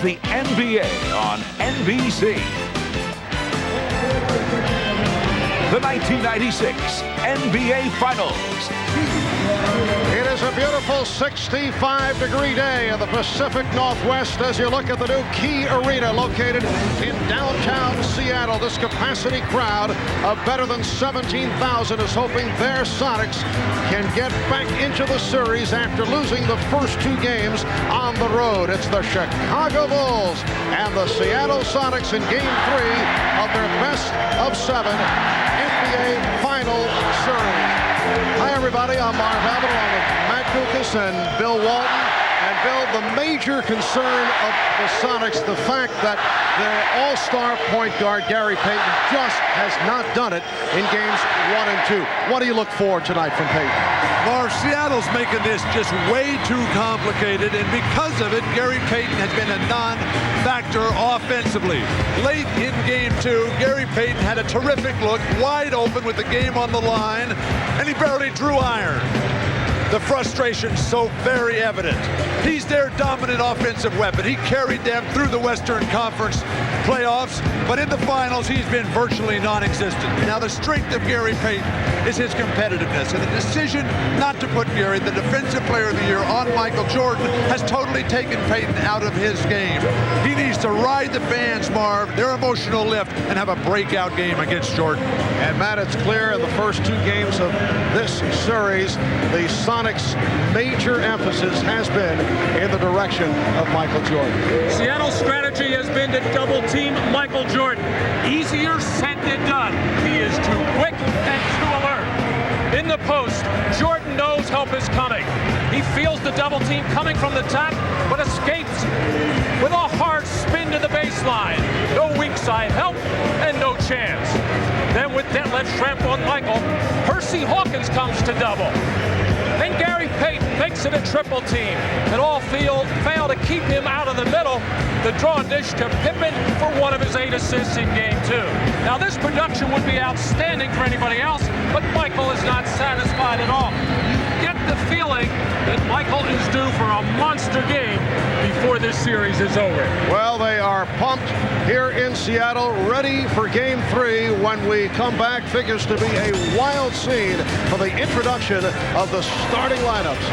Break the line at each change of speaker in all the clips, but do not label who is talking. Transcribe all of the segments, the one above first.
the NBA on NBC. The 1996 NBA Finals.
It is a beautiful 65-degree day in the Pacific Northwest as you look at the new Key Arena located in downtown Seattle. This capacity crowd of better than 17,000 is hoping their Sonics can get back into the series after losing the first two games on the road. It's the Chicago Bulls and the Seattle Sonics in Game 3 of their best of 7 NBA Final Series. Hi, everybody. I'm Marv Abbott along with Matt Dukas and Bill Walton. And, Bill, the major concern of the Sonics, the fact that their all-star point guard, Gary Payton, just has not done it in games 1 and 2. What do you look for tonight from Payton?
Marv, Seattle's making this just way too complicated, and because of it, Gary Payton has been a non-factor offensively. Late in Game 2, Gary Payton had a terrific look, wide open with the game on the line, and he barely drew iron. The frustration's so very evident. He's their dominant offensive weapon. He carried them through the Western Conference playoffs, but in the finals, he's been virtually non-existent. Now, the strength of Gary Payton is his competitiveness, and the decision not to put Gary, the Defensive Player of the Year, on Michael Jordan has totally taken Payton out of his game. He needs to ride the fans, Marv, their emotional lift, and have a breakout game against Jordan.
And, Matt, it's clear in the first two games of this series, the Sonics' major emphasis has been in the direction of Michael Jordan.
Seattle's strategy has been to double-team Michael Jordan. Easier said than done. He is too quick and too alert. In the post, Jordan knows help is coming. He feels the double team coming from the top, but escapes with a hard spin to the baseline. No weak side help and no chance. Then with that left shrimp on Michael, Percy Hawkins comes to double. Then Gary Payton makes it a triple team. And all fail to keep him out of the middle. The draw dish to Pippen for one of his 8 assists in Game 2. Now this production would be outstanding for anybody else, but Michael is not satisfied at all. You get the feeling that Michael is due for a monster game before this series is over.
Well, they are pumped here in Seattle, ready for Game 3 when we come back. Figures to be a wild scene for the introduction of the starting lineups.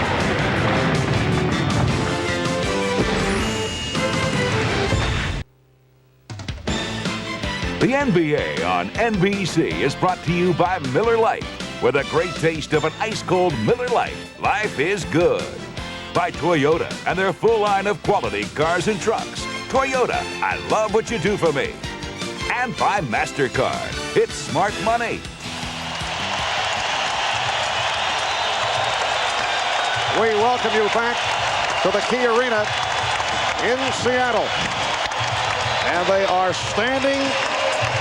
The NBA on NBC is brought to you by Miller Lite. With a great taste of an ice-cold Miller Lite, life is good. By Toyota and their full line of quality cars and trucks. Toyota, I love what you do for me. And by MasterCard. It's smart money.
We welcome you back to the Key Arena in Seattle. And they are standing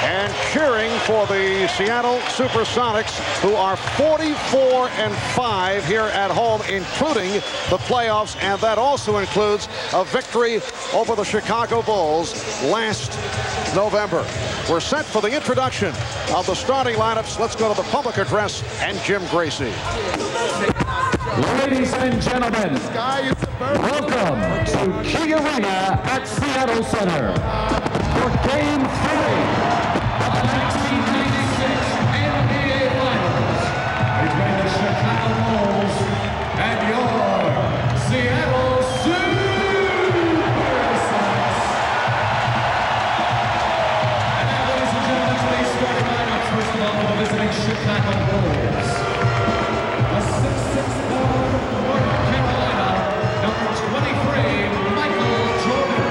and cheering for the Seattle Supersonics, who are 44-5 here at home, including the playoffs, and that also includes a victory over the Chicago Bulls last November. We're set for the introduction of the starting lineups. Let's go to the public address and Jim Gracie.
Ladies and gentlemen, welcome to Key Arena at Seattle Center for Game 3 of the 1996 NBA Finals between the Chicago Bulls and your Seattle Supersonics. And now, ladies and gentlemen, today's starting lineup. First of all, for the visiting Chicago Bulls. A 6'6" forward from North Carolina, number 23, Michael Jordan.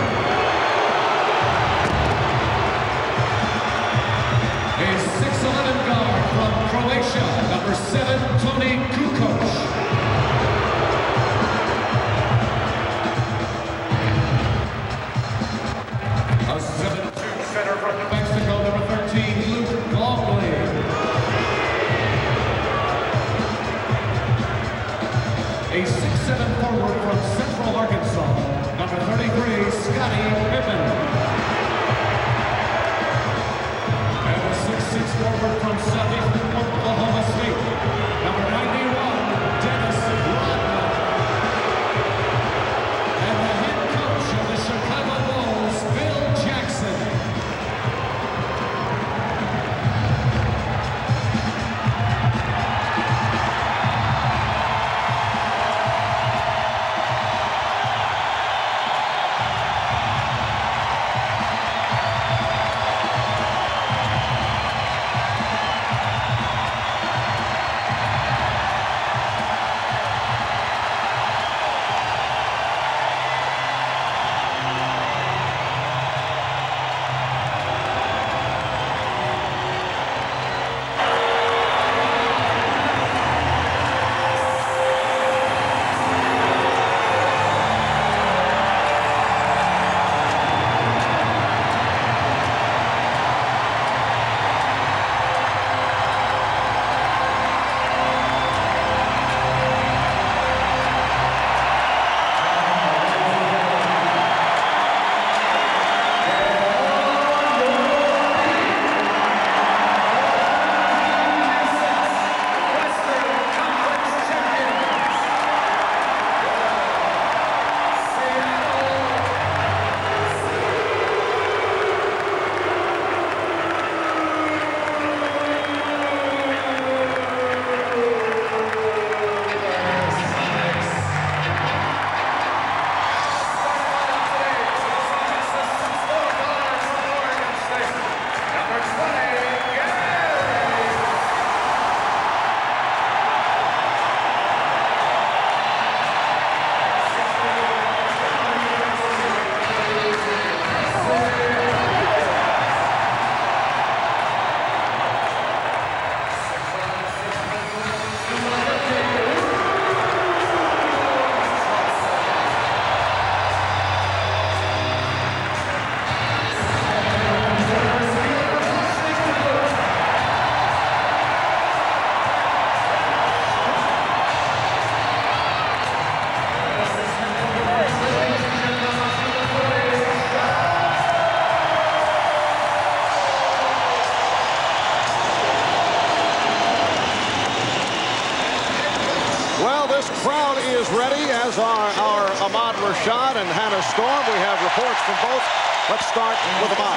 Ahmad Rashad and Hannah Storm. We have reports from both. Let's start with Ahmad.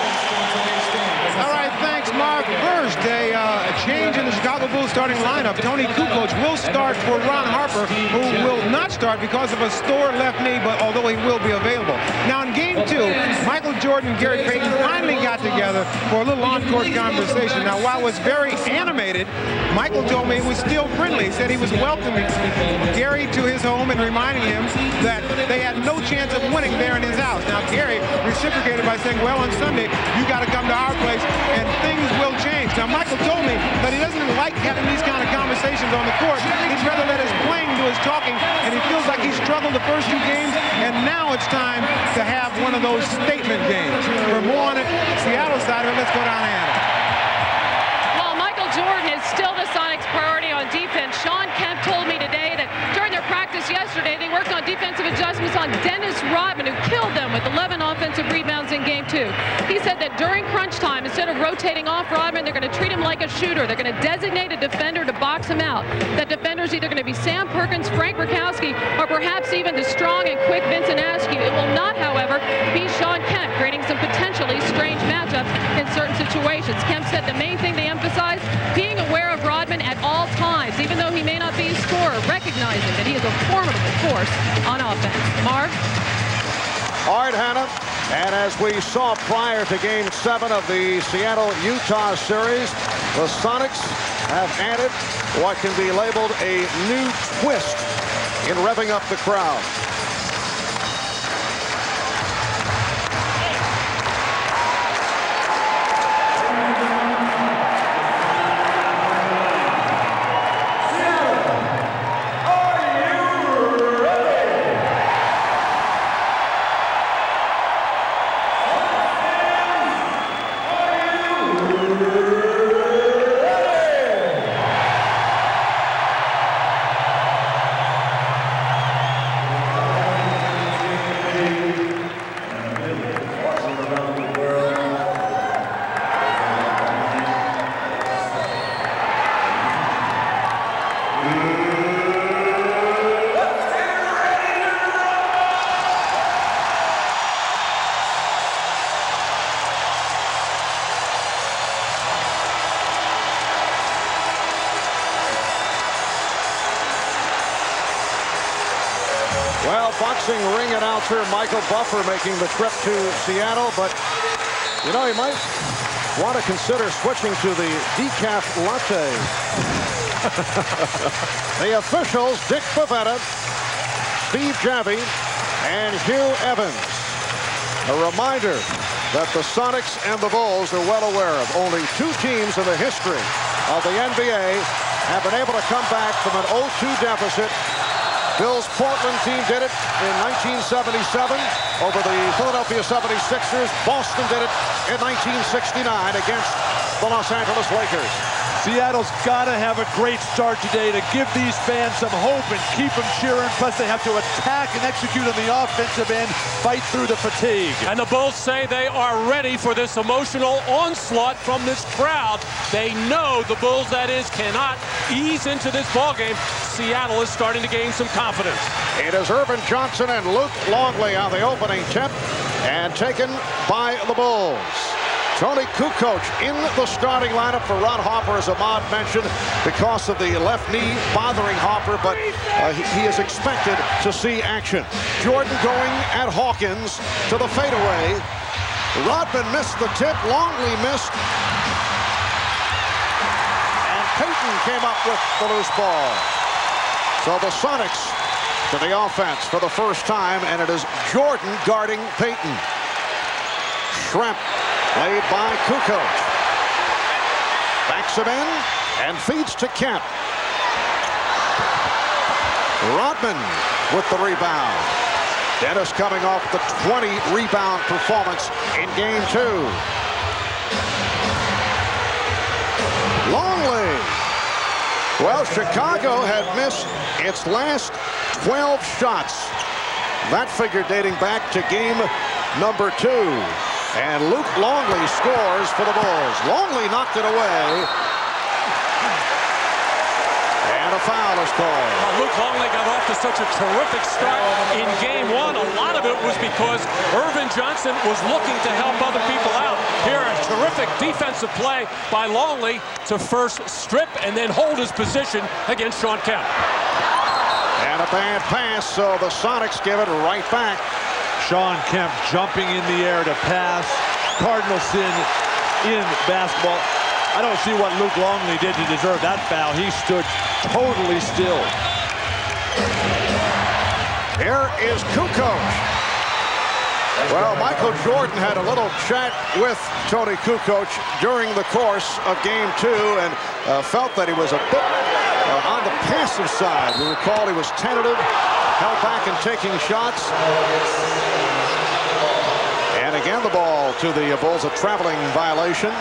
All right, thanks, Mark. First, a change in the Chicago Bulls starting lineup. Tony Kukoc will start for Ron Harper, who will not start because of a sore left knee, but although he will be available. Now, in Game 2, Michael Jordan and Gary Payton finally got together for a little on-court conversation. Now, while it was very animated, Michael told me it was still friendly. He said he was welcoming Gary to his home and reminding him that they had no chance of winning there in his house. Now, Gary reciprocated by saying, well, on Sunday, you got to come to our place and things will change. Now, Michael told me that he doesn't like having these kind of conversations on the court. He'd rather let his playing do his talking, and he feels like he struggled the first 2 games, and now it's time to have one of those statement games. For more on it, Seattle side of it, let's go down to Anna.
Well, Michael Jordan is still the Sonics' priority on defense. Sean Kemp told me today that during their practice yesterday, they worked on defensive adjustments on Dennis Rodman, who killed them with 11 offensive rebounds in Game 2. He said that during crunch time, instead of rotating off Rodman, they're going to treat him like a shooter. They're going to designate a defender to box him out. That defender's either going to be Sam Perkins, Frank Rakowski, or perhaps even the strong and quick Vincent Askew. It will not, however, be Sean Kemp, creating some potentially strange matchups in certain situations. Kemp said the main thing they emphasize, being aware of Rodman at all times, even though he may not be a scorer, recognizing that he is a formidable force on offense. Marv?
All right, Hannah. And as we saw prior to Game 7 of the Seattle-Utah series, the Sonics have added what can be labeled a new twist in revving up the crowd. Well, boxing ring announcer Michael Buffer making the trip to Seattle, but you know, he might want to consider switching to the decaf latte. The officials, Dick Pavetta, Steve Javy, and Hugh Evans. A reminder that the Sonics and the Bulls are well aware of. Only 2 teams in the history of the NBA have been able to come back from an 0-2 deficit. Bill's Portland team did it in 1977 over the Philadelphia 76ers. Boston did it in 1969 against the Los Angeles Lakers.
Seattle's got to have a great start today to give these fans some hope and keep them cheering. Plus, they have to attack and execute on the offensive end, fight through the fatigue.
And the Bulls say they are ready for this emotional onslaught from this crowd. They know the Bulls, that is, cannot ease into this ballgame. Seattle is starting to gain some confidence.
It is Irvin Johnson and Luke Longley on the opening tip and taken by the Bulls. Tony Kukoc in the starting lineup for Ron Harper, as Ahmad mentioned, because of the left knee bothering Harper, but he is expected to see action. Jordan going at Hawkins to the fadeaway. Rodman missed the tip. Longley missed. And Payton came up with the loose ball. So the Sonics to the offense for the first time, and it is Jordan guarding Payton. Shrimp played by Kukoc. Backs him in and feeds to Kemp. Rodman with the rebound. Dennis coming off the 20-rebound performance in Game 2. Longley. Well, Chicago had missed its last 12 shots. That figure dating back to game number 2. And Luke Longley scores for the Bulls. Longley knocked it away. And And a foul is called.
Luke Longley got off to such a terrific start in game one. A lot of it was because Irvin Johnson was looking to help other people out. Here, a terrific defensive play by Longley to first strip and then hold his position against Sean Kemp.
And a bad pass, so the Sonics give it right back.
Sean Kemp jumping in the air to pass. Cardinal sin in basketball. I don't see what Luke Longley did to deserve that foul. He stood totally still.
Here is Kukoc. Well, Michael Jordan had a little chat with Tony Kukoc during the course of game two and felt that he was a bit on the passive side. We recall he was tentative, held back in taking shots. And again, the ball to the Bulls, a traveling violation.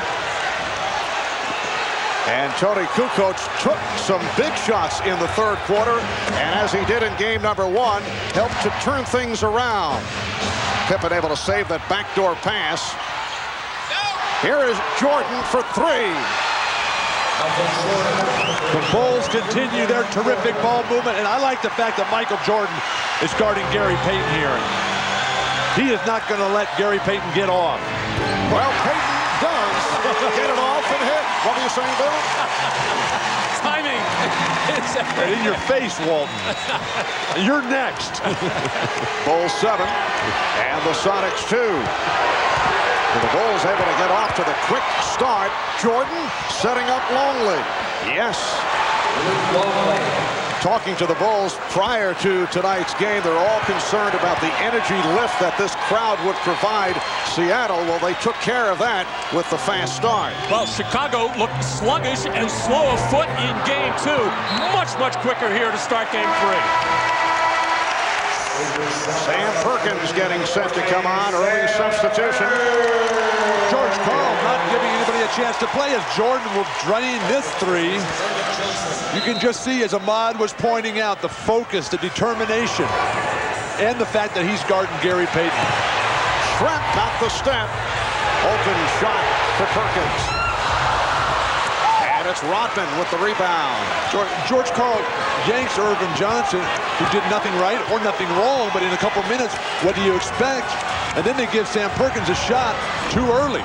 And Tony Kukoc took some big shots in the third quarter, and as he did in game number one, helped to turn things around. Pippen able to save that backdoor pass. Here is Jordan for three.
The Bulls continue their terrific ball movement, and I like the fact that Michael Jordan is guarding Gary Payton here. He is not going to let Gary Payton get off.
Well, Payton does get it off and hit. What are you saying, Bill?
Timing.
In your face, Walton. You're next.
Bulls 7 and the Sonics 2. The Bulls able to get off to the quick start. Jordan setting up Longley. Yes. Talking to the Bulls prior to tonight's game, they're all concerned about the energy lift that this crowd would provide Seattle. Well, they took care of that with the fast start.
Well, Chicago looked sluggish and slow of foot in game two. Much, much quicker here to start game three.
Sam Perkins getting set to come on. Early substitution.
George Karl not giving anybody a chance to play as Jordan will drain this three. You can just see, as Ahmad was pointing out, the focus, the determination, and the fact that he's guarding Gary Payton.
Trent got the step. Open shot for Perkins. And it's Rodman with the rebound.
George Karl yanks Irvin Johnson, who did nothing right or nothing wrong, but in a couple minutes, what do you expect? And then they give Sam Perkins a shot too early.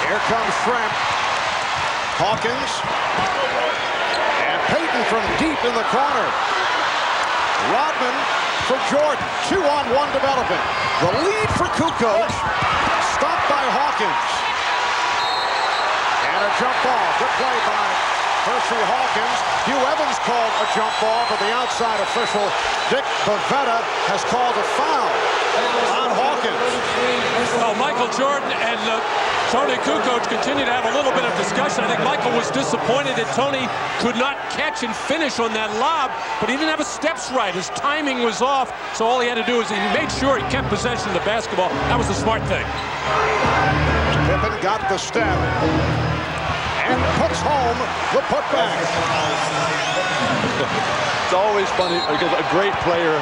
Here comes Shrimp. Hawkins. And Payton from deep in the corner. Rodman for Jordan. 2-on-1 development. The lead for Kukoc. Stopped by Hawkins. And a jump ball. Good play by Percy Hawkins. Hugh Evans called a jump ball, but the outside official, Dick Bavetta, has called a foul on Hawkins.
Well, Michael Jordan and Tony Kukoc continue to have a little bit of discussion. I think Michael was disappointed that Tony could not catch and finish on that lob, but he didn't have his steps right. His timing was off, so all he had to do is he made sure he kept possession of the basketball. That was the smart thing.
Pippen got the step and puts home the putback.
It's always funny because a great player.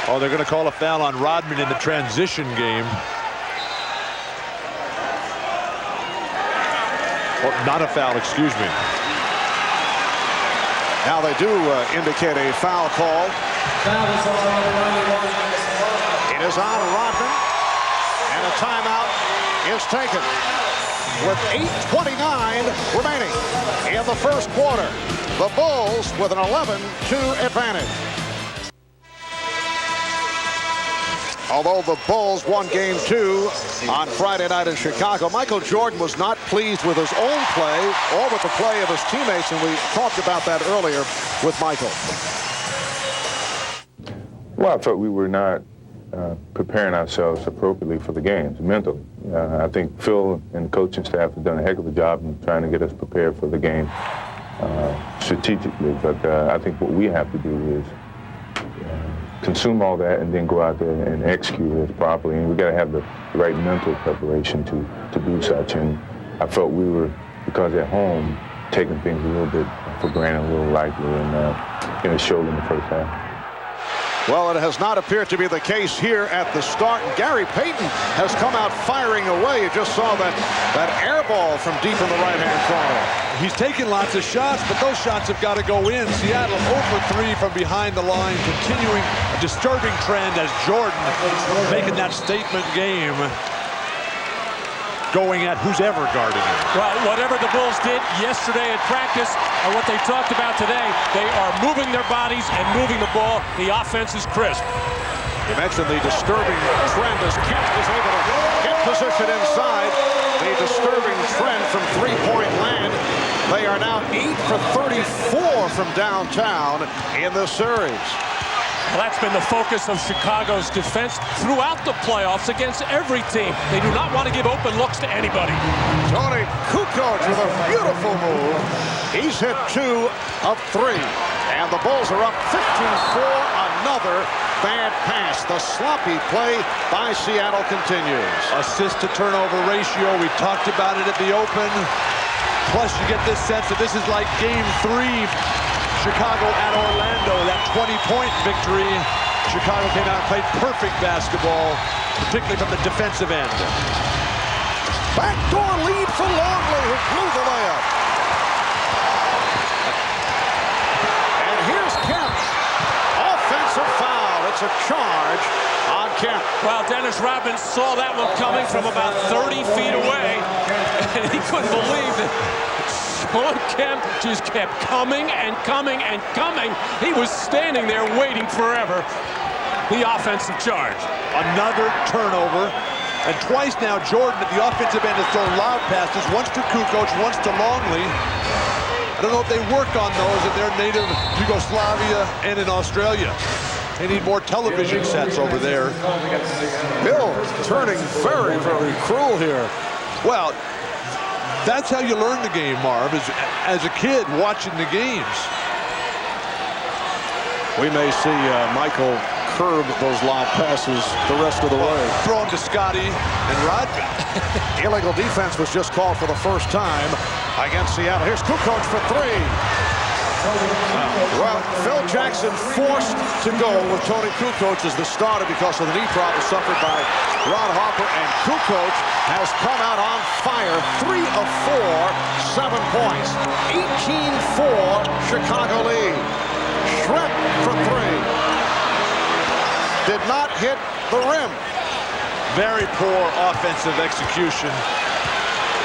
Oh, they're going to call a foul on Rodman in the transition game. Oh, not a foul, excuse me.
Now they do indicate a foul call. It is on Rodman, and a timeout is taken with 8:29 remaining in the first quarter. The Bulls with an 11-2 advantage. Although the Bulls won game two on Friday night in Chicago, Michael Jordan was not pleased with his own play or with the play of his teammates, and we talked about that earlier with Michael.
Well, I thought we were not preparing ourselves appropriately for the games mentally. I think Phil and the coaching staff have done a heck of a job in trying to get us prepared for the game strategically, but I think what we have to do is consume all that and then go out there and execute it properly. And we got to have the right mental preparation to do such. And I felt we were, because at home, taking things a little bit for granted, a little lightly, and it showed in the first half.
Well, it has not appeared to be the case here at the start. Gary Payton has come out firing away. You just saw that air ball from deep in the right-hand corner.
He's taking lots of shots, but those shots have got to go in. Seattle 0 for 3 from behind the line, continuing a disturbing trend as Jordan making that statement game, going at who's ever guarding him.
Well, whatever the Bulls did yesterday at practice and what they talked about today, they are moving their bodies and moving the ball. The offense is crisp.
You mentioned the disturbing trend as Kemp is able to get position inside. The disturbing trend from three-point land. They are now 8 for 34 from downtown in this series.
Well, that's been the focus of Chicago's defense throughout the playoffs against every team. They do not want to give open looks to anybody.
Tony Kukoc with a beautiful move. He's hit 2 of 3. And the Bulls are up 15-4. Another bad pass. The sloppy play by Seattle continues.
Assist to turnover ratio. We talked about it at the open. Plus, you get this sense that this is like Game 3. Chicago at Orlando, that 20-point victory. Chicago came out and played perfect basketball, particularly from the defensive end.
Backdoor lead for Longley, who blew the layup. And here's Kemp. Offensive foul. It's a charge on Kemp.
Well, Dennis Rodman saw that one coming from about 30 feet away, and he couldn't believe it. Sean Kemp just kept coming and coming and coming. He was standing there waiting forever. The offensive charge.
Another turnover. And twice now, Jordan at the offensive end has thrown loud passes. Once to Kukoc, once to Longley. I don't know if they work on those in their native Yugoslavia and in Australia. They need more television sets over there.
Bill turning very, very cruel here.
Well, that's how you learn the game, Marv, is as a kid watching the games.
We may see Michael curb those lob passes the rest of the way.
Throw them to Scotty and Rodman.
Illegal defense was just called for the first time against Seattle. Here's Kukoc for 3. Well, Phil Jackson forced to go with Tony Kukoc as the starter because of the knee problem suffered by Ron Harper, and Kukoc has come out on fire. 3 of 4, 7 points. 18-4 Chicago lead. Shrimp for 3. Did not hit the rim.
Very poor offensive execution.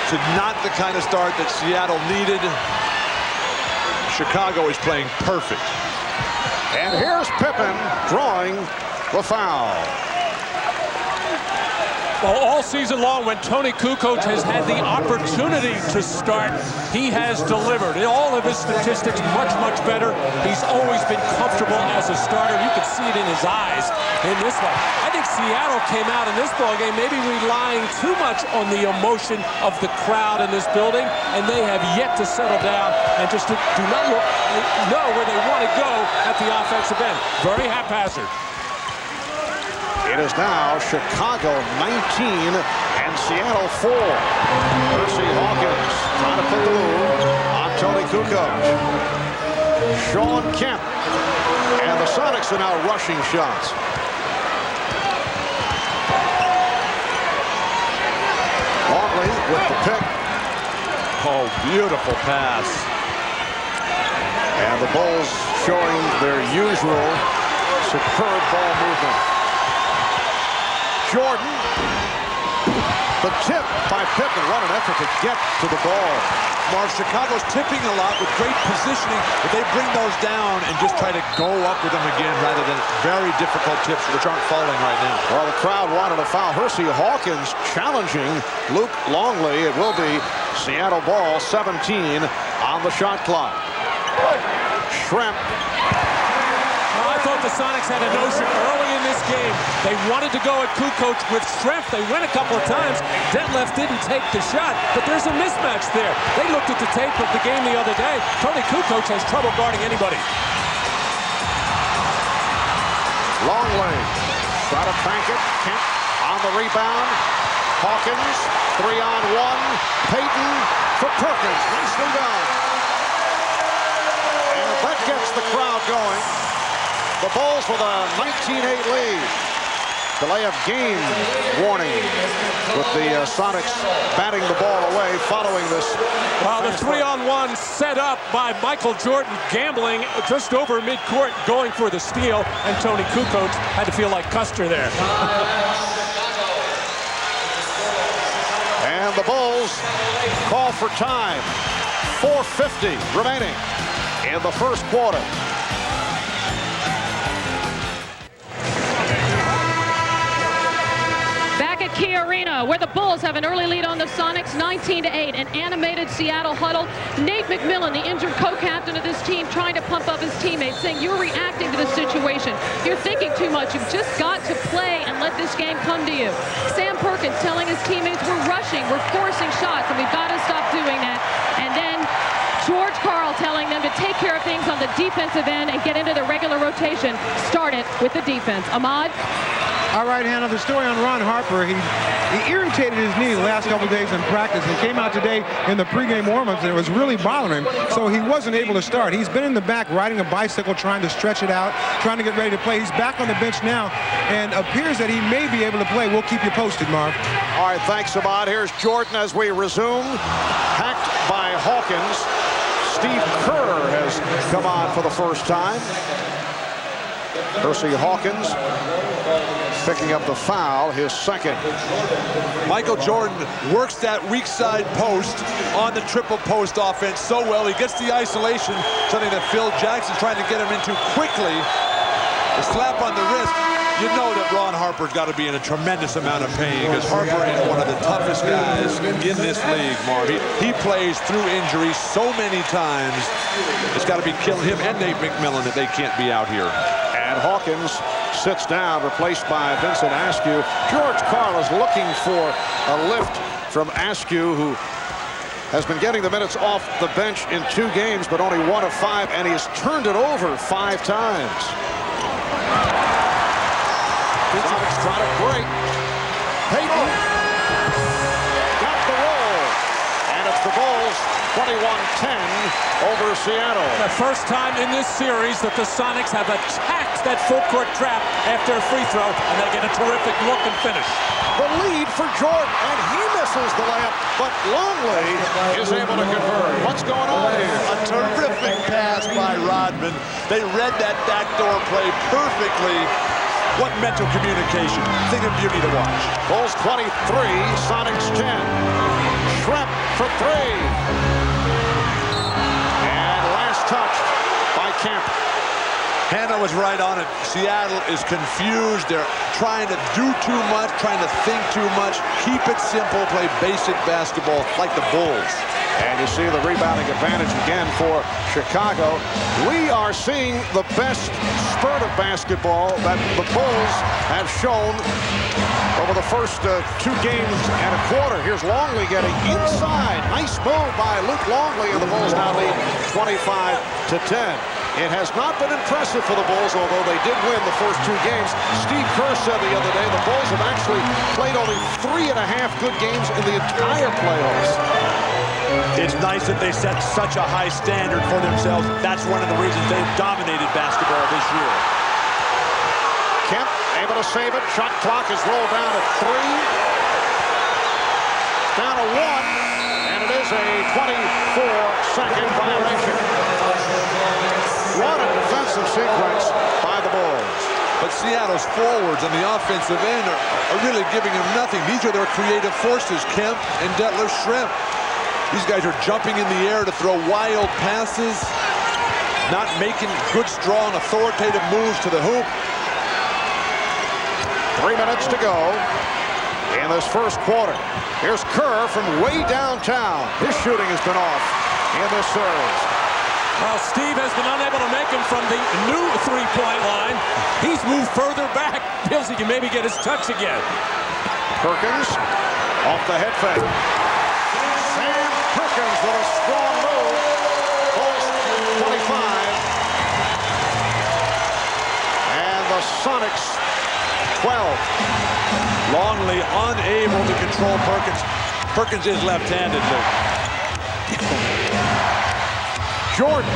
It's not the kind of start that Seattle needed. Chicago is playing perfect.
And here's Pippen drawing the foul.
Well, all season long, when Tony Kukoc has had the opportunity to start, he has delivered. In all of his statistics, much, much better. He's always been comfortable as a starter. You can see it in his eyes in this one. I think Seattle came out in this ballgame maybe relying too much on the emotion of the crowd in this building, and they have yet to settle down and just do not know where they want to go at the offensive end. Very haphazard.
It is now Chicago 19 and Seattle 4. Percy Hawkins trying to put the move on Tony Kukoc. Sean Kemp. And the Sonics are now rushing shots. Longley with the pick.
Oh, beautiful pass.
And the Bulls showing their usual superb ball movement. Jordan, the tip by Pippen. What an effort to get to the ball.
Marv, Chicago's tipping a lot with great positioning, but they bring those down and just try to go up with them again rather than very difficult tips which aren't falling right now.
Well, the crowd wanted a foul. Hersey Hawkins challenging Luke Longley. It will be Seattle ball, 17 on the shot clock. Shrimp.
I thought the Sonics had a notion early in this game. They wanted to go at Kukoc with strength. They went a couple of times. Detlef didn't take the shot, but there's a mismatch there. They looked at the tape of the game the other day. Tony Kukoc has trouble guarding anybody.
Longley. Try to bank it. Kemp on the rebound. Hawkins, 3-on-1. Payton for Perkins. Nicely done. And that gets the crowd going. The Bulls with a 19-8 lead. Delay of game warning with the Sonics batting the ball away following this.
Well, the 3-on-1 set up by Michael Jordan, gambling just over midcourt, going for the steal, and Tony Kukoc had to feel like Custer there.
And the Bulls call for time. 4:50 remaining in the first quarter.
Back at Key Arena, where the Bulls have an early lead on the Sonics, 19-8. An animated Seattle huddle. Nate McMillan, the injured co-captain of this team, trying to pump up his teammates, saying, you're reacting to the situation. You're thinking too much. You've just got to play and let this game come to you. Sam Perkins telling his teammates, we're rushing, we're forcing shots, and we've got to stop doing that. And then George Karl telling them to take care of things on the defensive end and get into the regular rotation. Start it with the defense. Ahmad?
All right, Hannah, the story on Ron Harper, he irritated his knee the last couple of days in practice and came out today in the pregame warm-ups, and it was really bothering him, so he wasn't able to start. He's been in the back riding a bicycle, trying to stretch it out, trying to get ready to play. He's back on the bench now and appears that he may be able to play. We'll keep you posted, Marv.
All right, thanks, Ahmad. Here's Jordan as we resume. Hacked by Hawkins. Steve Kerr has come on for the first time. Percy Hawkins picking up the foul, his second.
Michael Jordan works that weak side post on the triple post offense so well. He gets the isolation, something that Phil Jackson's trying to get him into quickly. The slap on the wrist. You know that Ron Harper's got to be in a tremendous amount of pain because Harper is one of the toughest guys in this league, Marv. He plays through injury so many times. It's got to be killing him and Nate McMillan that they can't be out here.
And Hawkins sits down, replaced by Vincent Askew. George Karl is looking for a lift from Askew, who has been getting the minutes off the bench in 2 games, but only 1 of 5, and he's turned it over 5 times. Sonics trying to break. Payton got the roll, and it's the Bulls 21-10 over Seattle.
The first time in this series that the Sonics have attacked that full court trap after a free throw, and they get a terrific look and finish.
The lead for Jordan, and he misses the layup, but Longley is able to convert. What's going on here?
A terrific pass by Rodman. They read that backdoor play perfectly. What mental communication. Thing of beauty to watch.
Bulls 23, Sonics 10. Schrempf for 3. And last touch by Kemp.
Hannah was right on it. Seattle is confused. They're trying to do too much, trying to think too much. Keep it simple, play basic basketball like the Bulls.
And you see the rebounding advantage again for Chicago. We are seeing the best spurt of basketball that the Bulls have shown over the first 2 games and a quarter. Here's Longley getting inside. Nice move by Luke Longley, and the Bulls now lead 25-10. It has not been impressive for the Bulls, although they did win the first 2 games. Steve Kerr said the other day the Bulls have actually played only 3.5 good games in the entire playoffs.
It's nice that they set such a high standard for themselves. That's one of the reasons they've dominated basketball this year.
Kemp able to save it. Shot clock is rolled down to 3. Down to 1. And it is a 24-second violation. What a defensive sequence by the Bulls.
But Seattle's forwards on the offensive end are really giving them nothing. These are their creative forces, Kemp and Detlef Schrempf. These guys are jumping in the air to throw wild passes, not making good, strong, authoritative moves to the hoop.
3 minutes to go in this first quarter. Here's Kerr from way downtown. His shooting has been off in this series.
Well, Steve has been unable to make him from the new 3-point line. He's moved further back. Feels he can maybe get his touch again.
Perkins off the head fake. Sam Perkins with a strong move. Bulls 25. And the Sonics 12.
Longley unable to control Perkins. Perkins is left-handed, Luke.
Jordan,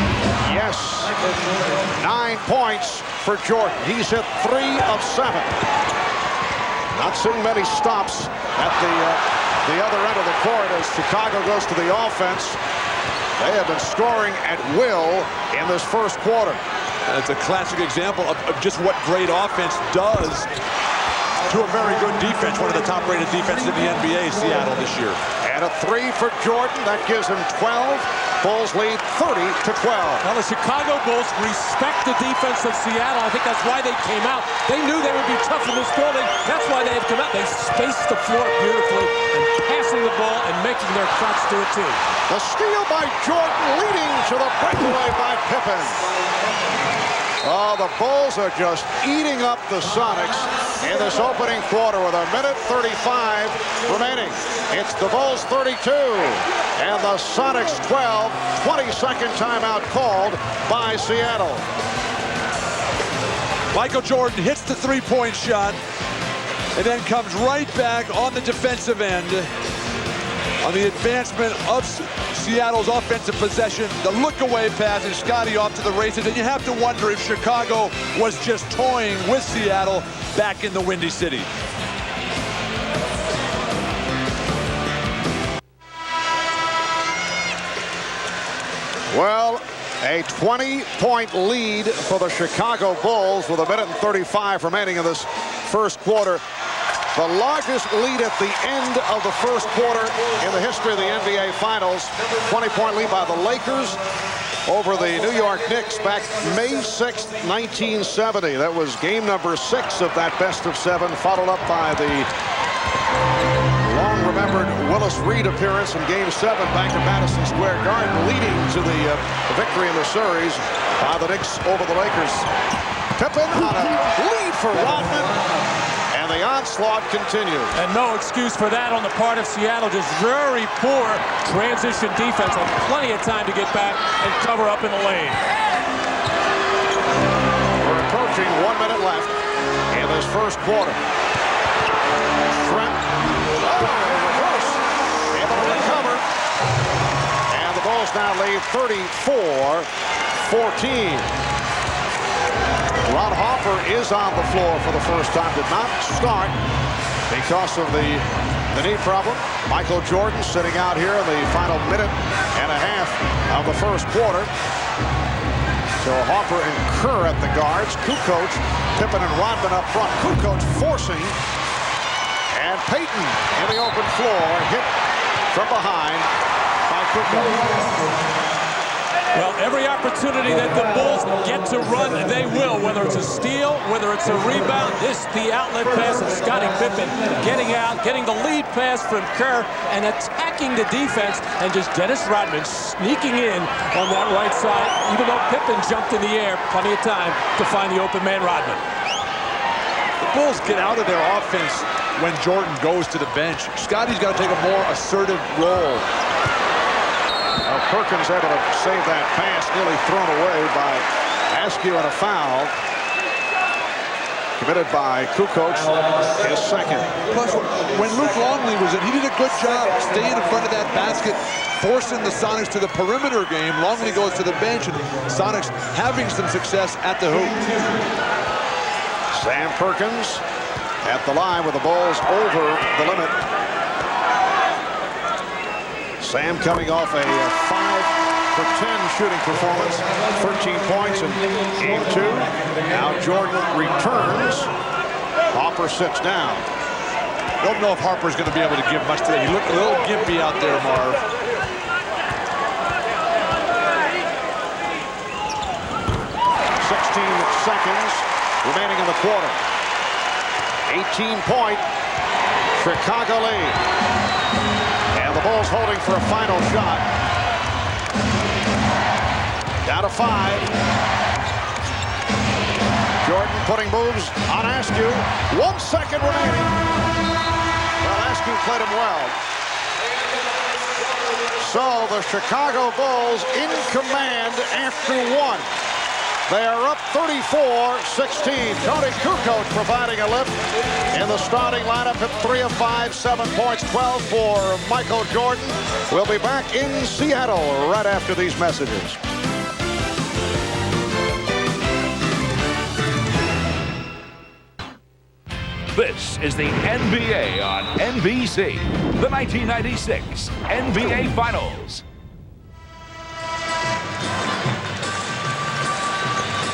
yes, 9 points. for Jordan. He's hit 3 of 7. Not seeing many stops at the other end of the court as Chicago goes to the offense. They have been scoring at will in this first quarter.
It's a classic example of just what great offense does to a very good defense. One of the top-rated defenses in the NBA, Seattle, this year.
And a 3 for Jordan. That gives him 12. Bulls lead 30-12.
Now the Chicago Bulls respect the defense of Seattle. I think that's why they came out. They knew they would be tough in this building. That's why they have come out. They spaced the floor beautifully and passing the ball and making their shots do it too.
The steal by Jordan leading to the breakaway by Pippen. Oh, the Bulls are just eating up the Sonics in this opening quarter with 1:35 remaining. It's the Bulls 32 and the Sonics 12. 22nd timeout called by Seattle.
Michael Jordan hits the three-point shot and then comes right back on the defensive end on the advancement of Seattle's offensive possession. The look-away pass and Scotty off to the races, and you have to wonder if Chicago was just toying with Seattle back in the Windy City.
Well, a 20-point lead for the Chicago Bulls with 1:35 remaining in this first quarter. The largest lead at the end of the first quarter in the history of the NBA Finals. 20-point lead by the Lakers over the New York Knicks back May 6th, 1970. That was game number 6 of that best-of-7, followed up by the long-remembered Willis Reed appearance in Game 7 back at Madison Square Garden, leading to the victory in the series by the Knicks over the Lakers. Pippen on a lead for Rodman. The onslaught continues.
And no excuse for that on the part of Seattle. Just very poor transition defense. Had plenty of time to get back and cover up in the lane.
We're approaching 1 minute left in this first quarter. Trent, reverse, able to recover. And the Bulls now lead 34-14. Ron Harper is on the floor for the first time. Did not start because of the knee problem. Michael Jordan sitting out here in the final minute and a half of the first quarter. So Harper and Kerr at the guards. Kukoc, Pippen and Rodman up front. Kukoc forcing. And Payton in the open floor. Hit from behind by Kukoc.
Well, every opportunity that the Bulls get to run, they will. Whether it's a steal, whether it's a rebound, the outlet pass of Scottie Pippen getting out, getting the lead pass from Kerr, and attacking the defense, and just Dennis Rodman sneaking in on that right side. Even though Pippen jumped in the air, plenty of time to find the open man Rodman.
The Bulls get out of their offense when Jordan goes to the bench. Scotty's got to take a more assertive role.
Perkins able to save that pass, nearly thrown away by Askew, and a foul committed by Kukoc, his second.
Plus, when Luke Longley was in, he did a good job staying in front of that basket, forcing the Sonics to the perimeter game. Longley goes to the bench, and Sonics having some success at the hoop.
Sam Perkins at the line with the Bulls over the limit. Sam coming off a 5 for 10 shooting performance, 13 points in game 2. Now Jordan returns. Harper sits down.
Don't know if Harper's going to be able to give much today. He looked a little gimpy out there, Marv.
Seconds remaining in the quarter. 18-point Chicago lead. And the Bulls holding for a final shot. Down to 5. Jordan putting moves on Askew. 1 second remaining. Well, Askew played him well. So the Chicago Bulls in command after 1. They are up 34-16. Tony Kukoc providing a lift in the starting lineup at 3 of 5, 7 points, 12 for Michael Jordan. We'll be back in Seattle right after these messages.
This is the NBA on NBC, the 1996 NBA Finals.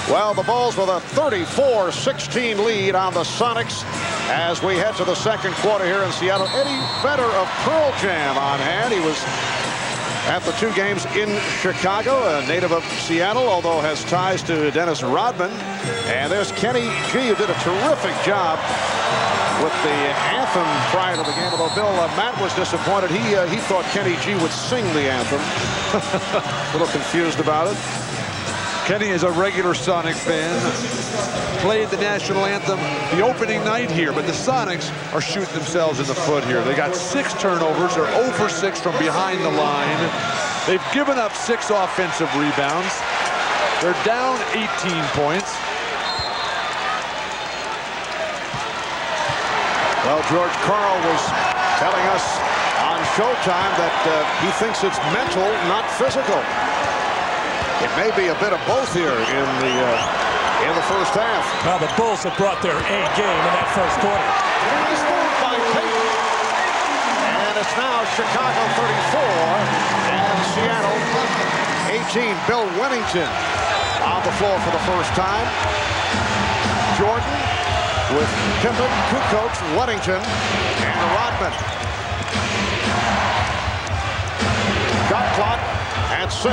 Well, the Bulls with a 34-16 lead on the Sonics as we head to the second quarter here in Seattle. Eddie Vedder of Pearl Jam on hand. He was at the two games in Chicago, a native of Seattle, although has ties to Dennis Rodman. And there's Kenny G, who did a terrific job with the anthem prior to the game, although Bill Matt was disappointed. He thought Kenny G would sing the anthem. A little confused about it.
Kenny is a regular Sonic fan. Played the national anthem the opening night here, but the Sonics are shooting themselves in the foot here. They got 6 turnovers. They're 0 for 6 from behind the line. They've given up 6 offensive rebounds. They're down 18 points.
Well, George Karl was telling us on Showtime that he thinks it's mental, not physical. It may be a bit of both here in the first half.
Well, the Bulls have brought their A game in that first quarter.
Nice move by Payton. And it's now Chicago 34 and Seattle 18. Bill Wennington on the floor for the first time. Jordan with Pippen, Kukoc, Wennington, and Rodman. Shot clock at 6.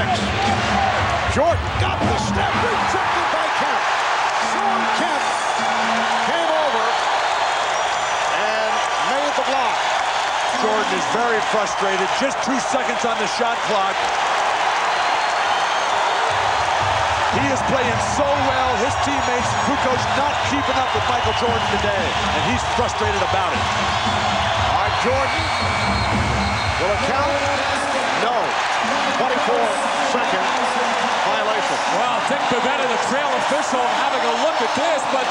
Jordan got the step, rejected by Kemp. Sean Kemp came over and made the block.
Jordan is very frustrated. Just 2 seconds on the shot clock. He is playing so well. His teammates, Kukoc, not keeping up with Michael Jordan today, and he's frustrated about it.
All right, Jordan. Will it count? No. 24-second violation.
Well, Dick Bavetta, the trail official, having a look at this, but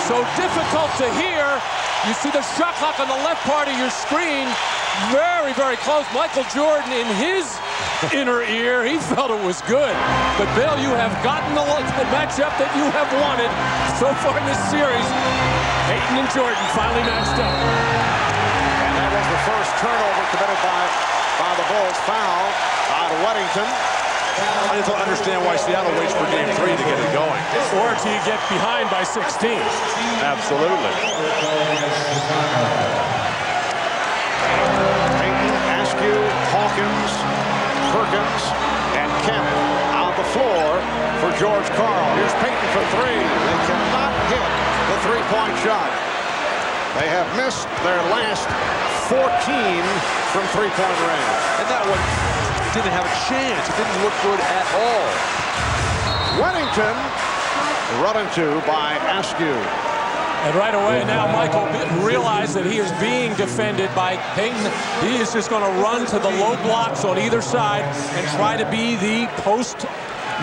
so difficult to hear. You see the shot clock on the left part of your screen. Very, very close. Michael Jordan in his inner ear, he felt it was good. But Bill, you have gotten the matchup that you have wanted so far in this series. Payton and Jordan finally matched up.
And that was the first turnover committed by the Bulls. Foul on Wennington.
I just don't understand why Seattle waits for game 3 to get it going.
Or to get behind by 16.
Absolutely.
Payton, Askew, Hawkins, Perkins, and Kemp on the floor for George Karl. Here's Payton for 3. They cannot hit the three-point shot. They have missed their last 14 from three-point range.
And that one didn't have a chance. It didn't look good at all.
Wennington run into by Askew.
And right away now, Michael realized that he is being defended by Payton. He is just going to run to the low blocks on either side and try to be the post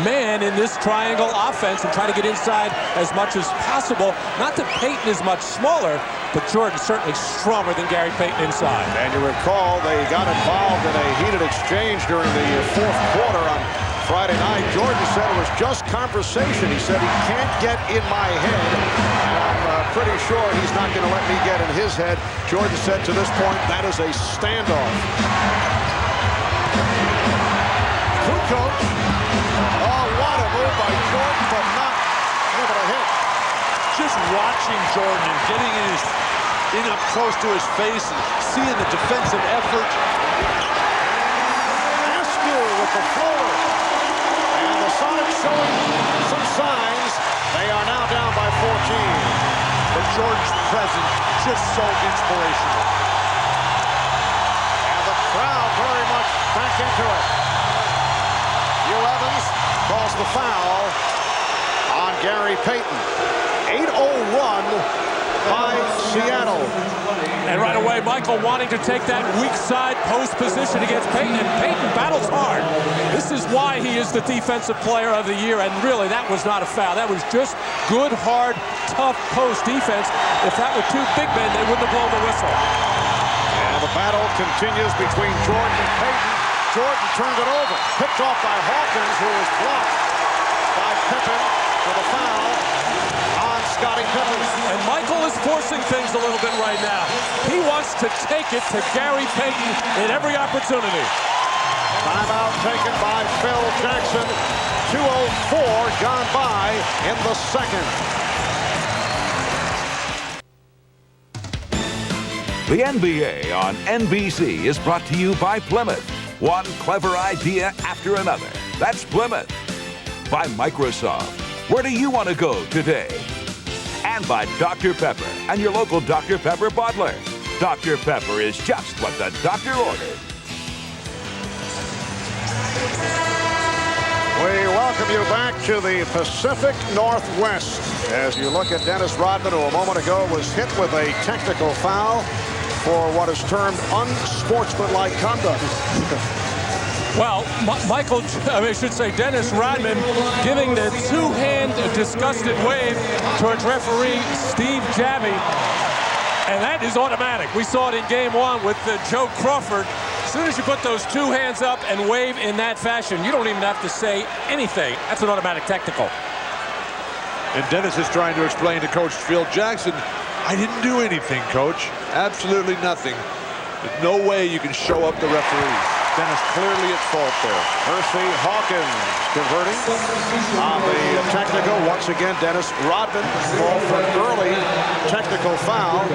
man in this triangle offense and try to get inside as much as possible. Not that Payton is much smaller, but Jordan's certainly stronger than Gary Payton inside.
And you recall they got involved in a heated exchange during the fourth quarter on Friday night. Jordan said it was just conversation. He said he can't get in my head, and I'm pretty sure he's not going to let me get in his head. Jordan said to this point, that is a standoff. Kukoc. Oh, what a move by Jordan, but not able to hit.
Just watching Jordan and getting in up close to his face and seeing the defensive effort.
Askew with the floor. And the Sonics showing some signs. They are now down by 14.
But Jordan's presence just so inspirational.
And the crowd very much back into it. Hugh Evans calls the foul on Gary Payton. 8-0 run by Seattle.
And right away, Michael wanting to take that weak side post position against Payton, and Payton battles hard. This is why he is the defensive player of the year, and really, that was not a foul. That was just good, hard, tough post defense. If that were two big men, they wouldn't have blown the whistle.
And the battle continues between Jordan and Payton. Jordan turned it over, picked off by Hawkins, who was blocked by Pippen for the foul on Scottie Pippen.
And Michael is forcing things a little bit right now. He wants to take it to Gary Payton in every opportunity.
Timeout taken by Phil Jackson. 2:04 gone by in the second.
The NBA on NBC is brought to you by Plymouth. One clever idea after another. That's Plymouth. By Microsoft. Where do you want to go today? And by Dr. Pepper and your local Dr. Pepper bottler. Dr. Pepper is just what the doctor ordered.
We welcome you back to the Pacific Northwest as you look at Dennis Rodman, who a moment ago was hit with a technical foul for what is termed unsportsmanlike conduct.
Well, I should say Dennis Rodman giving the two-hand disgusted wave towards referee Steve Javie. And that is automatic. We saw it in game one with Joe Crawford. As soon as you put those two hands up and wave in that fashion, you don't even have to say anything. That's an automatic technical.
And Dennis is trying to explain to Coach Phil Jackson, I didn't do anything, Coach. Absolutely nothing. There's no way you can show up the referees. Dennis clearly at fault there.
Percy Hawkins converting on the technical. Once again, Dennis Rodman called for an early technical foul.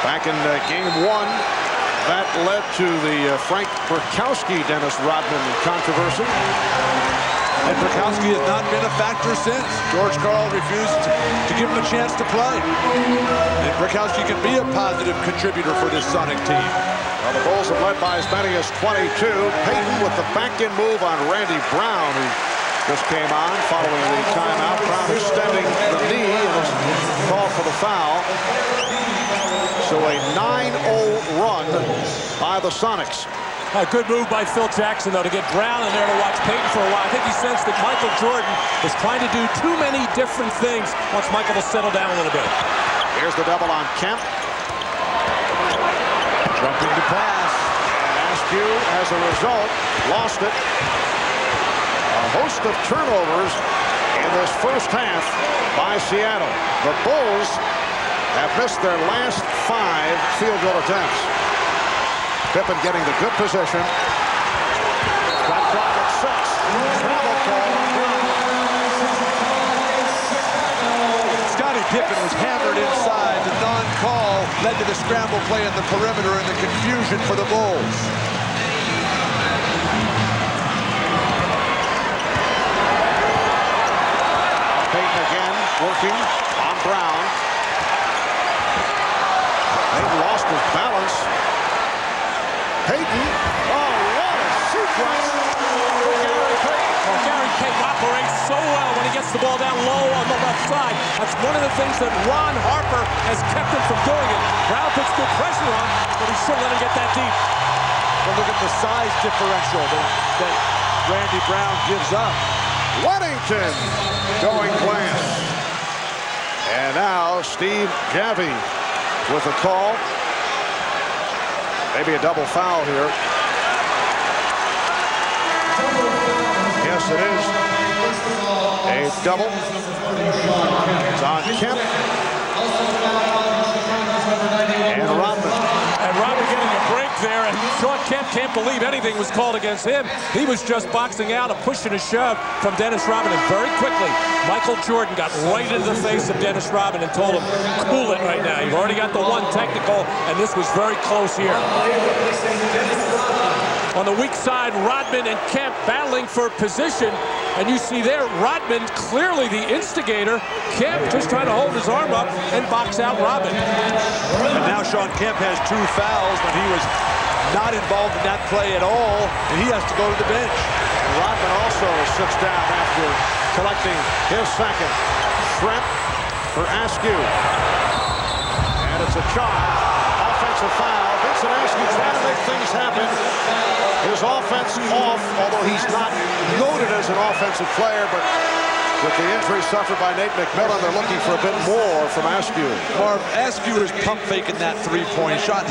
Back in game one, that led to the Frank Burkowski-Dennis Rodman controversy.
And Burkowski has not been a factor since. George Karl refused to give him a chance to play. And Burkowski can be a positive contributor for this Sonic team.
Well, the Bulls have led by as many as 22. Payton with the back-end move on Randy Brown, who just came on following the timeout. Brown extending the knee and is called for the foul. So a 9-0 run by the Sonics.
A good move by Phil Jackson, though, to get Brown in there to watch Payton for a while. I think he sensed that Michael Jordan was trying to do too many different things once Michael will settle down a little bit.
Here's the double on Kemp.
Jumping to pass.
Askew, as a result, lost it. A host of turnovers in this first half by Seattle. The Bulls have missed their last 5 field goal attempts. Pippen getting the good position. Got clock at 6. Travel call.
Scottie Pippen was hammered inside. The non-call led to the scramble play in the perimeter and the confusion for the Bulls.
Payton again working on Brown. Payton lost his balance. Payton, oh, what a sequence for Gary Payton.
Well, Gary Payton operates so well when he gets the ball down low on the left side. That's one of the things that Ron Harper has kept him from doing it. Brown puts good pressure on, but he shouldn't let him get that deep.
But look at the size differential that Randy Brown gives up.
Weddington going glass. And now Steve Javie with a call. Maybe a double foul here. Yes, it is. A double. It's on Kemp. And Rodman.
And Rodman getting a break there, and Sean Kemp can't believe anything was called against him. He was just boxing out, a push and a shove from Dennis Rodman, and very quickly, Michael Jordan got right into the face of Dennis Rodman and told him, cool it right now. You've already got the one technical, and this was very close here. On the weak side, Rodman and Kemp battling for position. And you see there, Rodman clearly the instigator. Kemp just trying to hold his arm up and box out Rodman.
And now Sean Kemp has 2 fouls when he was not involved in that play at all, and he has to go to the bench.
Rodman also sits down after collecting his second. Shrimp for Askew. And it's a charge. Offensive foul. Vincent Askew trying to make things happen. His offense off, although he's not noted as an offensive player, but with the injury suffered by Nate McMillan, they're looking for a bit more from Askew.
Marv, Askew is pump faking that 3-point shot.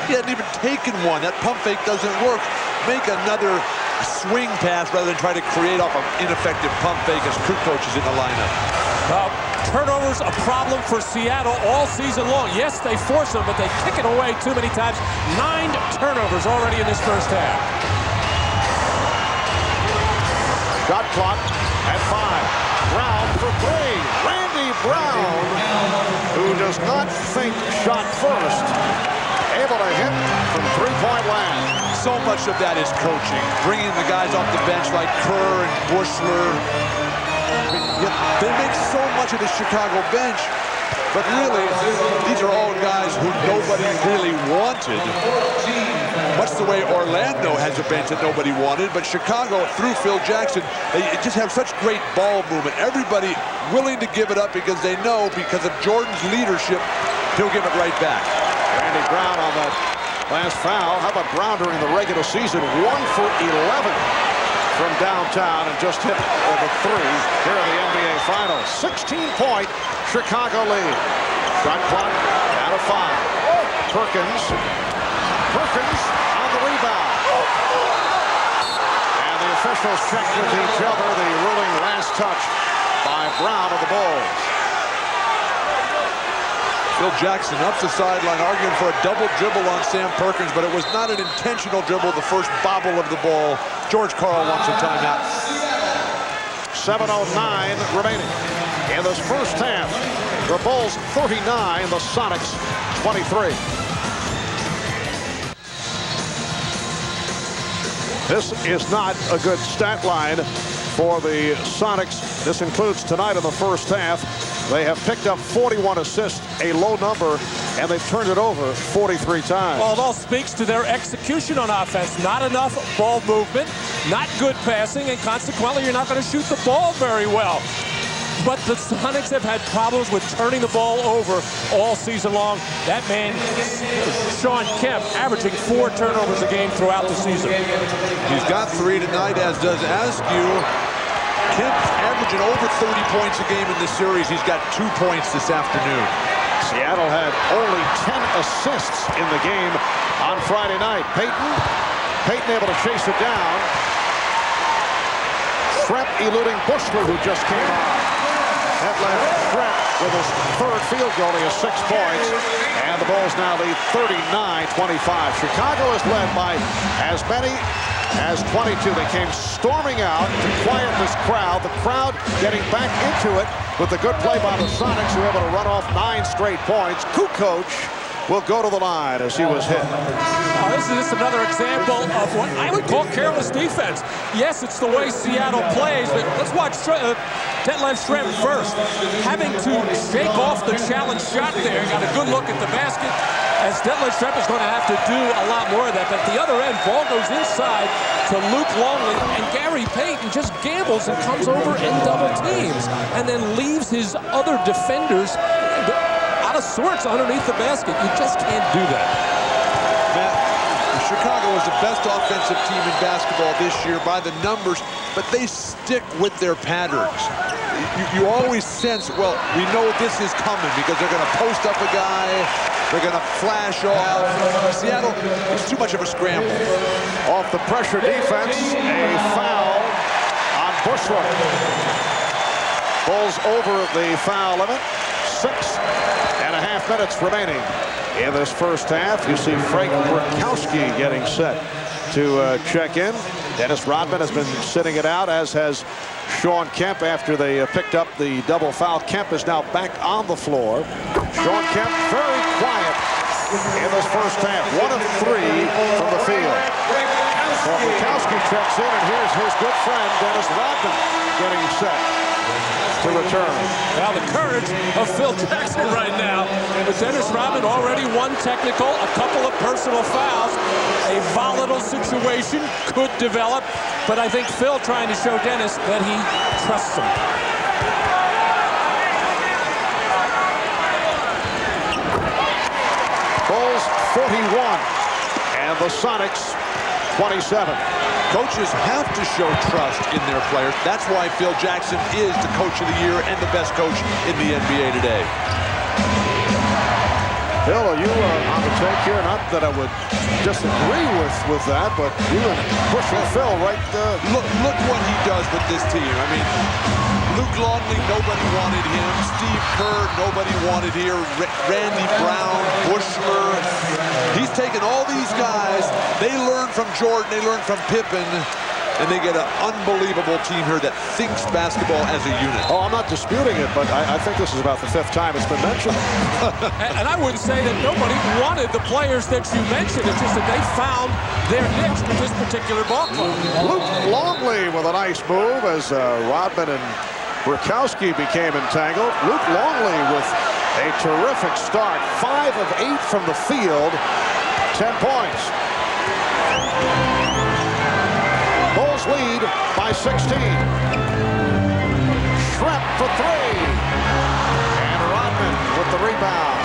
He hadn't even taken one. That pump fake doesn't work. Make another swing pass rather than try to create off an ineffective pump fake as Kukoc is in the lineup.
Well, Turnovers a problem for Seattle all season long. Yes, they force them, but they kick it away too many times. 9 turnovers already in this first half.
Shot clock at 5. Brown for 3. Randy Brown, who does not think shot first, able to hit from 3-point land.
So much of that is coaching, bringing the guys off the bench like Kerr and Bushler. They make so much of the Chicago bench, but really, these are all guys who nobody really wanted. Much the way Orlando has a bench that nobody wanted, but Chicago, through Phil Jackson, they just have such great ball movement. Everybody willing to give it up because they know, because of Jordan's leadership, he'll give it right back.
Randy Brown on that last foul. How about Brown during the regular season? 1 for 11 from downtown and just hit the 3 here in the NBA Finals. 16-point Chicago lead. Shot clock down to 5. Perkins on the rebound. And the officials check with each other. The ruling last touch by Brown of the Bulls.
Phil Jackson up the sideline arguing for a double dribble on Sam Perkins, but it was not an intentional dribble, the first bobble of the ball. George Karl wants a timeout.
7:09 remaining in this first half. The Bulls 39, the Sonics 23. This is not a good stat line for the Sonics. This includes tonight in the first half. They have picked up 41 assists, a low number, and they've turned it over 43 times.
Well, it all speaks to their execution on offense. Not enough ball movement, not good passing, and consequently, you're not going to shoot the ball very well. But the Sonics have had problems with turning the ball over all season long. That man, Sean Kemp, averaging 4 turnovers a game throughout the season.
He's got 3 tonight, as does Askew. Kemp averaging over 30 points a game in this series. He's got 2 points this afternoon.
Seattle had only 10 assists in the game on Friday night. Payton able to chase it down. Shrep eluding Bushler, who just came on. That left Shrep with his 3rd field goal. He has 6 points. And the Bulls now lead 39-25. Chicago is led by as many as 22. They came storming out to quiet this crowd. The crowd getting back into it with the good play by the Sonics, who were able to run off 9 straight points. Kukoc will go to the line as he was hit.
This is just another example of what I would call careless defense. Yes, it's the way Seattle plays, but let's watch Detlef Schrempf first. Having to shake off the challenge shot there. Got a good look at the basket, as Detlef Schrempf is going to have to do a lot more of that. But at the other end, ball goes inside to Luke Longley, and Gary Payton just gambles and comes over and double teams, and then leaves his other defenders out of sorts underneath the basket. You just can't do that.
Matt, Chicago is the best offensive team in basketball this year by the numbers, but they stick with their patterns. You always sense, well, we know this is coming because they're going to post up a guy, they're going to flash off. Seattle is too much of a scramble.
Off the pressure defense, a foul on Bushler. Bulls over the foul limit. 6.5 minutes remaining in this first half. You see Frank Burkowski getting set to check in. Dennis Rodman has been sitting it out, as has Sean Kemp after they picked up the double foul. Kemp is now back on the floor. Sean Kemp very quiet in this first half. 1 of 3 from the field. So Burkowski checks in, and here's his good friend Dennis Rodman getting set to return.
Now the courage of Phil Jackson right now. But Dennis Rodman already 1 technical, a couple of personal fouls. A volatile situation could develop, but I think Phil trying to show Dennis that he trusts him.
Bulls 41 and the Sonics 27.
Coaches have to show trust in their players. That's why Phil Jackson is the coach of the year and the best coach in the NBA today.
Phil, are you on the take here? Not that I would disagree with that, but you and pushing Phil right.
Look what he does with this team. I mean, Luke Longley, nobody wanted him. Steve Kerr, nobody wanted here. Randy Brown, Bushler. He's taken all these guys. They learn from Jordan, they learn from Pippen, and they get an unbelievable team here that thinks basketball as a unit.
Oh, I'm not disputing it, but I think this is about the 5th time it's been mentioned.
And I wouldn't say that nobody wanted the players that you mentioned. It's just that they found their niche with this particular ball club.
Luke Longley with a nice move as Rodman and Brykowski became entangled. Luke Longley with a terrific start. 5 of 8 from the field. 10 points. Bulls lead by 16. Schrempf for 3. And Rodman with the rebound.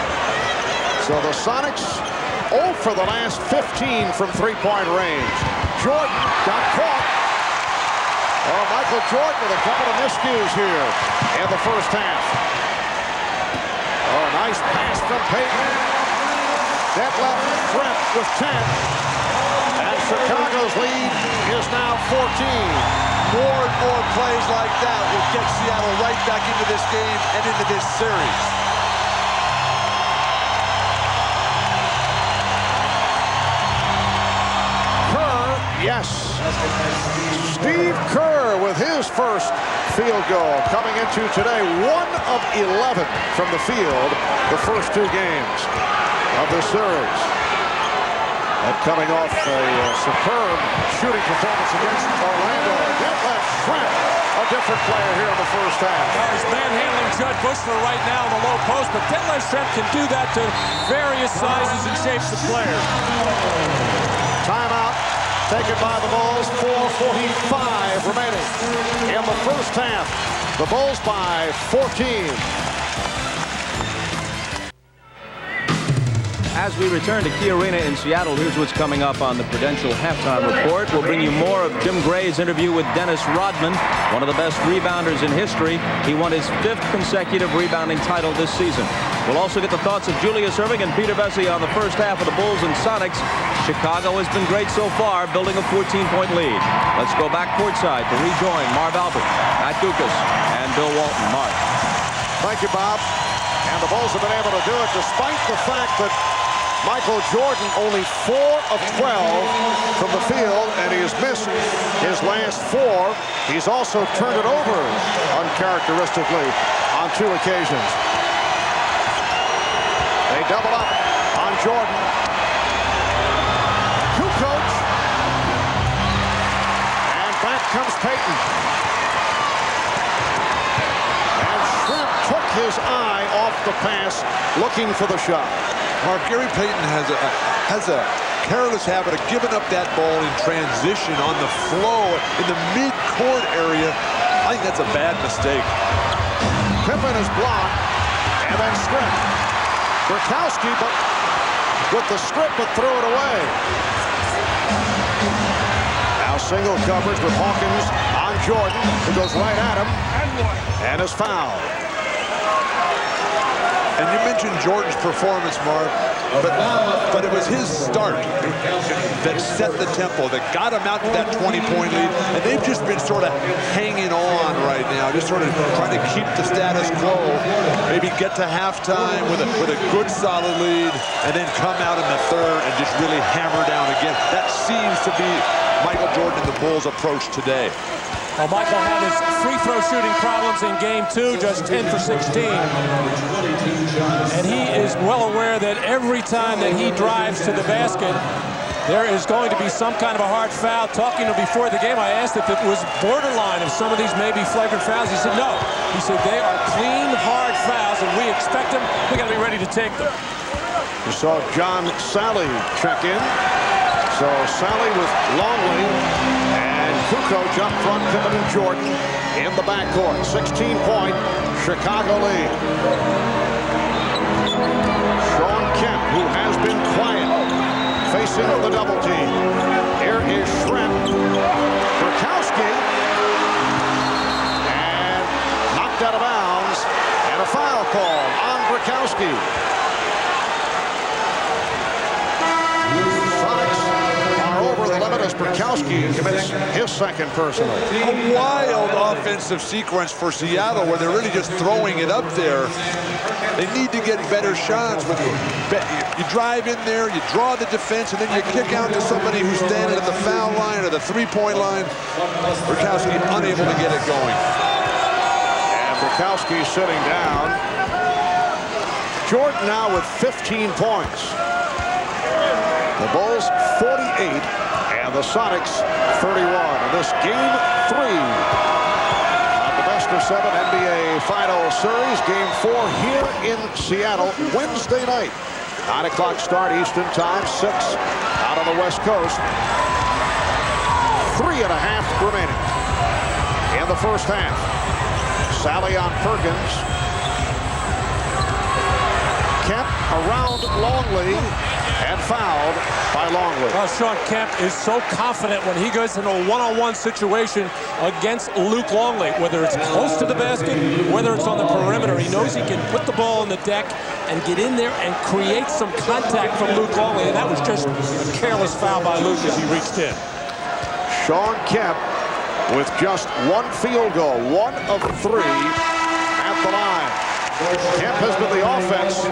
So the Sonics 0 for the last 15 from three-point range. Jordan got caught. Oh, Michael Jordan with a couple of miscues here in the first half. Oh, nice pass from Payton. Detlef Schrempf with 10. And Chicago's lead is now 14.
More and more plays like that will get Seattle right back into this game and into this series.
Yes. Steve Kerr with his first field goal coming into today. 1 of 11 from the field the first 2 games of the series. And coming off a superb shooting performance against Orlando. Detlef Schrempf, a different player here in the first half.
He's manhandling Judd Bushler right now in the low post, but Detlef Schrempf can do that to various sizes and shapes of players.
Timeout taken by the Bulls. 4:45 remaining in the first half. The Bulls by 14.
As we return to Key Arena in Seattle, here's what's coming up on the Prudential Halftime Report. We'll bring you more of Jim Gray's interview with Dennis Rodman, one of the best rebounders in history. He won his 5th consecutive rebounding title this season. We'll also get the thoughts of Julius Erving and Peter Vesey on the first half of the Bulls and Sonics. Chicago has been great so far, building a 14-point lead. Let's go back courtside to rejoin Marv Albert, Matt Dukas, and Bill Walton. Marv.
Thank you, Bob. And the Bulls have been able to do it despite the fact that Michael Jordan only 4 of 12 from the field, and he has missed his last 4. He's also turned it over uncharacteristically on 2 occasions. They double up on Jordan. Kukoc. And back comes Payton. And Schrempf took his eye off the pass, looking for the shot.
Mark, Gary Payton has a careless habit of giving up that ball in transition on the flow in the mid-court area. I think that's a bad mistake.
Pippen is blocked, and then Schrempf. Brykowski, but with the strip, but threw it away. Now single coverage with Hawkins on Jordan, who goes right at him, and is fouled.
And you mentioned Jordan's performance, Mark, but it was his start that set the tempo, that got him out to that 20-point lead, and they've just been sort of hanging on right now, just sort of trying to keep the status quo, maybe get to halftime with a good solid lead, and then come out in the third and just really hammer down again. That seems to be Michael Jordan and the Bulls' approach today.
Well, Michael had his free throw shooting problems in game 2, just 10 for 16. And he is well aware that every time that he drives to the basket, there is going to be some kind of a hard foul. Talking to him before the game, I asked if it was borderline, if some of these may be flagrant fouls. He said no. He said they are clean, hard fouls, and we expect them. We got to be ready to take them.
You saw John Sally check in. So Sally with Longley and Kukoc up front, Pippen and Jordan in the backcourt. 16-point Chicago lead. Sean Kemp, who has been quiet, facing the double team. Here is Schrempf. Brykowski. And knocked out of bounds. And a foul call on Brykowski. Sonics are over the limit as Burkowski commits his second personal.
A wild offensive sequence for Seattle where they're really just throwing it up there. They need to get better shots. You drive in there, you draw the defense, and then you kick out to somebody who's standing at the foul line or the three-point line. Burkowski unable to get it going.
And Burkowski sitting down. Jordan now with 15 points. The Bulls 48 and the Sonics 31. In this game 3 of the best of 7 NBA Final Series. Game 4 here in Seattle Wednesday night. 9 o'clock start Eastern Time, 6 out on the West Coast. 3.5 remaining in the first half. Sally on Perkins. Kemp around Longley and fouled by Longley.
Well, Sean Kemp is so confident when he goes into a one-on-one situation against Luke Longley, whether it's close to the basket, whether it's on the perimeter. He knows he can put the ball on the deck and get in there and create some contact from Luke Longley, and that was just a careless foul by Luke as he reached in.
Sean Kemp with just 1 field goal, 1 of 3 at the line. Kemp has been the offense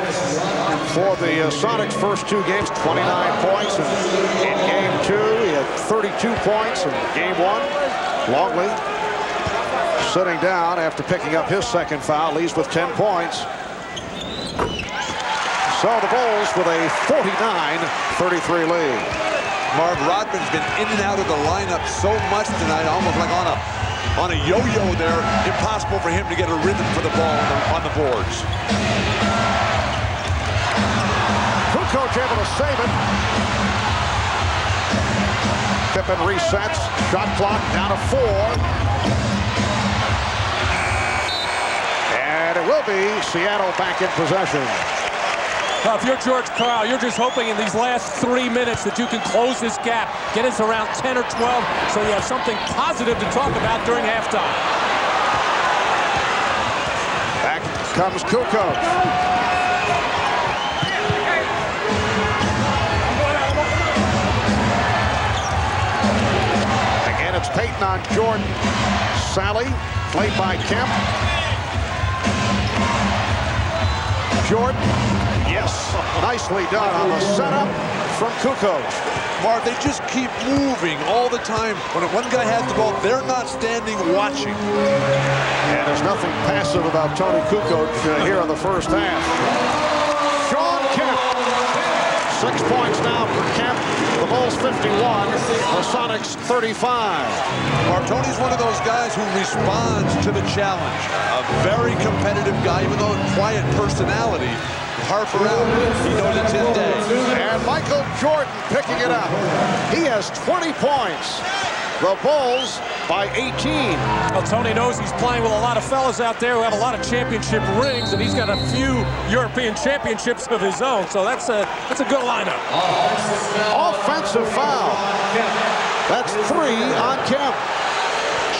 for the Sonics' first 2 games, 29 points. And in game 2, he had 32 points in game 1. Longley sitting down after picking up his second foul, leaves with 10 points. So the Bulls with a 49-33 lead.
Marv Rodman's been in and out of the lineup so much tonight, almost like on a yo-yo there. Impossible for him to get a rhythm for the ball on the boards.
Kukoc able to save it. Pippen resets. Shot clock down to 4. And it will be Seattle back in possession.
Well, if you're George Karl, you're just hoping in these last 3 minutes that you can close this gap, get us around 10 or 12, so you have something positive to talk about during halftime.
Back comes Kukoc. Again, it's Payton on Jordan. Sally, played by Kemp. Jordan. Yes, nicely done on the setup from Kukoc.
Marv, they just keep moving all the time. When one guy has the ball, they're not standing watching.
And there's nothing passive about Tony Kukoc here in the first half. Sean Kemp. 6 points now for Kemp. The Bulls 51, the Sonics 35.
Marv, Tony's one of those guys who responds to the challenge. A very competitive guy, even though a quiet personality. Harper out, he knows it's his day.
And Michael Jordan picking it up. He has 20 points. The Bulls by 18.
Well, Tony knows he's playing with a lot of fellas out there who have a lot of championship rings, and he's got a few European championships of his own, so that's a good lineup.
Offensive foul. That's 3 on Kemp.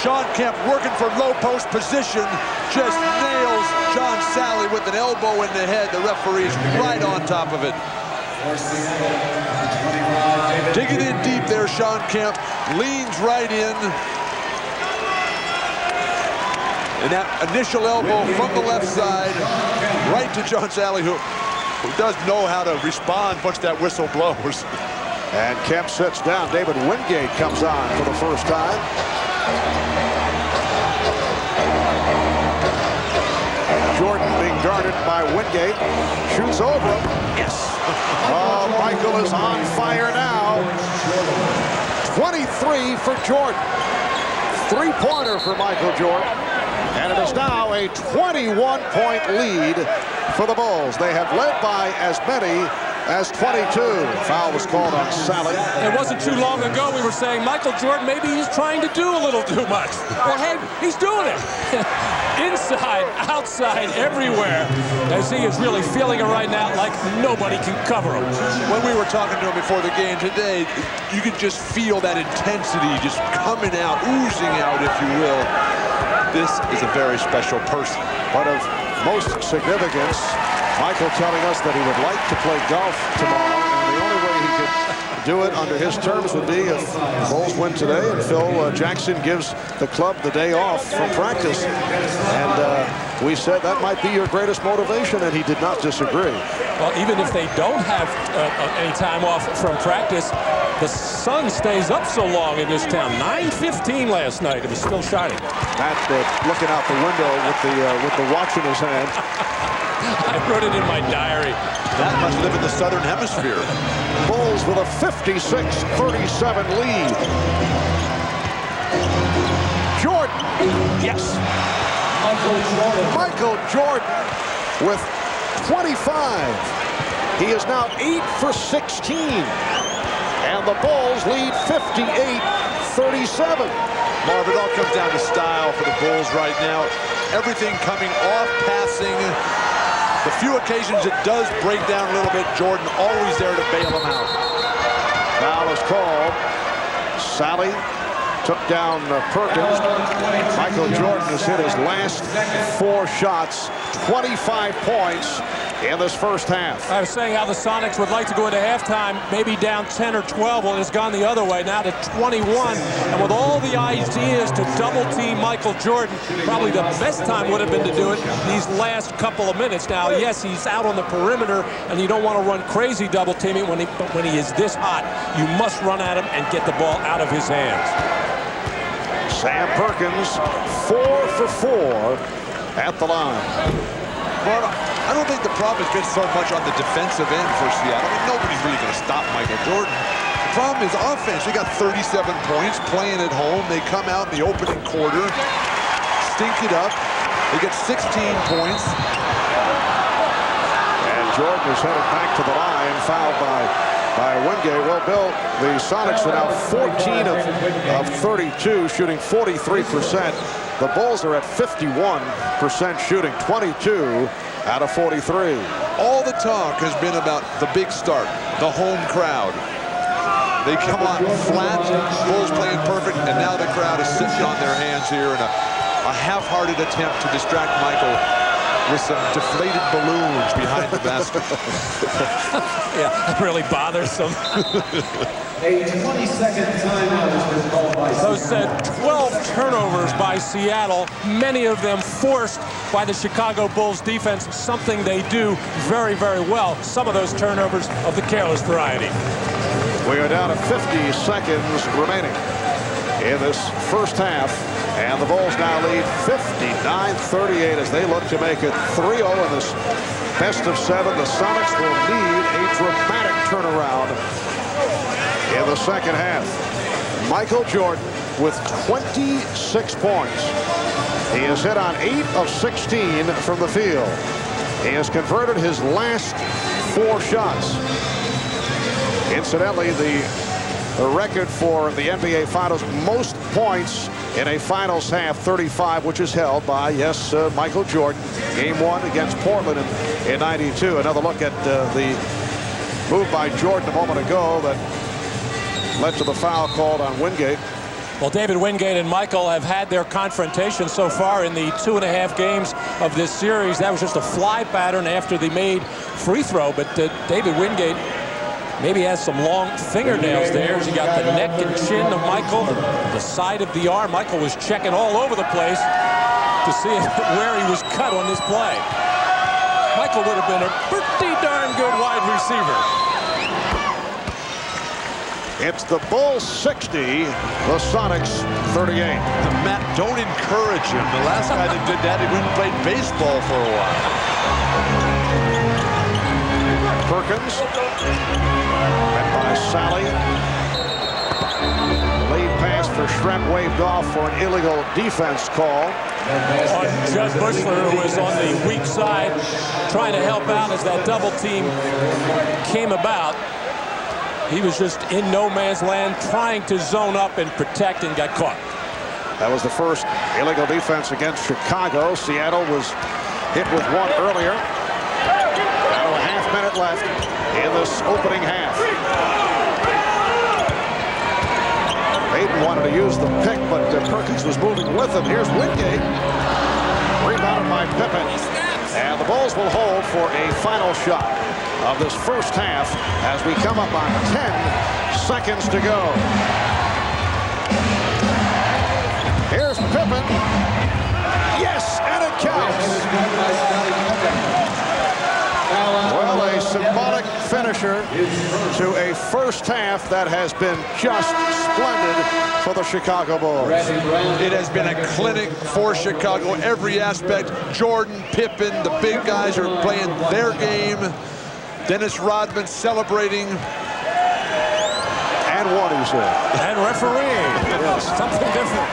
Sean Kemp working for low post position, just nails John Sally with an elbow in the head. The referee's right on top of it. Digging in deep there, Sean Kemp leans right in. And that initial elbow from the left side, right to John Sally, who does know how to respond once that whistle blows.
And Kemp sits down. David Wingate comes on for the first time. Jordan being guarded by Wingate. Shoots over him. Yes. Oh, Michael is on fire now. 23 for Jordan. 3-pointer for Michael Jordan. And it is now a 21-point lead for the Bulls. They have led by as many as 22. Foul was called on Sally.
It wasn't too long ago we were saying Michael Jordan, maybe he's trying to do a little too much. Well, hey, he's doing it. Inside, outside, everywhere, as he is really feeling it right now like nobody can cover him.
When we were talking to him before the game today, you could just feel that intensity just coming out, oozing out, if you will. This is a very special person.
But of most significance, Michael telling us that he would like to play golf tomorrow, and the only way he could do it under his terms would be if the Bulls win today and Phil Jackson gives the club the day off from practice. And we said that might be your greatest motivation, and he did not disagree.
Well, even if they don't have any time off from practice, the sun stays up so long in this town. 9:15 last night. It was still shining.
Matt looking out the window with the watch in his hand.
I wrote it in my diary.
That must live in the southern hemisphere.
Bulls with a 56-37 lead. Jordan. Yes. Michael Jordan with 25. He is now 8 for 16. And the Bulls lead 58-37.
Marv, it all comes down to style for the Bulls right now. Everything coming off, passing. The few occasions it does break down a little bit, Jordan always there to bail them out.
Foul is called. Sally took down Perkins. Michael Jordan has hit his last 4 shots, 25 points in this first half.
I was saying how the Sonics would like to go into halftime, maybe down 10 or 12. Well, it's gone the other way, now to 21. And with all the ideas to double-team Michael Jordan, probably the best time would have been to do it these last couple of minutes. Now, yes, he's out on the perimeter, and you don't want to run crazy double-teaming but when he is this hot, you must run at him and get the ball out of his hands.
Sam Perkins, 4 for 4 at the line.
But I don't think the problem has been so much on the defensive end for Seattle. I mean, nobody's really going to stop Michael Jordan. The problem is offense. They got 37 points playing at home. They come out in the opening quarter, stink it up. They get 16 points.
And Jordan is headed back to the line, fouled by Wingate. Well, Bill, the Sonics are now 14 of 32, shooting 43%. The Bulls are at 51% shooting, 22 out of 43.
All the talk has been about the big start, the home crowd. They come on flat, Bulls playing perfect, and now the crowd is sitting on their hands here in a half-hearted attempt to distract Michael with some deflated balloons behind the basket.
Yeah, really bothersome.
A 20-second timeout has been called by
Those 12 turnovers by Seattle, many of them forced by the Chicago Bulls defense, something they do very, very well. Some of those turnovers of the careless variety.
We are down to 50 seconds remaining in this first half. And the Bulls now lead 59-38 as they look to make it 3-0 in this best of 7. The Sonics will need a dramatic turnaround in the second half. Michael Jordan with 26 points. He has hit on 8 of 16 from the field. He has converted his last 4 shots. Incidentally, the record for the NBA Finals most points in a finals half, 35, which is held by, yes, Michael Jordan. Game 1 against Portland in 92. Another look at the move by Jordan a moment ago that led to the foul called on Wingate.
Well, David Wingate and Michael have had their confrontation so far in the 2.5 games of this series. That was just a fly pattern after the made free throw, but David Wingate maybe has some long fingernails there. You got the neck and chin of Michael, the side of the arm. Michael was checking all over the place to see where he was cut on this play. Michael would have been a pretty darn good wide receiver.
It's the Bulls 60, the Sonics 38.
Matt, don't encourage him. The last guy that did that, he went and played baseball for a while.
Perkins, met by Sally. Lead pass for Shrek waved off for an illegal defense call.
On Judd Bushler, who was on the weak side, trying to help out as that double team came about. He was just in no man's land, trying to zone up and protect, and got caught.
That was the first illegal defense against Chicago. Seattle was hit with one earlier. Now a half minute left in this opening half. Hayden wanted to use the pick, but Perkins was moving with him. Here's Wingate. Rebounded by Pippen. And the Bulls will hold for a final shot of this first half as we come up on 10 seconds to go. Here's Pippen. Yes, and it counts. Well, a symbolic finisher to a first half that has been just splendid for the Chicago Bulls.
It has been a clinic for Chicago. Every aspect. Jordan, Pippen, the big guys are playing their game. Dennis Rodman celebrating.
And one, he said.
And refereeing.
Yes.
Something different.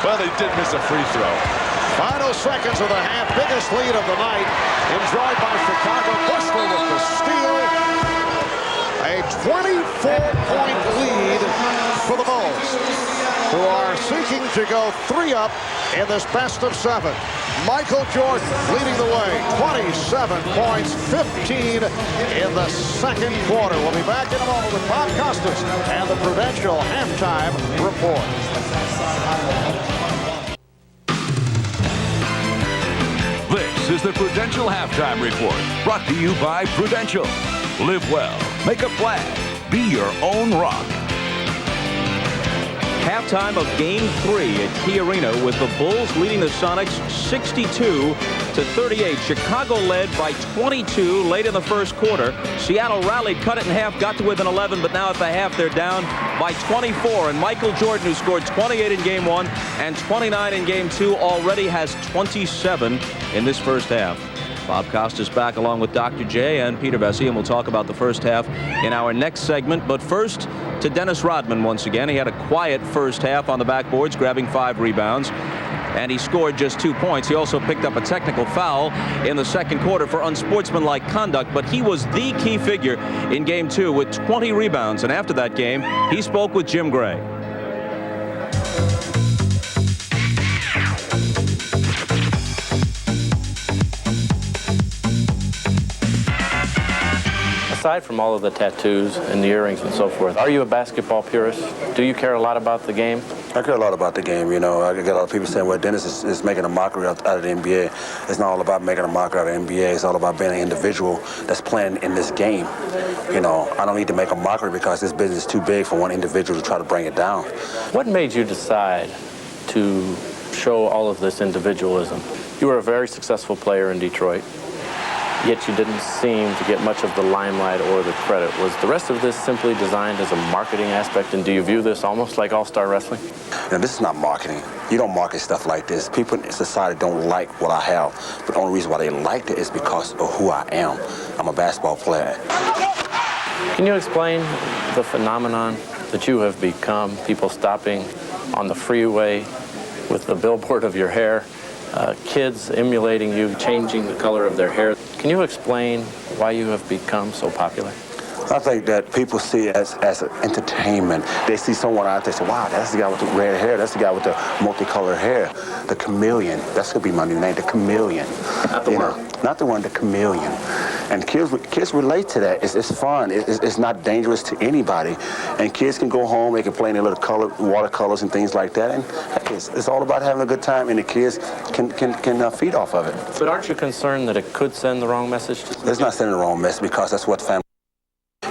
Well, they did miss a free throw.
Final seconds of the half, biggest lead of the night, enjoyed by Chicago. Bushler with the steal. A 24-point lead for the Bulls, who are seeking to go 3 up in this best of 7. Michael Jordan leading the way, 27 points, 15 in the second quarter. We'll be back in a moment with Bob Costas and the Prudential halftime report.
This is the Prudential Halftime Report, brought to you by Prudential. Live well, make a plan, be your own rock.
Halftime of Game 3 at Key Arena with the Bulls leading the Sonics 62-38. Chicago led by 22 late in the first quarter. Seattle rallied, cut it in half, got to within 11, but now at the half they're down by 24. And Michael Jordan, who scored 28 in Game 1 and 29 in Game 2, already has 27 in this first half. Bob Costas back along with Dr. J and Peter Vesey, and we'll talk about the first half in our next segment. But first, to Dennis Rodman once again. He had a quiet first half on the backboards, grabbing 5 rebounds, and he scored just 2 points. He also picked up a technical foul in the second quarter for unsportsmanlike conduct, but he was the key figure in Game 2 with 20 rebounds. And after that game, he spoke with Jim Gray.
Aside from all of the tattoos and the earrings and so forth, are you a basketball purist? Do you care a lot about the game?
I care a lot about the game, you know. I get a lot of people saying, well, Dennis is making a mockery out of the NBA. It's not all about making a mockery out of the NBA. It's all about being an individual that's playing in this game. You know, I don't need to make a mockery because this business is too big for one individual to try to bring it down.
What made you decide to show all of this individualism? You were a very successful player in Detroit, yet you didn't seem to get much of the limelight or the credit. Was the rest of this simply designed as a marketing aspect, and do you view this almost like All-Star Wrestling?
You know, this is not marketing. You don't market stuff like this. People in society don't like what I have, but the only reason why they liked it is because of who I am. I'm a basketball player.
Can you explain the phenomenon that you have become, people stopping on the freeway with the billboard of your hair, kids emulating you, changing the color of their hair? Can you explain why you have become so popular?
I think that people see it as an entertainment. They see someone out there say, wow, that's the guy with the red hair. That's the guy with the multicolored hair. The chameleon. That's going to be my new name, the chameleon.
Not the one.
Not the one, the chameleon. And kids relate to that. It's fun. It's not dangerous to anybody. And kids can go home. They can play in their little watercolors and things like that. And it's all about having a good time, and the kids can feed off of it.
But aren't you concerned that it could send the wrong message?
It's not sending the wrong message because that's what family.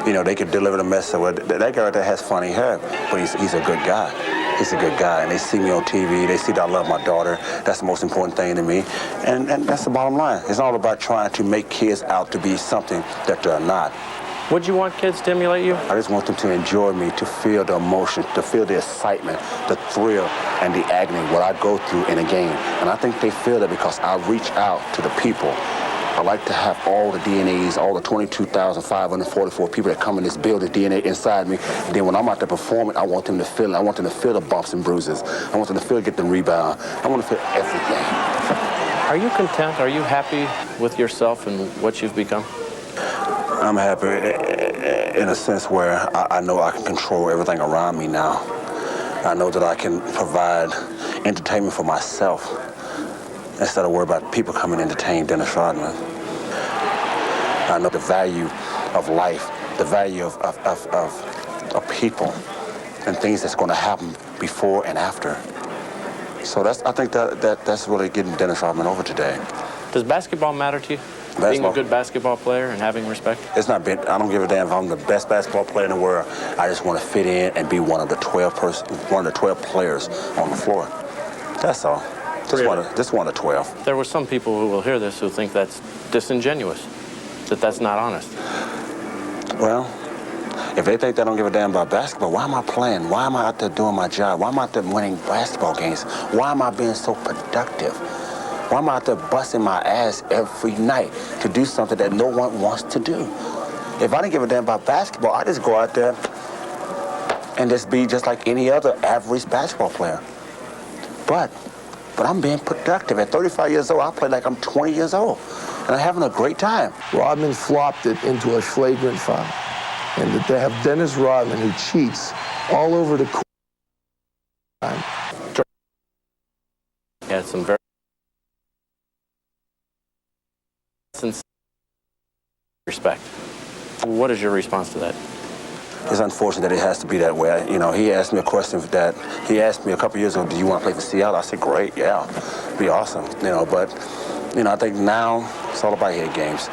You know, they could deliver the message. Well, that guy that has funny hair, but he's a good guy. He's a good guy, and they see me on TV. They see that I love my daughter. That's the most important thing to me, and that's the bottom line. It's all about trying to make kids out to be something that they're not.
Would you want kids to emulate you?
I just want them to enjoy me, to feel the emotion, to feel the excitement, the thrill, and the agony, what I go through in a game. And I think they feel that because I reach out to the people. I like to have all the DNAs, all the 22,544 people that come in this building, DNA inside me. And then when I'm out there performing, I want them to feel it. I want them to feel the bumps and bruises. I want them to get the rebound. I want to feel everything.
Are you content? Are you happy with yourself and what you've become?
I'm happy in a sense where I know I can control everything around me now. I know that I can provide entertainment for myself instead of worry about people coming to entertain Dennis Rodman. I know the value of life, the value of people and things that's going to happen before and after. So I think that's really getting Dennis Rodman over today.
Does basketball matter to you? Being a good basketball player and having respect?
It's not been, I don't give a damn if I'm the best basketball player in the world. I just want to fit in and be one of the 12 players on the floor. That's all. Just one of 12.
There were some people who will hear this who think that's disingenuous, that's not honest.
Well, if they think they don't give a damn about basketball, why am I playing? Why am I out there doing my job? Why am I out there winning basketball games? Why am I being so productive? Why am I out there busting my ass every night to do something that no one wants to do? If I didn't give a damn about basketball, I'd just go out there and just be just like any other average basketball player. But I'm being productive. At 35 years old, I play like I'm 20 years old, and I'm having a great time.
Rodman flopped it into a flagrant foul. And that they have Dennis Rodman, who cheats all over the court.
He had some very sincere respect. What is your response to that?
It's unfortunate that it has to be that way. You know, he asked me a question that he asked me a couple years ago, do you want to play for Seattle? I said, great, yeah, be awesome. You know, but, you know, I think now it's all about head games.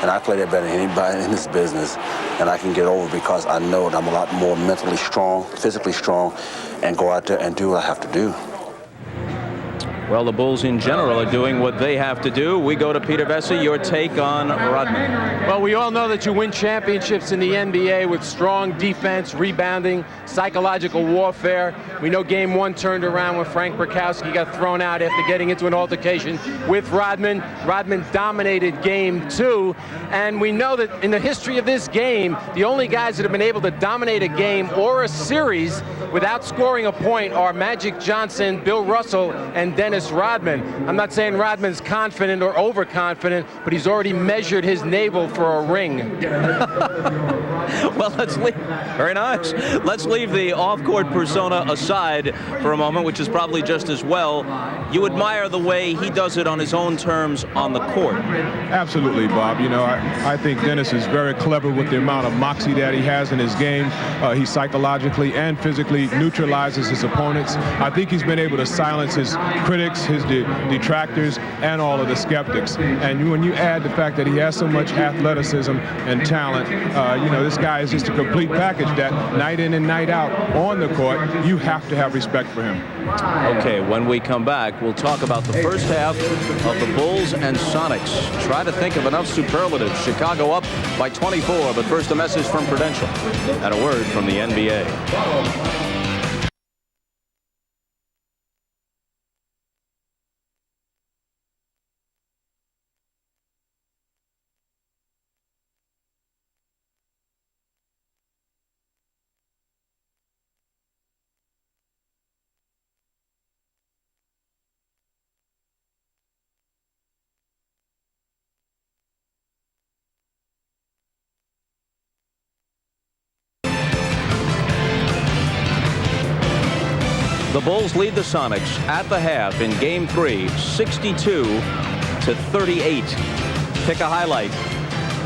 And I play that better than anybody in this business. And I can get over because I know that I'm a lot more mentally strong, physically strong, and go out there and do what I have to do.
Well, the Bulls in general are doing what they have to do. We go to Peter Vesey. Your take on Rodman.
Well, we all know that you win championships in the NBA with strong defense, rebounding, psychological warfare. We know Game 1 turned around when Frank Burkowski got thrown out after getting into an altercation with Rodman. Rodman dominated Game 2. And we know that in the history of this game, the only guys that have been able to dominate a game or a series without scoring a point are Magic Johnson, Bill Russell, and Dennis Rodman. I'm not saying Rodman's confident or overconfident, but he's already measured his navel for a ring.
Well, let's leave. Very nice. Let's leave the off-court persona aside for a moment, which is probably just as well. You admire the way he does it on his own terms on the court.
Absolutely, Bob. You know, I think Dennis is very clever with the amount of moxie that he has in his game. He psychologically and physically neutralizes his opponents. I think he's been able to silence his critics, his detractors, and all of the skeptics. And when you add the fact that he has so much athleticism and talent, you know, this guy is just a complete package that night in and night out on the court, you have to have respect for him.
Okay, when we come back, we'll talk about the first half of the Bulls and Sonics. Try to think of enough superlatives. Chicago up by 24, but first a message from Prudential and a word from the NBA. The Bulls lead the Sonics at the half in Game 3, 62-38. Pick a highlight.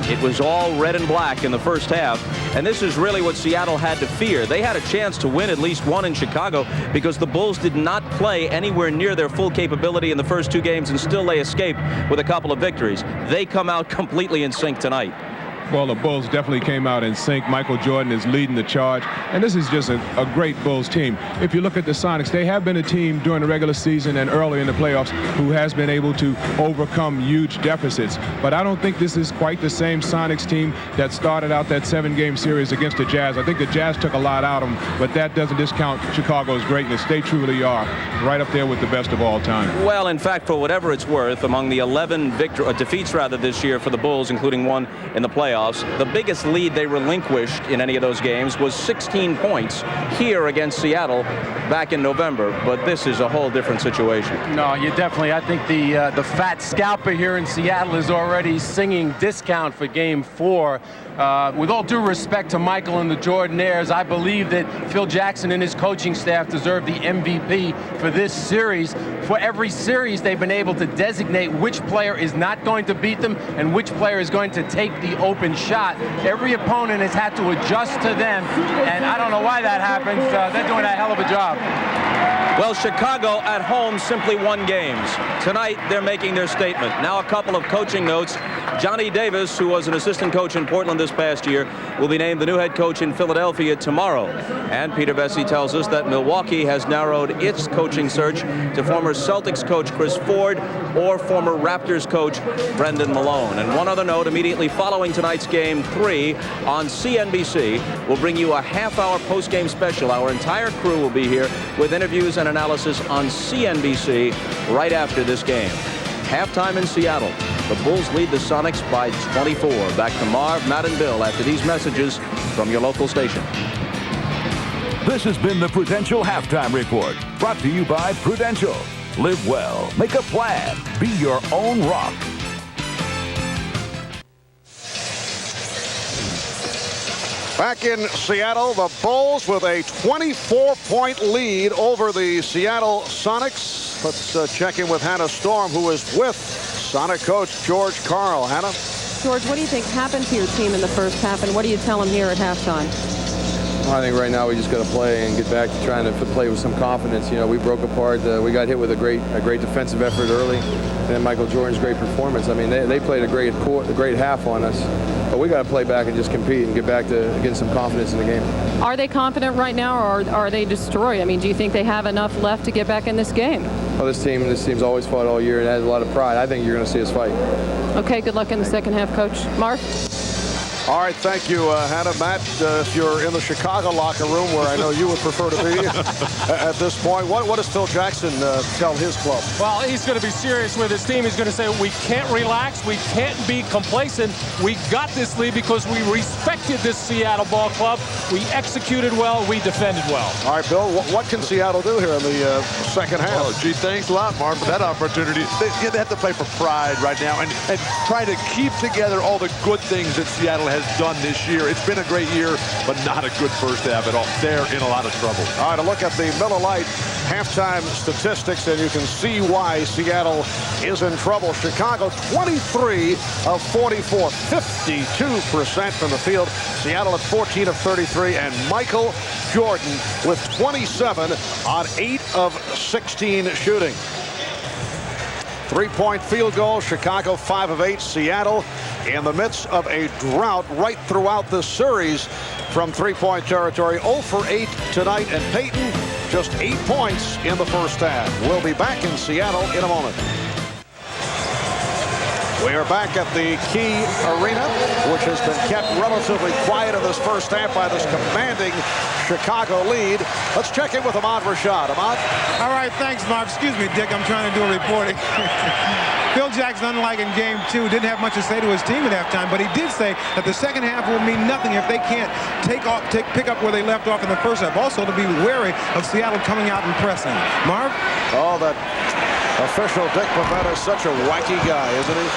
It was all red and black in the first half, and this is really what Seattle had to fear. They had a chance to win at least one in Chicago because the Bulls did not play anywhere near their full capability in the first two games, and still they escaped with a couple of victories. They come out completely in sync tonight.
Well, the Bulls definitely came out in sync. Michael Jordan is leading the charge, and this is just a great Bulls team. If you look at the Sonics, they have been a team during the regular season and early in the playoffs who has been able to overcome huge deficits. But I don't think this is quite the same Sonics team that started out that 7-game series against the Jazz. I think the Jazz took a lot out of them, but that doesn't discount Chicago's greatness. They truly are right up there with the best of all time.
Well, in fact, for whatever it's worth, among the 11 defeats this year for the Bulls, including one in the playoffs, the biggest lead they relinquished in any of those games was 16 points here against Seattle back in November. But this is a whole different situation.
No, you definitely. I think the fat scalper here in Seattle is already singing discount for Game 4. With all due respect to Michael and the Jordanaires, I believe that Phil Jackson and his coaching staff deserve the MVP for this series. For every series, they've been able to designate which player is not going to beat them and which player is going to take the open shot. Every opponent has had to adjust to them, and I don't know why that happens. They're doing a hell of a job.
Well, Chicago at home simply won games. Tonight, they're making their statement. Now a couple of coaching notes. Johnny Davis, who was an assistant coach in Portland this past year, will be named the new head coach in Philadelphia tomorrow. And Peter Vesey tells us that Milwaukee has narrowed its coaching search to former Celtics coach Chris Ford or former Raptors coach Brendan Malone. And one other note, immediately following tonight's Game 3 on CNBC, we'll bring you a half-hour post-game special. Our entire crew will be here with interviews and analysis on CNBC right after this game. Halftime in Seattle. The Bulls lead the Sonics by 24. Back to Marv, Matt, and Bill after these messages from your local station.
This has been the Prudential Halftime Report, brought to you by Prudential. Live well, make a plan, be your own rock.
Back in Seattle, the Bulls with a 24-point lead over the Seattle Sonics. Let's check in with Hannah Storm, who is with Sonic coach George Karl. Hannah?
George, what do you think happened to your team in the first half, and what do you tell them here at halftime?
Well, I think right now we just got to play and get back to trying to play with some confidence. You know, we broke apart. We got hit with a great defensive effort early, and then Michael Jordan's great performance. I mean, they played a great half on us, but we got to play back and just compete and get back to getting some confidence in the game.
Are they confident right now, or are they destroyed? I mean, do you think they have enough left to get back in this game?
Well, this team's always fought all year and has a lot of pride. I think you're going to see us fight.
Okay, good luck in the second half, Coach. Mark?
All right, thank you, Hannah. Matt, if you're in the Chicago locker room, where I know you would prefer to be at this point, what does Phil Jackson tell his club?
Well, he's going to be serious with his team. He's going to say, we can't relax. We can't be complacent. We got this lead because we respected this Seattle ball club. We executed well. We defended well.
All right, Bill, what can Seattle do here in the second half?
Oh, gee, thanks a lot, Mark, for that opportunity. They have to play for pride right now and try to keep together all the good things that Seattle has done this year. It's been a great year, but not a good first half at all. They're in a lot of trouble.
All right, a look at the Miller Lite halftime statistics, and you can see why Seattle is in trouble. Chicago, 23 of 44, 52% from the field. Seattle at 14 of 33, and Michael Jordan with 27 on 8 of 16 shooting. Three-point field goal, Chicago 5 of 8. Seattle in the midst of a drought right throughout the series from three-point territory. 0 for 8 tonight, and Payton just 8 points in the first half. We'll be back in Seattle in a moment. We are back at the Key Arena, which has been kept relatively quiet in this first half by this commanding Chicago lead. Let's check in with Ahmad Rashad. Ahmad?
All right, thanks, Mark. Excuse me, Dick. I'm trying to do a reporting. Phil Jackson, unlike in Game 2, didn't have much to say to his team at halftime, but he did say that the second half will mean nothing if they can't pick up where they left off in the first half. Also, to be wary of Seattle coming out and pressing. Marv?
Oh, that official Dick Pavetta is such a wacky guy, isn't he?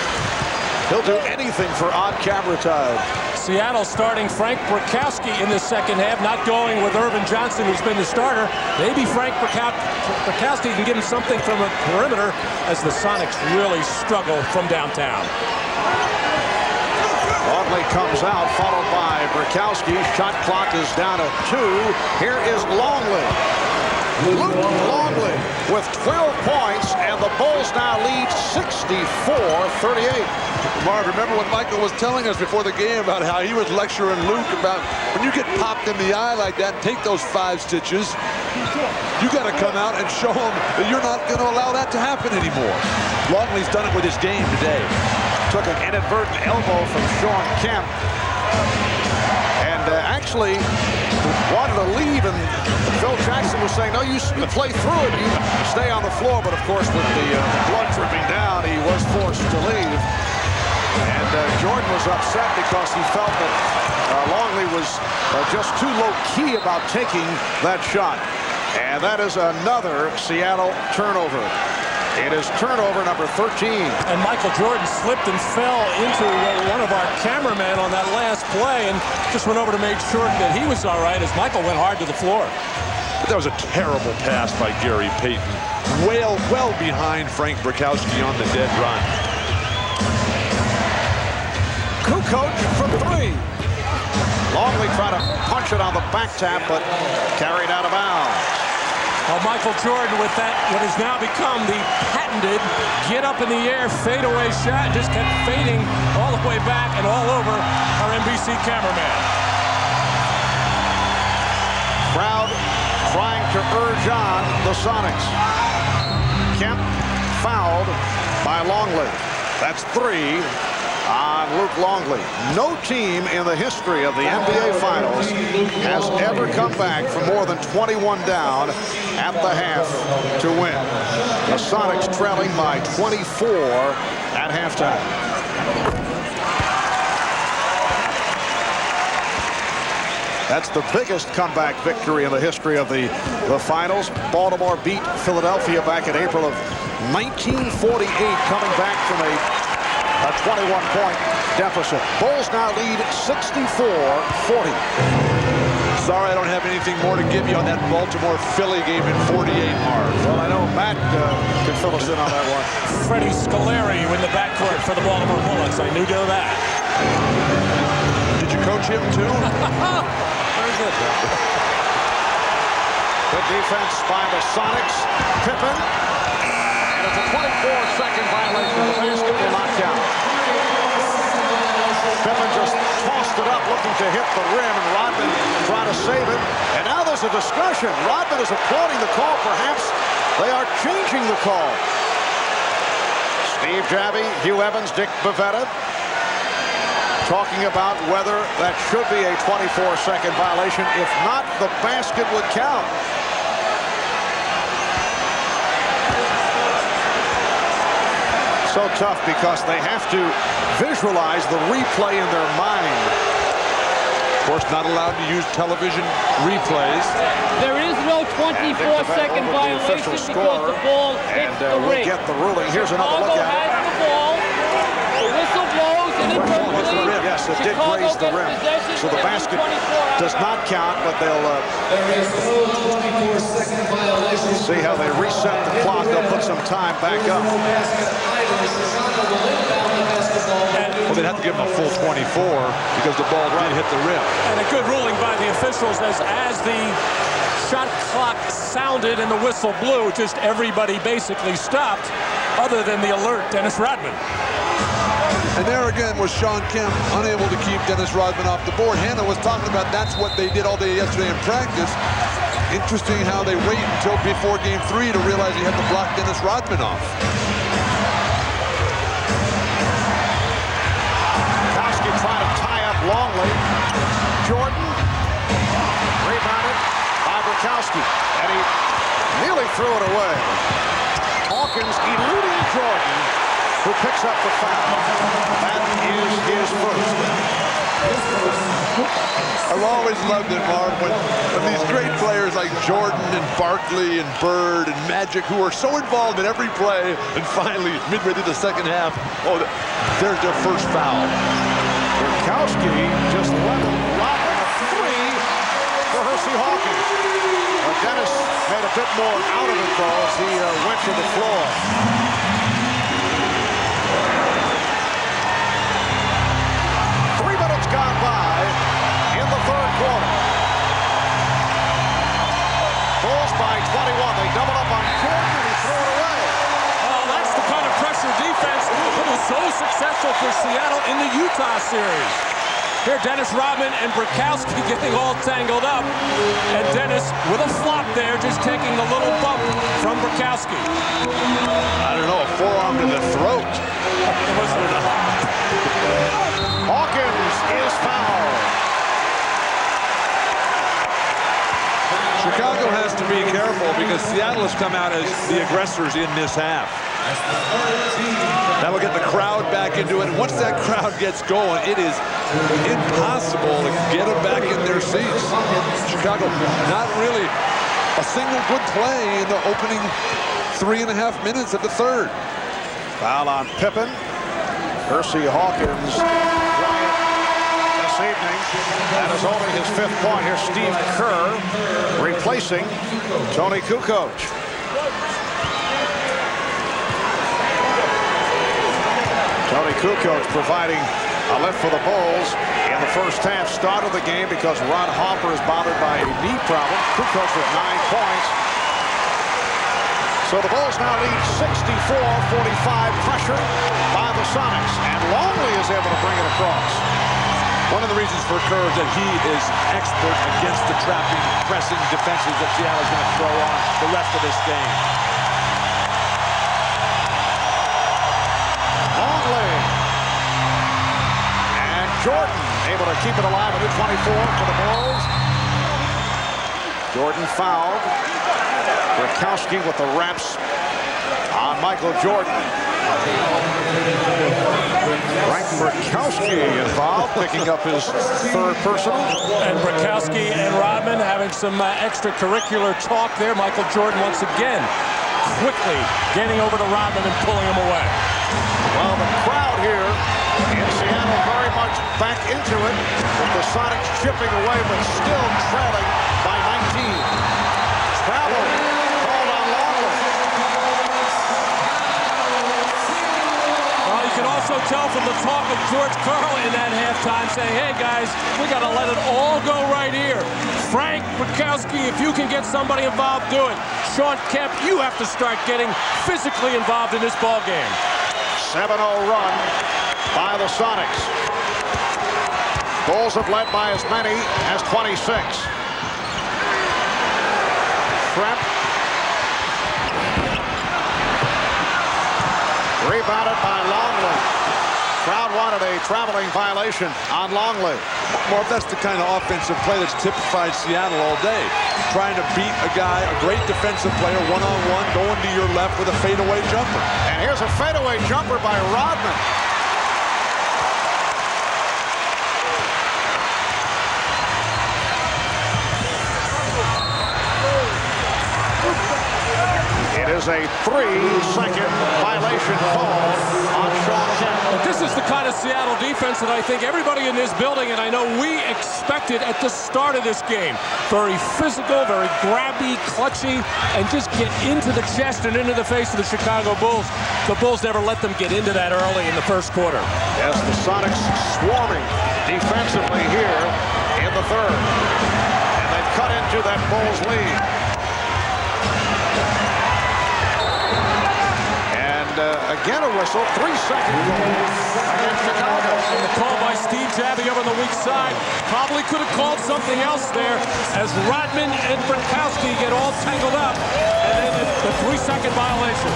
He'll do anything for on-camera time.
Seattle starting Frank Brakowski in the second half, not going with Irvin Johnson, who's been the starter. Maybe Frank Brakowski can give him something from a perimeter as the Sonics really struggle from downtown.
Longley comes out, followed by Brakowski. Shot clock is down to 2. Here is Longley. Luke Longley with 12 points, and the Bulls now lead 64-38.
Marv, remember what Michael was telling us before the game about how he was lecturing Luke about when you get popped in the eye like that, take those 5 stitches. You got to come out and show him that you're not going to allow that to happen anymore. Longley's done it with his game today.
Took an inadvertent elbow from Sean Kemp, and actually wanted to leave, and Phil Jackson was saying, no, you play through it, you stay on the floor. But of course, with the blood dripping down, he was forced to leave. And Jordan was upset because he felt that Longley was just too low-key about taking that shot. And that is another Seattle turnover. It is turnover number 13.
And Michael Jordan slipped and fell into one of our cameramen on that last play and just went over to make sure that he was all right as Michael went hard to the floor.
But that was a terrible pass by Gary Payton. Well behind Frank Brakowski on the dead run.
Kukoc from 3. Longley tried to punch it on the back tap, but carried out of bounds.
Michael Jordan with that, what has now become the patented get up in the air fadeaway shot, just kept fading all the way back and all over our NBC cameraman.
Crowd trying to urge on the Sonics. Kemp fouled by Longley. That's 3 on Luke Longley. No team in the history of the NBA Finals has ever come back from more than 21 down at the half to win. The Sonics trailing by 24 at halftime. That's the biggest comeback victory in the history of the finals. Baltimore beat Philadelphia back in April of 1948, coming back from a 21-point deficit. Bulls now lead 64-40.
Sorry, I don't have anything more to give you on that Baltimore-Philly game in 48, Marv.
Well, I know Matt can fill us in on that one.
Freddie Scolari in the backcourt for the Baltimore Bullets. I knew that.
Did you coach him too?
Very good.
Good defense by the Sonics. Pippen. And it's a 24-second violation of the basket. Will not count. Pippen just tossed it up looking to hit the rim, and Rodman trying to save it. And now there's a discussion. Rodman is applauding the call. Perhaps they are changing the call. Steve Javie, Hugh Evans, Dick Bavetta talking about whether that should be a 24-second violation. If not, the basket would count. So tough because they have to visualize the replay in their mind.
Of course, not allowed to use television replays.
There is no 24-second violation because the ball hits the ring.
We'll get the ruling. Here's another look at it.
Has the ball. The whistle blows and it goes to the rim.
Yes, it did graze the rim. So the basket does not count, but they'll see how they reset the clock. They'll put some time back up.
Well, they'd have to give them a full 24 because the ball did hit the rim.
And a good ruling by the officials as the shot clock sounded and the whistle blew, just everybody basically stopped other than the alert Dennis Rodman.
And there again was Sean Kemp unable to keep Dennis Rodman off the board. Hannah was talking about that's what they did all day yesterday in practice. Interesting how they wait until before game 3 to realize you have to block Dennis Rodman off.
Kowski trying to tie up Longley. Jordan rebounded by Bukowski, and he nearly threw it away. Hawkins eluding Jordan, who picks up the foul. That is his first.
I've always loved it, Marv, when these great players like Jordan and Barkley and Bird and Magic, who are so involved in every play, and finally, midway through the second half, there's their first foul.
Bukowski just leveled Rodman a 3 for Hersey Hawkins. Dennis made a bit more out of it, though, as he went to the floor. 3 minutes gone by in the third quarter. Bulls by 21. They double up on Jordan, and he threw it away.
Oh, that's the kind of pressure defense that was so successful for Seattle in the Utah series. Here, Dennis Rodman and Bukowski getting all tangled up. And Dennis with a flop there, just taking a little bump from Bukowski.
I don't know, a forearm to the throat.
Hawkins is fouled.
Chicago has to be careful because Seattle has come out as the aggressors in this half. That will get the crowd back into it. And once that crowd gets going, it is impossible to get them back in their seats. Chicago, not really a single good play in the opening 3.5 minutes of the third.
Foul on Pippen. Hersey Hawkins this evening. That is only his 5th point. Here's Steve Kerr replacing Tony Kukoc. Tony Kukoc providing a lift for the Bulls in the first half. Start of the game because Ron Harper is bothered by a knee problem. Kukoc with 9 points. So the Bulls now lead 64-45, pressure by the Sonics, and Longley is able to bring it across.
One of the reasons for Kerr is that he is expert against the trapping, pressing defenses that Seattle's going to throw on the rest of this game.
Longley. And Jordan able to keep it alive at 24 for the Bulls. Jordan fouled. Rakowski with the wraps on Michael Jordan. Frank Rakowski involved, picking up his third personal.
And Rakowski and Rodman having some extracurricular talk there. Michael Jordan once again quickly getting over to Rodman and pulling him away.
Well, the crowd here in Seattle very much back into it, with the Sonics chipping away but still trailing by 19. Travel called on Longley.
Well, you can also tell from the talk of George Karl in that halftime saying, hey guys, we got to let it all go right here. Frank Rakowski, if you can get somebody involved, do it. Sean Kemp, you have to start getting physically involved in this ball game.
7-0 run by the Sonics. Bulls have led by as many as 26. Trap. Rebounded by Longley. Crowd wanted a traveling violation on Longley.
Well, that's the kind of offensive play that's typified Seattle all day. Trying to beat a guy, a great defensive player, one-on-one, going to your left with a fadeaway jumper.
And here's a fadeaway jumper by Rodman. It is a 3-second violation call on Sean Kemp.
But this is the kind of Seattle defense that I think everybody in this building, and I know we expected at the start of this game. Very physical, very grabby, clutchy, and just get into the chest and into the face of the Chicago Bulls. The Bulls never let them get into that early in the first quarter.
Yes, the Sonics swarming defensively here in the third. And they've cut into that Bulls lead. Again a whistle, 3-second goal against Chicago.
And the call by Steve Jabby over on the weak side probably could have called something else there as Rodman and Rakowski get all tangled up, and then the 3-second violation.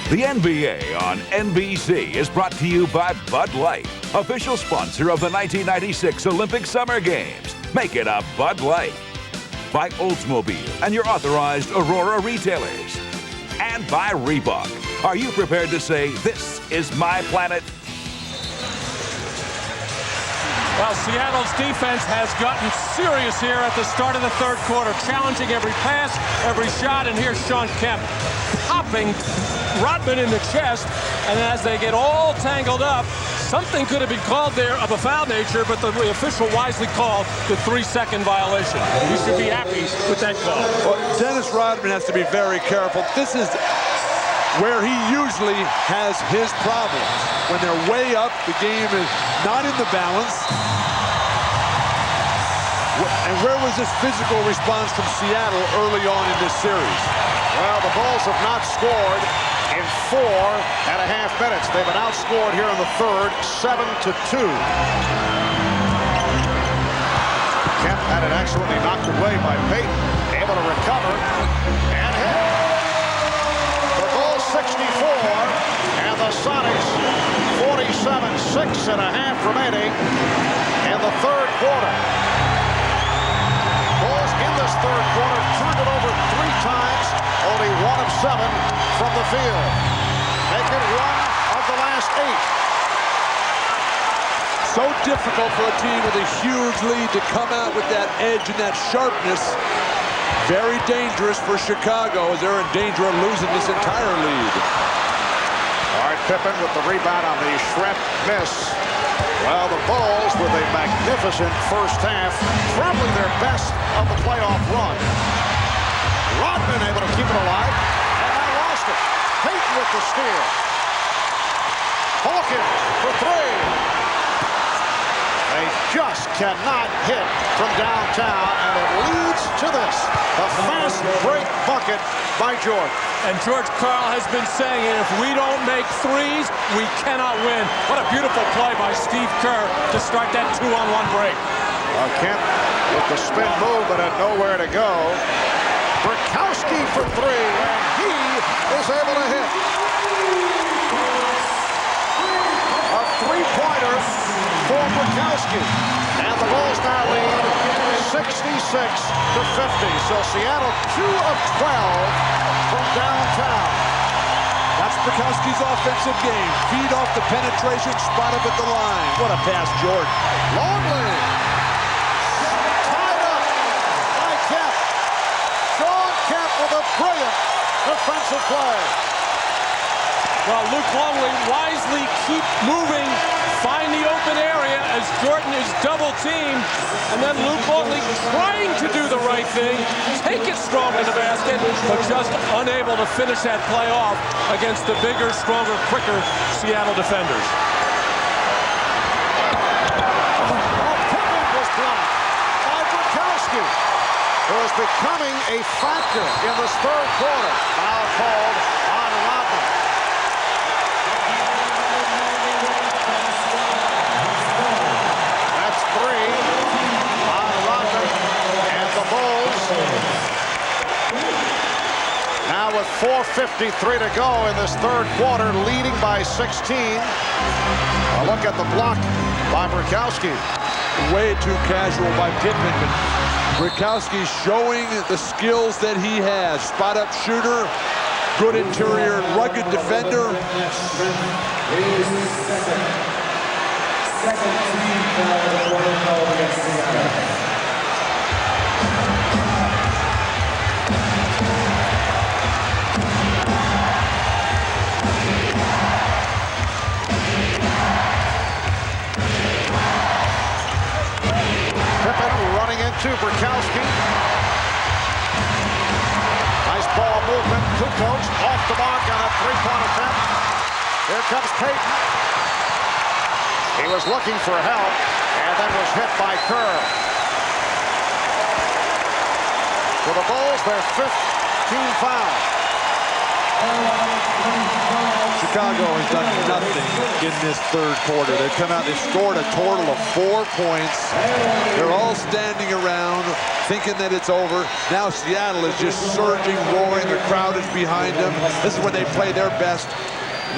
The NBA on NBC is brought to you by Bud Light, official sponsor of the 1996 Olympic Summer Games. Make it a Bud Light. By Oldsmobile and your authorized Aurora retailers. And by Reebok. Are you prepared to say, this is my planet?
Well, Seattle's defense has gotten serious here at the start of the third quarter, challenging every pass, every shot, and here's Sean Kemp popping Rodman in the chest, and as they get all tangled up, something could have been called there of a foul nature, but the official wisely called the 3-second violation. You should be happy with that call.
Well, Dennis Rodman has to be very careful. This is where he usually has his problems. When they're way up, the game is not in the balance. And where was this physical response from Seattle early on in this series?
Well, the Bulls have not scored in 4.5 minutes. They've been outscored here in the third, 7-2. Kemp had it excellently knocked away by Payton, able to recover and hit. The Bulls 64 and the Sonics 47, 6.5 remaining in the third quarter. Bulls in this third quarter turned it over 3 times, only 1 of 7 from the field. Make it 1 of the last 8.
So difficult for a team with a huge lead to come out with that edge and that sharpness. Very dangerous for Chicago as they're in danger of losing this entire lead.
All right, Pippen with the rebound on the Schrempf miss. Well, the Bulls with a magnificent first half, probably their best of the playoff run. Rodman able to keep it alive, and I lost it. Payton with the steal. Hawkins for 3. They just cannot hit from downtown, and it leads to this. A fast break bucket by Jordan.
And George Karl has been saying it, if we don't make threes, we cannot win. What a beautiful play by Steve Kerr to start that 2-on-1 break.
Kemp with the spin move, but had nowhere to go. Burkowski for three, and he is able to hit. A three-pointer for Burkowski. And the Bulls now lead 66-50. So Seattle 2 of 12 from downtown.
That's Burkowski's offensive game. Feed off the penetration, spot up at the line. What a pass, Jordan.
Longley. Tied up by Kemp. Sean Kemp with a brilliant defensive play.
Well, Luke Longley wisely keep moving, find the open area as Jordan is double teamed, and then Luke Longley trying to do the right thing, take it strong to the basket, but just unable to finish that play off against the bigger, stronger, quicker Seattle defenders.
Was blocked by Burkowski, who is becoming a factor in this third quarter. Foul called on Rodman. That's three on Rodman, and the Bulls now with 4:53 to go in this third quarter, leading by 16. A look at the block by Burkowski.
Way too casual by Pittman, but Burkowski showing the skills that he has. Spot-up shooter, good interior, rugged defender.
Pippen running into Burkowski. Nice ball movement. Kukoc off the mark on a three-point attempt. Here comes Payton. He was looking for help and then was hit by Kerr. For the Bulls, their 5th team foul.
Chicago has done nothing in this third quarter. They've come out, they've scored a total of 4 points. They're all standing around thinking that it's over. Now Seattle is just surging, roaring. The crowd is behind them. This is when they play their best,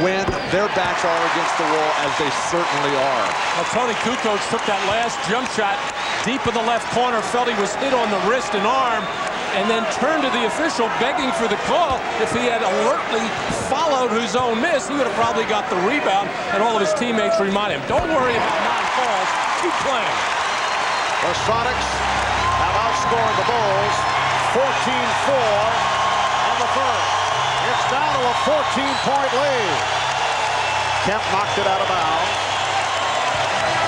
when their backs are against the wall, as they certainly are.
Well, Tony Kukoc took that last jump shot deep in the left corner, felt he was hit on the wrist and arm, and then turned to the official begging for the call. If he had alertly followed his own miss, he would have probably got the rebound, and all of his teammates remind him, don't worry about non-calls, keep playing.
The Sonics have outscored the Bulls 14-4 in the first. It's down to a 14-point lead. Kemp knocked it out of bounds.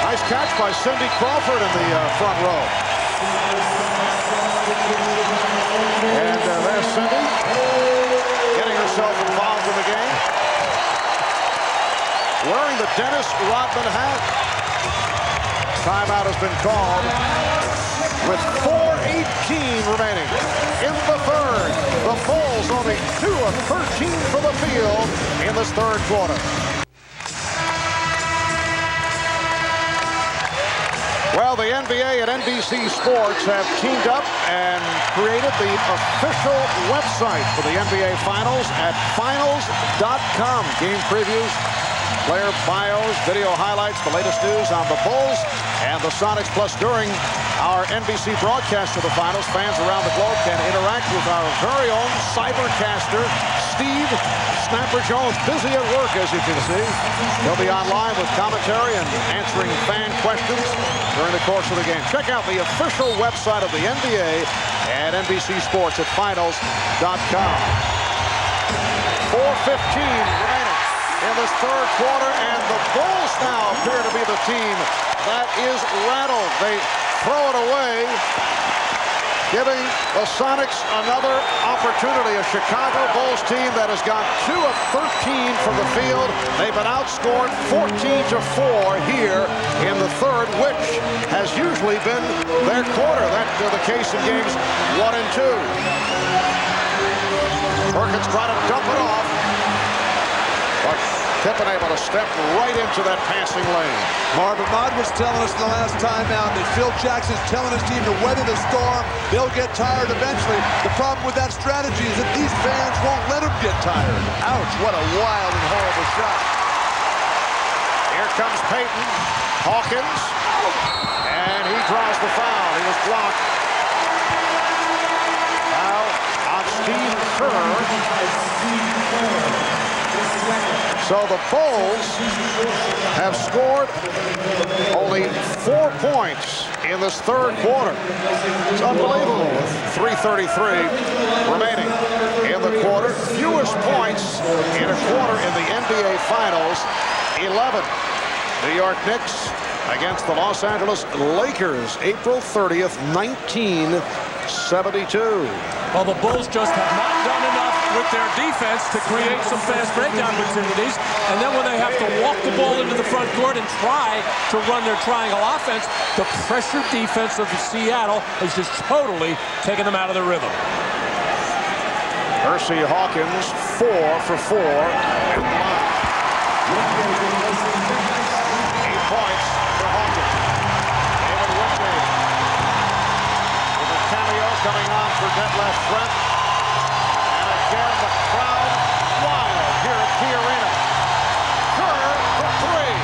Nice catch by Cindy Crawford in the front row. And there's Cindy getting herself involved in the game. Wearing the Dennis Rodman hat. Timeout has been called with 4:18 remaining in the third. The Bulls only 2 of 13 for the field in this third quarter. Well, the NBA and NBC Sports have teamed up and created the official website for the NBA Finals at finals.com. Game previews, player bios, video highlights, the latest news on the Bulls and the Sonics. Plus, during our NBC broadcast of the Finals, fans around the globe can interact with our very own cybercaster, Steve Snapper Jones, busy at work, as you can see. He'll be online with commentary and answering fan questions during the course of the game. Check out the official website of the NBA and NBC Sports at finals.com. 4:15 remaining in this third quarter, and the Bulls now appear to be the team that is rattled. They throw it away. giving the Sonics another opportunity. A Chicago Bulls team that has gone 2 of 13 from the field. They've been outscored 14-4 here in the third, which has usually been their quarter. That's the case in games 1 and 2. Perkins trying to dump it off, but Pippen able to step right into that passing lane.
Marvin Mott was telling us in the last timeout that Phil Jackson's telling his team to weather the storm. They'll get tired eventually. The problem with that strategy is that these fans won't let them get tired. Ouch, what a wild and horrible shot.
Here comes Payton. Hawkins. And he draws the foul. He was blocked. Foul on Steve Kerr. So the Bulls have scored only 4 points in this third quarter. It's unbelievable. 3:33 remaining in the quarter. Fewest points in a quarter in the NBA Finals, 11. New York Knicks against the Los Angeles Lakers, April 30th, 1972.
Well, the Bulls just have not done enough with their defense to create some fast break opportunities. And then when they have to walk the ball into the front court and try to run their triangle offense, the pressure defense of Seattle has just totally taken them out of the rhythm.
Hersey Hawkins, 4 for 4. 8 points for Hawkins. David Wingate with a cameo coming on for Detlef Schrempf. And again, the crowd wild here at Key Arena. Kerr for 3.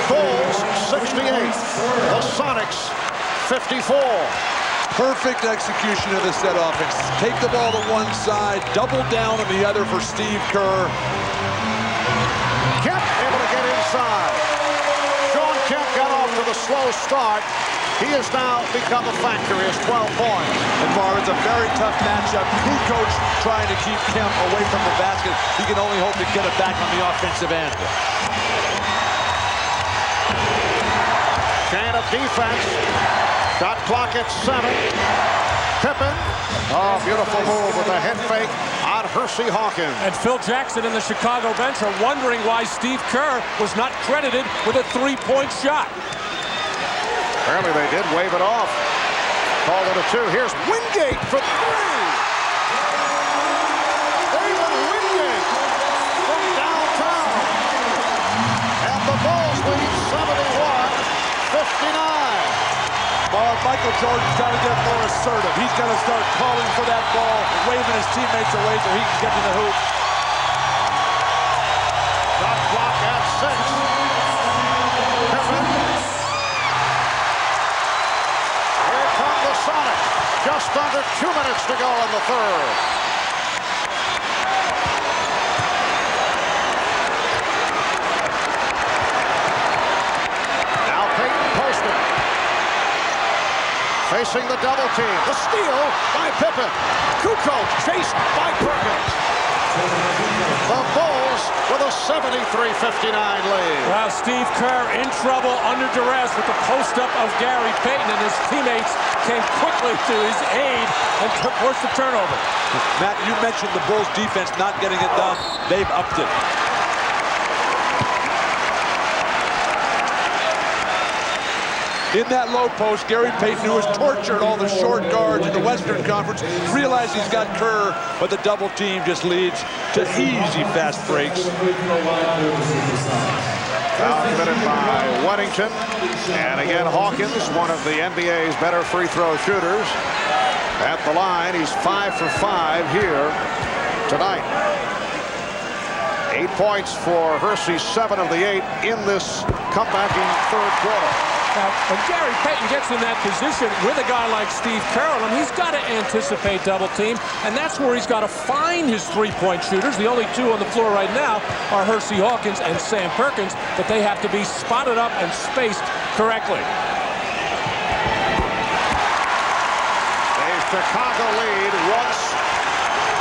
Bulls 68. The Sonics 54.
Perfect execution of the set offense. Take the ball to one side, double down on the other for Steve Kerr.
Kemp able to get inside. Sean Kemp got off to the slow start. He has now become a factor. He has 12 points.
And Marv, it's a very tough matchup. New coach trying to keep Kemp away from the basket. He can only hope to get it back on the offensive end.
Chain of defense. Shot clock at 7. Pippen. Oh, beautiful move with a head fake on Hersey Hawkins.
And Phil Jackson and the Chicago bench are wondering why Steve Kerr was not credited with a 3-point shot.
Apparently they did wave it off. Called it a 2. Here's Wingate for 3. David Wingate from downtown. And the Bulls lead 71-59.
Michael Jordan's got to get more assertive. He's got to start calling for that ball, waving his teammates away so he can get to the hoop.
Shot clock at 6. Pippen. Here come the Sonics. Just under 2 minutes to go in the third. Now Payton posted. Facing the double team. The steal by Pippen. Kukoc chased by Perkins. The Bulls with a 73-59 lead.
Well, Steve Kerr in trouble under duress with the post-up of Gary Payton, and his teammates came quickly to his aid and forced the turnover.
Matt, you mentioned the Bulls defense not getting it done. They've upped it. In that low post, Gary Payton, who has tortured all the short guards in the Western Conference, realized he's got Kerr, but the double team just leads to easy fast breaks.
Foul committed by Weddington. And again, Hawkins, one of the NBA's better free throw shooters. At the line, he's 5 for 5 here tonight. 8 points for Hersey, 7 of the 8 in this comebacking third quarter.
Now, when Gary Payton gets in that position with a guy like Steve Kerr, he's got to anticipate double team, and that's where he's got to find his three-point shooters. The only two on the floor right now are Hersey Hawkins and Sam Perkins, but they have to be spotted up and spaced correctly.
A Chicago lead once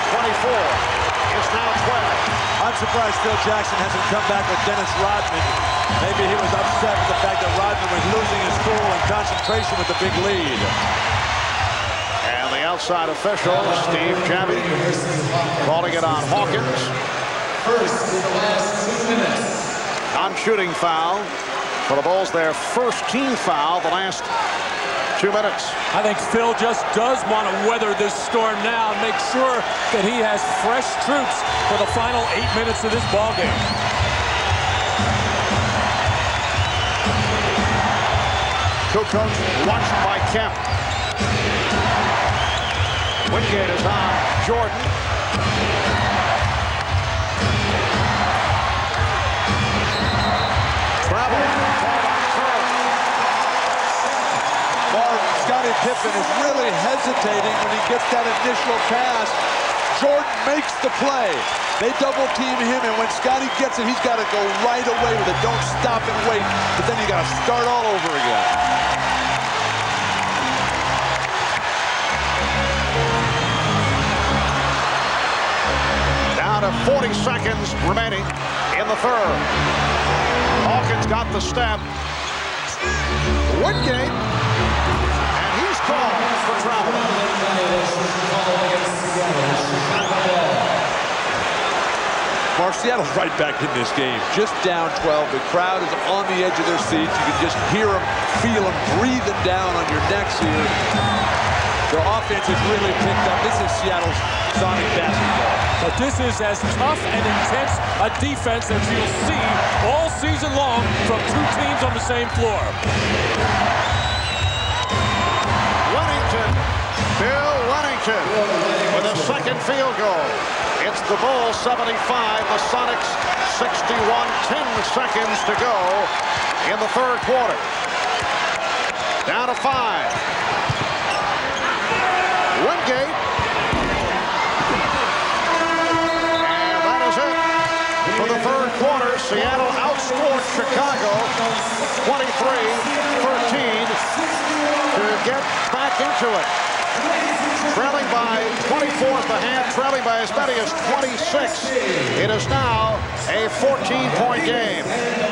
24 is now 12.
I'm surprised Phil Jackson hasn't come back with Dennis Rodman. Maybe he was upset with the fact that Rodman was losing his cool and concentration with the big lead.
And the outside official, Steve Javie, calling it on Hawkins.
First in the last 2 minutes.
Non-shooting foul for the Bulls, their first team foul the last 2 minutes.
I think Phil just does want to weather this storm now and make sure that he has fresh troops for the final 8 minutes of this ballgame.
Kukoc watched by Kemp. Wingate is on Jordan. Travel.
Scottie Pippen is really hesitating when he gets that initial pass. Jordan makes the play. They double team him, and when Scottie gets it, he's got to go right away with it. Don't stop and wait, but then you got to start all over again.
Down to 40 seconds remaining in the third. Hawkins got the step. Wingate. Call for travel.
Mark, Seattle's right back in this game. Just down 12. The crowd is on the edge of their seats. You can just hear them, feel them breathing down on your necks here. Their offense has really picked up. This is Seattle's Sonic basketball.
But this is as tough and intense a defense as you'll see all season long from two teams on the same floor.
Bill Wennington with a second field goal. It's the Bulls 75, the Sonics 61. 10 seconds to go in the third quarter. Down to 5. Wingate. And that is it for the third quarter. Seattle outscored Chicago 23-13 to get back into it. Trailing by 24 at the half, trailing by as many as 26. It is now a 14-point game.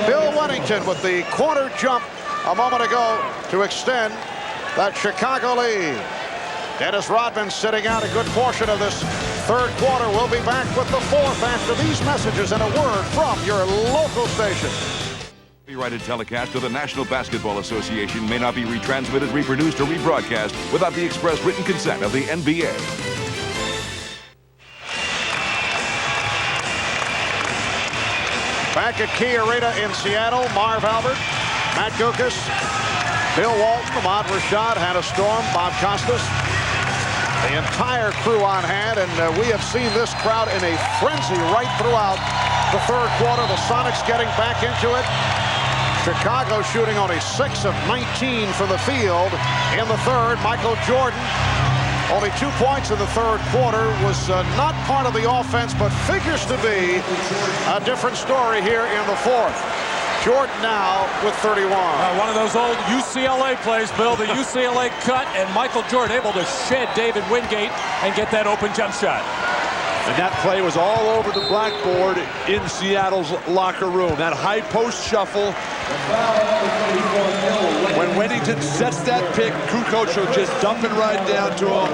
Bill Wennington with the corner jump a moment ago to extend that Chicago lead. Dennis Rodman sitting out a good portion of this third quarter. We'll be back with the fourth after these messages and a word from your local station.
Copyrighted telecast of the National Basketball Association may not be retransmitted, reproduced, or rebroadcast without the express written consent of the NBA.
Back at Key Arena in Seattle, Marv Albert, Matt Guokas, Bill Walton, Ahmad Rashad, Hannah Storm, Bob Costas. The entire crew on hand, and we have seen this crowd in a frenzy right throughout the third quarter. The Sonics getting back into it. Chicago shooting only 6 of 19 from the field in the third. Michael Jordan, only 2 points in the third quarter, was not part of the offense, but figures to be a different story here in the fourth. Jordan now with 31.
One of those old UCLA plays, Bill, the UCLA cut, and Michael Jordan able to shed David Wingate and get that open jump shot.
And that play was all over the blackboard in Seattle's locker room. That high post shuffle. When Wennington sets that pick, Kukoc will just dump it right down to him.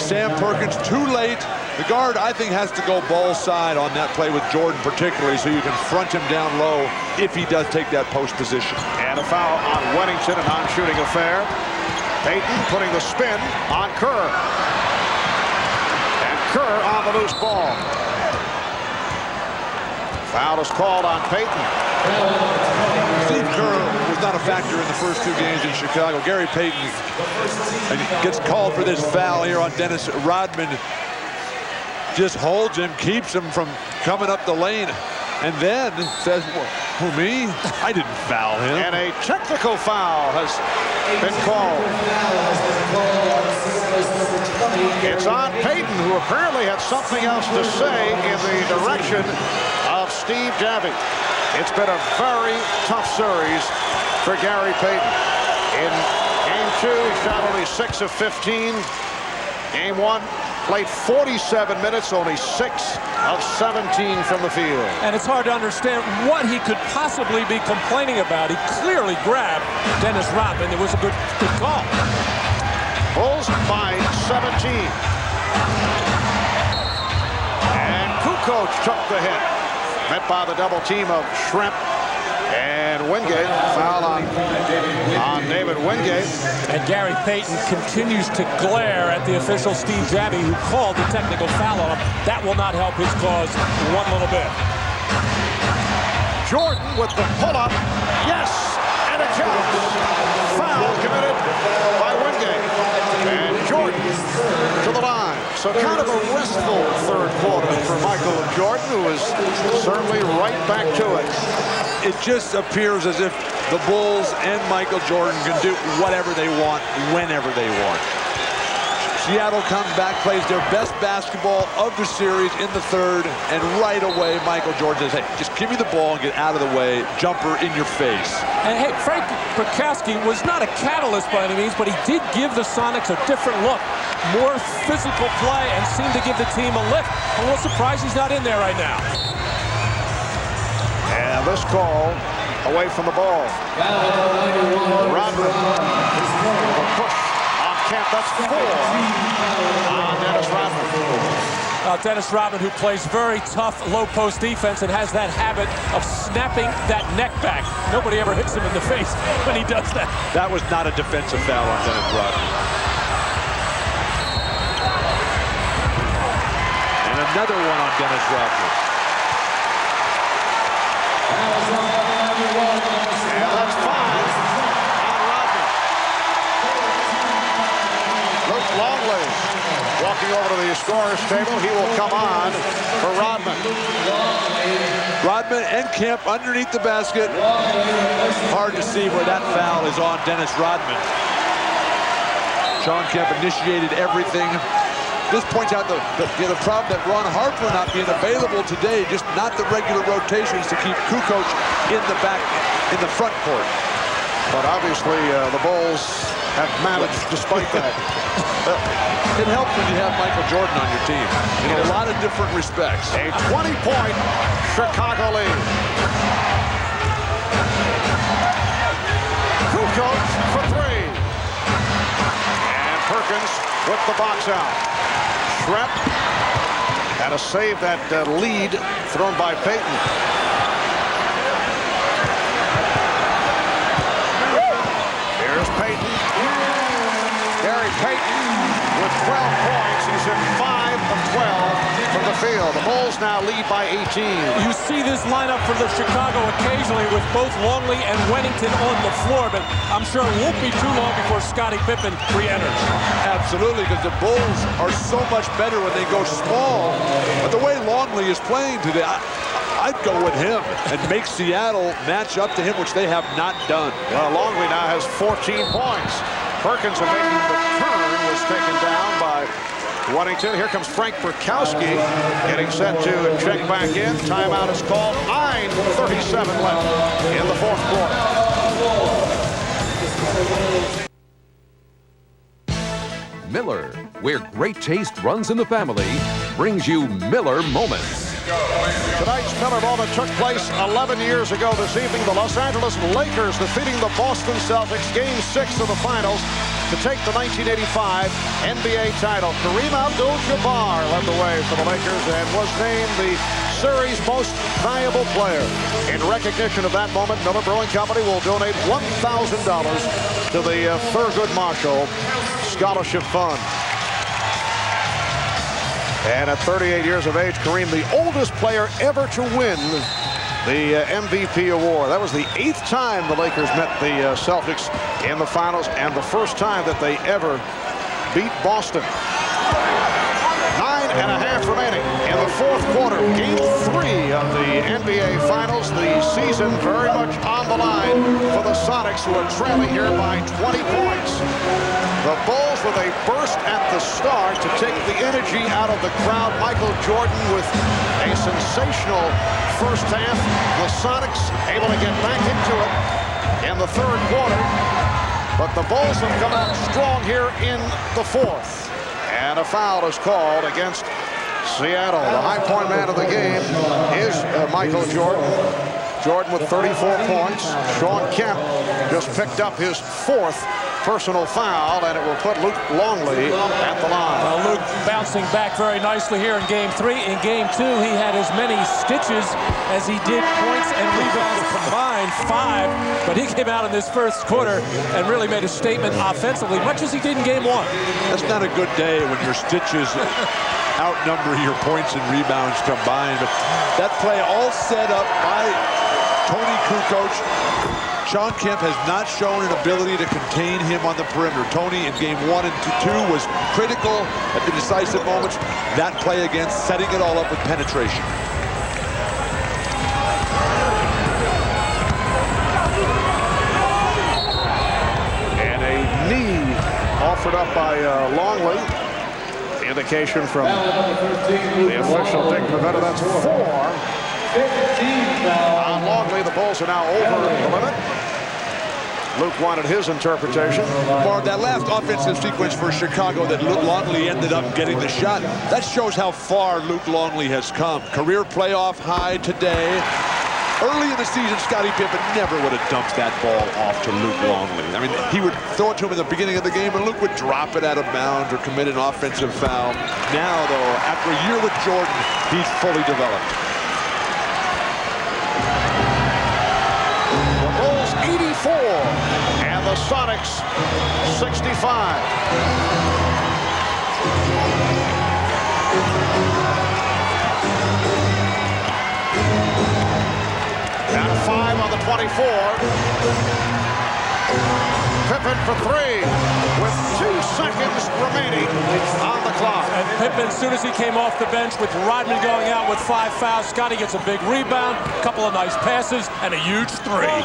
Sam Perkins too late. The guard, I think, has to go ball side on that play with Jordan particularly, so you can front him down low if he does take that post position.
And a foul on Wennington, a non-shooting affair. Payton putting the spin on Kerr. And Kerr on the loose ball. Foul is called on Payton.
Steve Kerr was not a factor in the first 2 games in Chicago. Gary Payton gets called for this foul here on Dennis Rodman. Just holds him, keeps him from coming up the lane, and then says, who, me? I didn't foul him.
And a technical foul has been called. It's on Payton, who apparently had something else to say in the direction of Steve Javie. It's been a very tough series for Gary Payton. In game 2, he shot only 6 of 15. Game 1, played 47 minutes, only 6 of 17 from the field.
And it's hard to understand what he could possibly be complaining about. He clearly grabbed Dennis Rodman. It was a good call.
Bulls by 17. And Kukoc took the hit. Met by the double team of Shrimp and Wingate. Foul on David Wingate.
And Gary Payton continues to glare at the official Steve Jabby, who called the technical foul on him. That will not help his cause one little bit.
Jordan with the pull-up. Yes, and it counts. Foul committed by Wingate. And Jordan to the line. So kind of a restful third quarter for Michael Jordan, who is certainly right back to it.
It just appears as if the Bulls and Michael Jordan can do whatever they want, whenever they want. Seattle comes back, plays their best basketball of the series in the third, and right away Michael Jordan says, hey, just give me the ball and get out of the way. Jumper in your face.
And hey, Frank Bukowski was not a catalyst by any means, but he did give the Sonics a different look. More physical play and seemed to give the team a lift. I'm a little surprised he's not in there right now.
And this call away from the ball. Rodman. The push on Kemp. That's 4 on Dennis Rodman.
Dennis Rodman, who plays very tough low post defense and has that habit of snapping that neck back. Nobody ever hits him in the face when he does that.
That was not a defensive foul on Dennis Rodman. And another one on Dennis Rodman.
And that's 5 on Rodman. Luke Longley walking over to the scorer's table. He will come on for Rodman.
Rodman and Kemp underneath the basket. Hard to see where that foul is on Dennis Rodman. Sean Kemp initiated everything. This points out the problem that Ron Harper not being available today, just not the regular rotations to keep Kukoc in the back, in the front court.
But obviously the Bulls have managed despite that.
It helps when you have Michael Jordan on your team in a lot of different respects.
A 20-point Chicago lead. Kukoc for 3. And Perkins with the box out. Shrimp had to save that lead thrown by Payton. Here's Payton. Gary Payton with 12 points. He's in 5 of 12 from the field. The Bulls now lead by 18.
You see this lineup for the Chicago occasionally with both Longley and Wennington on the floor, but I'm sure it won't be too long before Scottie Pippen re-enters.
Absolutely, because the Bulls are so much better when they go small. But the way Longley is playing today, I'd go with him and make Seattle match up to him, which they have not done.
Well, Longley now has 14 points. Perkins, making the turn, was taken down by Wennington. Here comes Frank Bukowski getting set to check back in. Timeout is called. 9:37 left in the fourth quarter.
Miller, where great taste runs in the family, brings you Miller Moments.
Tonight's Miller moment took place 11 years ago this evening. The Los Angeles Lakers defeating the Boston Celtics, Game 6 of the finals, to take the 1985 NBA title. Kareem Abdul-Jabbar led the way for the Lakers and was named the series' most valuable player. In recognition of that moment, Miller Brewing Company will donate $1,000 to the Thurgood Marshall Scholarship Fund. And at 38 years of age, Kareem, the oldest player ever to win the MVP award. That was the 8th time the Lakers met the Celtics in the finals, and the first time that they ever beat Boston. 9.5 remaining in the fourth quarter. Game 3 of the NBA Finals. The season very much on the line for the Sonics, who are trailing here by 20 points. The Bulls with a burst at the start to take the energy out of the crowd. Michael Jordan with a sensational first half. The Sonics able to get back into it in the third quarter. But the Bulls have come out strong here in the fourth. And a foul is called against Seattle. The high point man of the game is Michael Jordan. Jordan with 34 points. Sean Kemp just picked up his 4th personal foul, and it will put Luke Longley at the line.
Well, Luke bouncing back very nicely here in Game 3. In Game 2, he had as many stitches as he did points and rebounds combined, 5. But he came out in this first quarter and really made a statement offensively, much as he did in Game 1.
That's not a good day when your stitches outnumber your points and rebounds combined. But that play all set up by Tony Kukoc. Sean Kemp has not shown an ability to contain him on the perimeter. Tony in Game 1 and 2 was critical at the decisive moments. That play again, setting it all up with penetration.
And a knee offered up by Longley. Indication from the official, Dick Pavetta. That's 4. On Longley, the Bulls are now over the limit. Luke wanted his interpretation.
Marv, that last offensive sequence for Chicago that Luke Longley ended up getting the shot, that shows how far Luke Longley has come. Career playoff high today. Early in the season, Scottie Pippen never would have dumped that ball off to Luke Longley. I mean, he would throw it to him in the beginning of the game, and Luke would drop it out of bounds or commit an offensive foul. Now, though, after a year with Jordan, he's fully developed.
The Bulls 84 and the Sonics 65. Down to 5 on the 24. Pippen for 3 with 2 seconds remaining on the clock.
And Pippen, as soon as he came off the bench with Rodman going out with 5 fouls, Scottie gets a big rebound, a couple of nice passes, and a huge 3.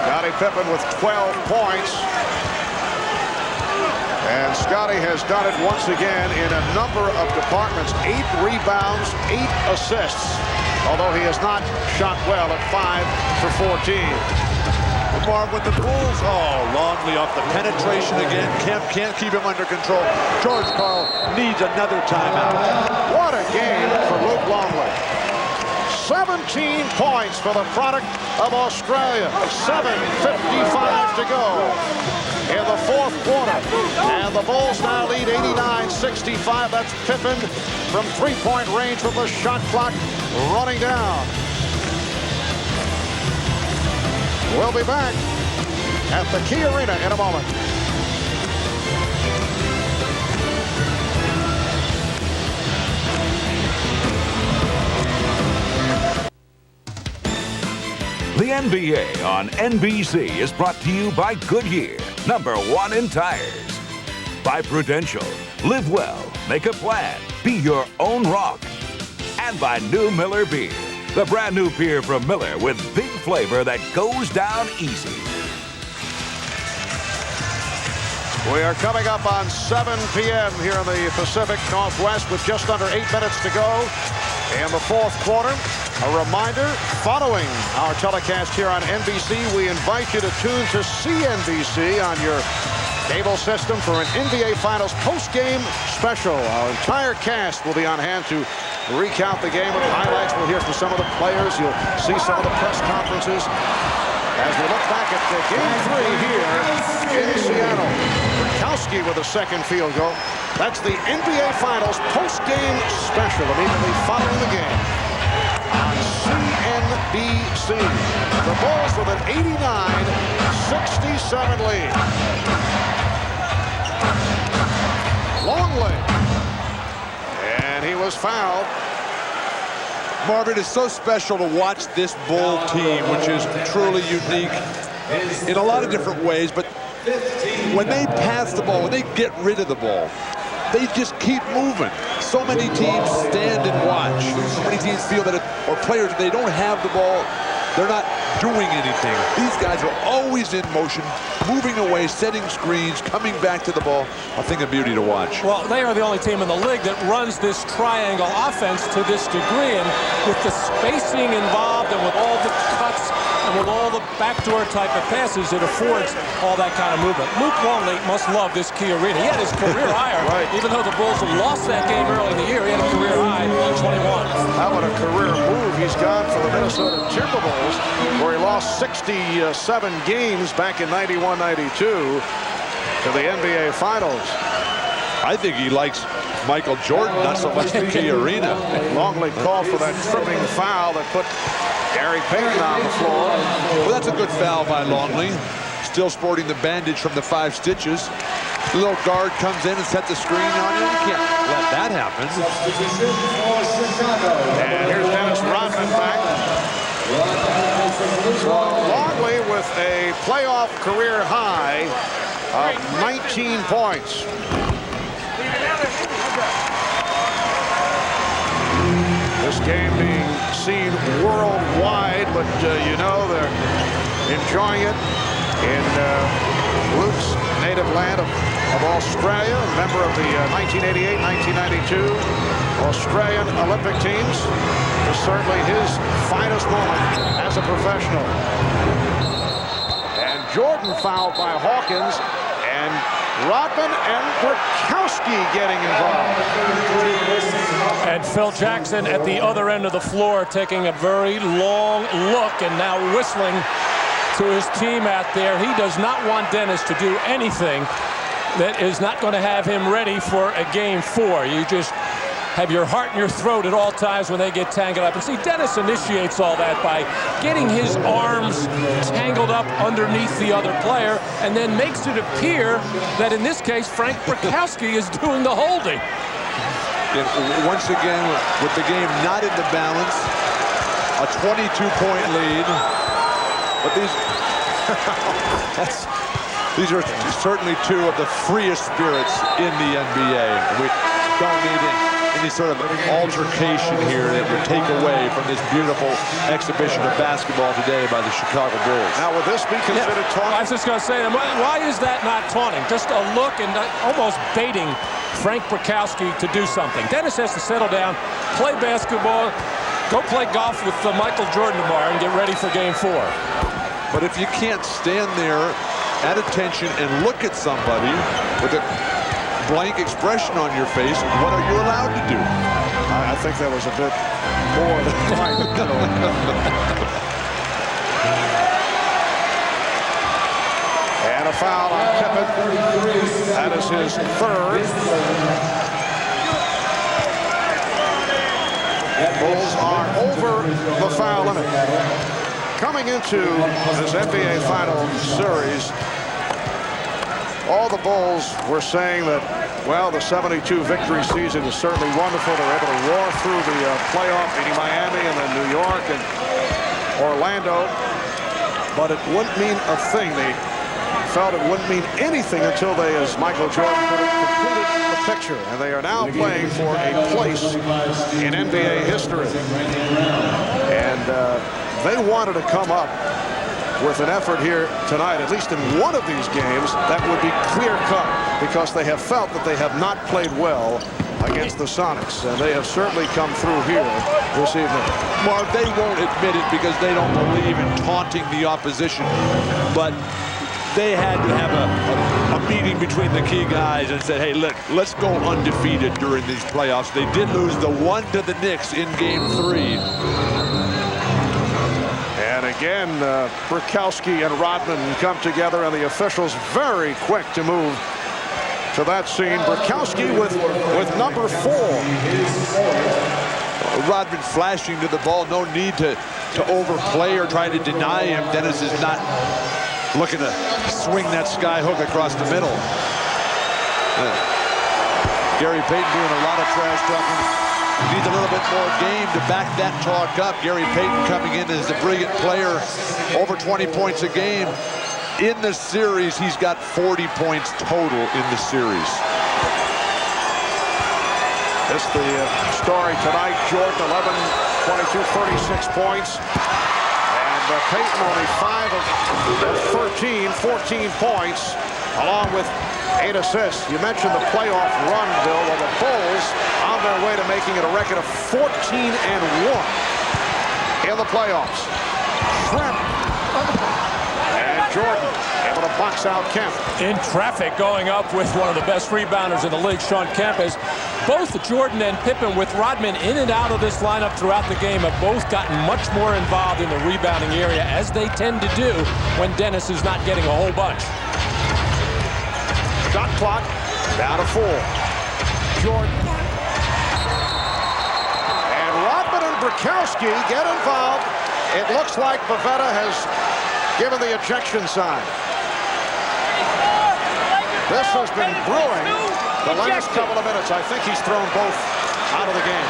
Scottie Pippen with 12 points. And Scottie has done it once again in a number of departments. 8 rebounds, 8 assists. Although he has not shot well at 5 for 14.
Marv with the Bulls. Oh, Longley off the penetration again. Kemp can't keep him under control. George Karl needs another timeout.
What a game for Luke Longley. 17 points for the product of Australia. 7:55 to go in the 4th quarter. And the Bulls now lead 89-65. That's Pippen from 3-point range with the shot clock running down. We'll be back at the Key Arena in a moment.
The NBA on NBC is brought to you by Goodyear, #1 in tires. By Prudential, live well, make a plan, be your own rock. And by New Miller Beer, the brand new beer from Miller with big flavor that goes down easy.
We are coming up on 7 p.m. here in the Pacific Northwest with just under 8 minutes to go in the 4th quarter. A reminder, following our telecast here on NBC, we invite you to tune to CNBC on your cable system for an NBA Finals post-game special. Our entire cast will be on hand to recount the game with highlights. We'll hear from some of the players. You'll see some of the press conferences as we look back at Game 3 here in Seattle. Burkowski with a second field goal. That's the NBA Finals post-game special immediately following the game on CNBC. The Bulls with an 89-67 lead. Longley. And he was fouled.
Marvin, it's so special to watch this Bull team, which is truly unique in a lot of different ways. But when they pass the ball, when they get rid of the ball, they just keep moving. So many teams stand and watch. So many teams feel that or players, if they don't have the ball, they're not doing anything. These guys are always in motion, moving away, setting screens, coming back to the ball. A thing of beauty to watch.
Well, they are the only team in the league that runs this triangle offense to this degree. And with the spacing involved and with all the cuts And with all the backdoor type of passes, it affords all that kind of movement. Luke Longley must love this Key Arena. He had his career high,
Right.
even though the Bulls have lost that game early in the year. He had a career high on 21.
How about a career move he's gone for the Minnesota Timberwolves, where he lost 67 games back in 91-92 to the NBA Finals.
I think he likes Michael Jordan, not so much the Key Arena.
Longley called for that tripping foul that put Gary Payton on the floor.
Well, that's a good foul by Longley. Still sporting the bandage from the 5 stitches. The little guard comes in and sets a screen on you. You can't let that happen.
And here's Dennis Rodman back. So Longley with a playoff career high of 19 points. This game being seen worldwide, but you know they're enjoying it in Luke's native land of Australia, a member of the 1988-1992 Australian Olympic teams. It's certainly his finest moment as a professional. And Jordan fouled by Hawkins, and Rodman and Burkowski getting involved.
And Phil Jackson at the other end of the floor taking a very long look and now whistling to his team out there. He does not want Dennis to do anything that is not going to have him ready for a game 4. You just have your heart in your throat at all times when they get tangled up. And see, Dennis initiates all that by getting his arms tangled up underneath the other player and then makes it appear that in this case, Frank Burkowski is doing the holding.
Once again, with the game not in the balance, a 22-point lead. But these are certainly 2 of the freest spirits in the NBA. We don't need any sort of altercation here that would take away from this beautiful exhibition of basketball today by the Chicago Bulls.
Now, would this be considered taunting?
I was just going to say, why is that not taunting? Just a look and almost baiting Frank Burkowski to do something. Dennis has to settle down, play basketball, go play golf with Michael Jordan tomorrow and get ready for game 4.
But if you can't stand there at attention and look at somebody with a blank expression on your face, what are you allowed to do?
I think that was a bit more than right. And a foul on Pippen. That is his 3rd. Bulls are over the foul limit. Coming into this NBA Final Series, all the Bulls were saying that, well, the 72 victory season is certainly wonderful. They're able to roar through the playoff, beating Miami and then New York and Orlando. But it wouldn't mean a thing. They felt it wouldn't mean anything until they, as Michael Jordan put it, completed the picture. And they are now playing for a place in NBA history. And they wanted to come up with an effort here tonight, at least in one of these games, that would be clear-cut, because they have felt that they have not played well against the Sonics, and they have certainly come through here this evening.
Mark, they won't admit it because they don't believe in taunting the opposition, but they had to have a meeting between the key guys and said, hey, look, let's go undefeated during these playoffs. They did lose the 1 to the Knicks in game 3.
And again, Burkowski and Rodman come together, and the officials very quick to move to that scene. Burkowski with number 4.
Rodman flashing to the ball. No need to overplay or try to deny him. Dennis is not looking to swing that sky hook across the middle. Gary Payton doing a lot of trash talking. Needs a little bit more game to back that talk up. Gary Payton coming in as a brilliant player, over 20 points a game. In the series, he's got 40 points total in the series.
This is the story tonight. Jordan 11, 22, 36 points. And Payton only 5 of 13, 14 points, along with 8 assists. You mentioned the playoff run, Bill. Well, the Bulls on their way to making it a record of 14-1 in the playoffs. Shrimp Jordan able to box out Kemp.
In traffic, going up with one of the best rebounders in the league, Shawn Kemp, as both Jordan and Pippen, with Rodman in and out of this lineup throughout the game, have both gotten much more involved in the rebounding area, as they tend to do when Dennis is not getting a whole bunch.
Shot clock down to 4. Jordan. And Rodman and Bukowski get involved. It looks like Pavetta has given the ejection sign. This has been brewing the last couple of minutes. I think he's thrown both out of the game.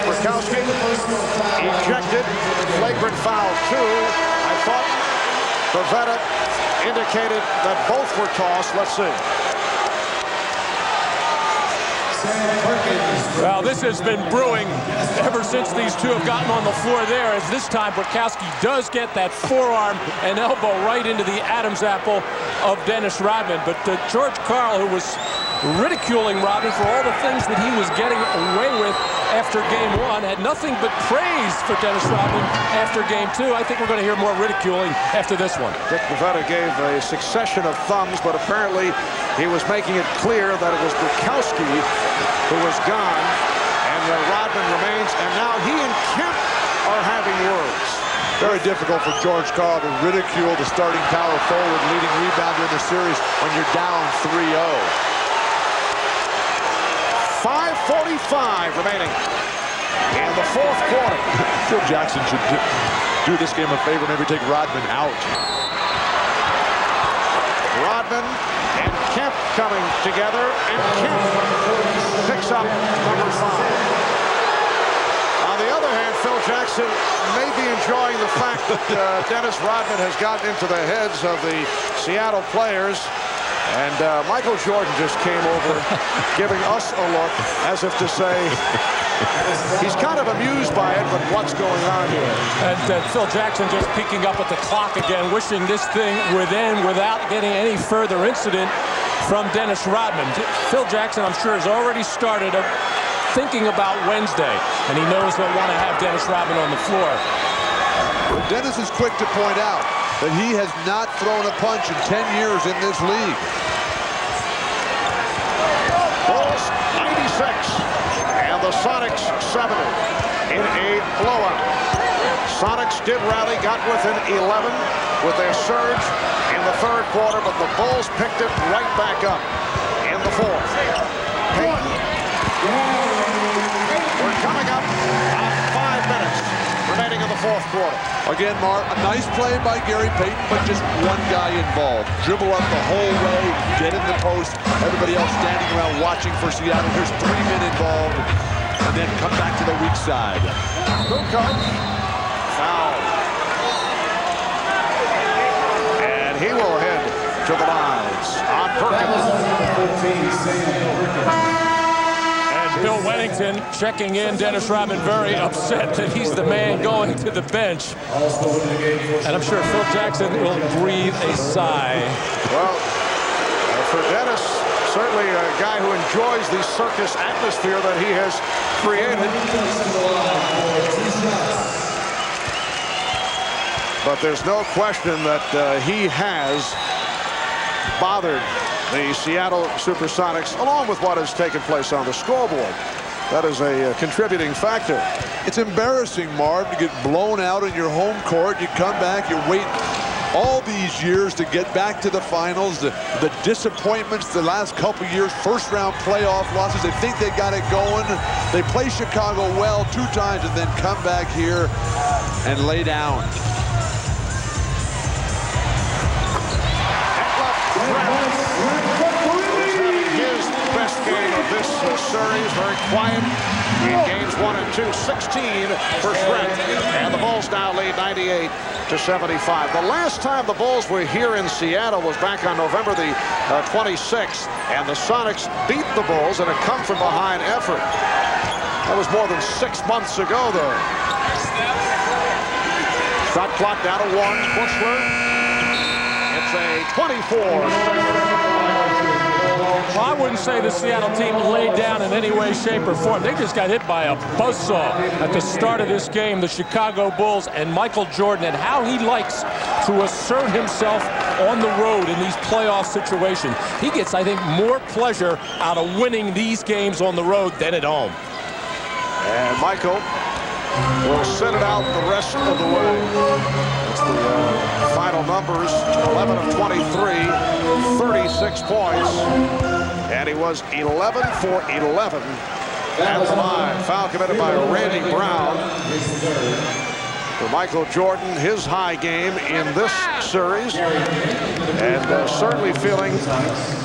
Bukowski ejected, flagrant foul 2. I thought Pavetta indicated that both were tossed. Let's see.
Well, this has been brewing ever since these two have gotten on the floor there, as this time Bukowski does get that forearm and elbow right into the Adam's apple of Dennis Rodman. But George Karl, who was ridiculing Rodman for all the things that he was getting away with after Game 1, had nothing but praise for Dennis Rodman after Game 2. I think we're going to hear more ridiculing after this one.
Dick Pavetta gave a succession of thumbs, but apparently he was making it clear that it was Bukowski who was gone, and Rodman remains, and now he and Kemp are having words.
Very difficult for George Karl to ridicule the starting power forward, leading rebounder in the series when you're down 3-0.
5:45 remaining in the fourth quarter.
Phil Jackson should do this game a favor, maybe take Rodman out.
Rodman and Kemp coming together, and Kemp picks up number 5. On the other hand, Phil Jackson may be enjoying the fact that Dennis Rodman has gotten into the heads of the Seattle players. And Michael Jordan just came over giving us a look as if to say he's kind of amused by it, but what's going on here?
And Phil Jackson just peeking up at the clock again, wishing this thing would end without getting any further incident from Dennis Rodman. Phil Jackson, I'm sure, has already started thinking about Wednesday, and he knows he'll want to have Dennis Rodman on the floor.
Dennis is quick to point out that he has not thrown a punch in 10 years in this league.
Bulls 96 and the Sonics 70 in a blowout. Sonics did rally, got within 11 with their surge in the third quarter, but the Bulls picked it right back up in the fourth. Payton. We're coming up on 5 minutes remaining in the fourth quarter.
Again, Mark, a nice play by Gary Payton, but just one guy involved. Dribble up the whole way, get in the post. Everybody else standing around watching for Seattle. Here's 3 men involved, and then come back to the weak side.
Kukoc, foul. And he will head to the lines on Perkins.
Bill Wennington checking in. Dennis Rodman very upset that he's the man going to the bench. And I'm sure Phil Jackson will breathe a sigh.
Well, for Dennis, certainly a guy who enjoys the circus atmosphere that he has created. But there's no question that he has bothered the Seattle Supersonics, along with what has taken place on the scoreboard. That is a contributing factor.
It's embarrassing, Marv, to get blown out in your home court. You come back, you wait all these years to get back to the finals. The disappointments the last couple years, first-round playoff losses. They think they got it going. They play Chicago well 2 times and then come back here and lay down.
His best game of this series, very quiet in games 1 and 2, 16 for Trent, and the Bulls now lead 98-75. The last time the Bulls were here in Seattle was back on November the 26th, and the Sonics beat the Bulls in a come-from-behind effort. That was more than 6 months ago, though. Shot clock down to 1. Bushler. It's a 24.
Well, I wouldn't say the Seattle team laid down in any way, shape, or form. They just got hit by a buzzsaw at the start of this game, the Chicago Bulls and Michael Jordan, and how he likes to assert himself on the road in these playoff situations. He gets, I think, more pleasure out of winning these games on the road than at home.
And Michael will sit it out the rest of the way. That's the final numbers, 11 of 23, 36 points. And he was 11 for 11 at the line. Foul committed by Randy Brown. For Michael Jordan, his high game in this series, and certainly feeling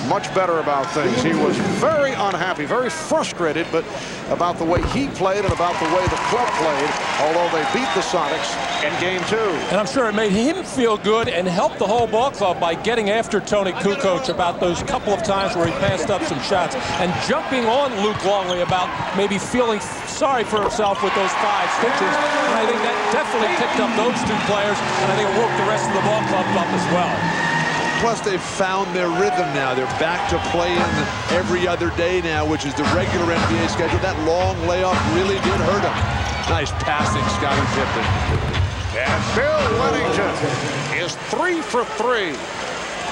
much better about things. He was very unhappy, very frustrated, but about the way he played and about the way the club played, although they beat the Sonics in Game 2.
And I'm sure it made him feel good and helped the whole ball club by getting after Tony Kukoc about those couple of times where he passed up some shots and jumping on Luke Longley about maybe feeling sorry for himself with those 5 stitches. And I think that definitely picked up those 2 players, and I think it woke the rest of the ball club up as well.
Plus, they've found their rhythm now. They're back to playing every other day now, which is the regular NBA schedule. That long layoff really did hurt them. Nice passing, Scottie Pippen.
And Bill Wennington is 3 for 3.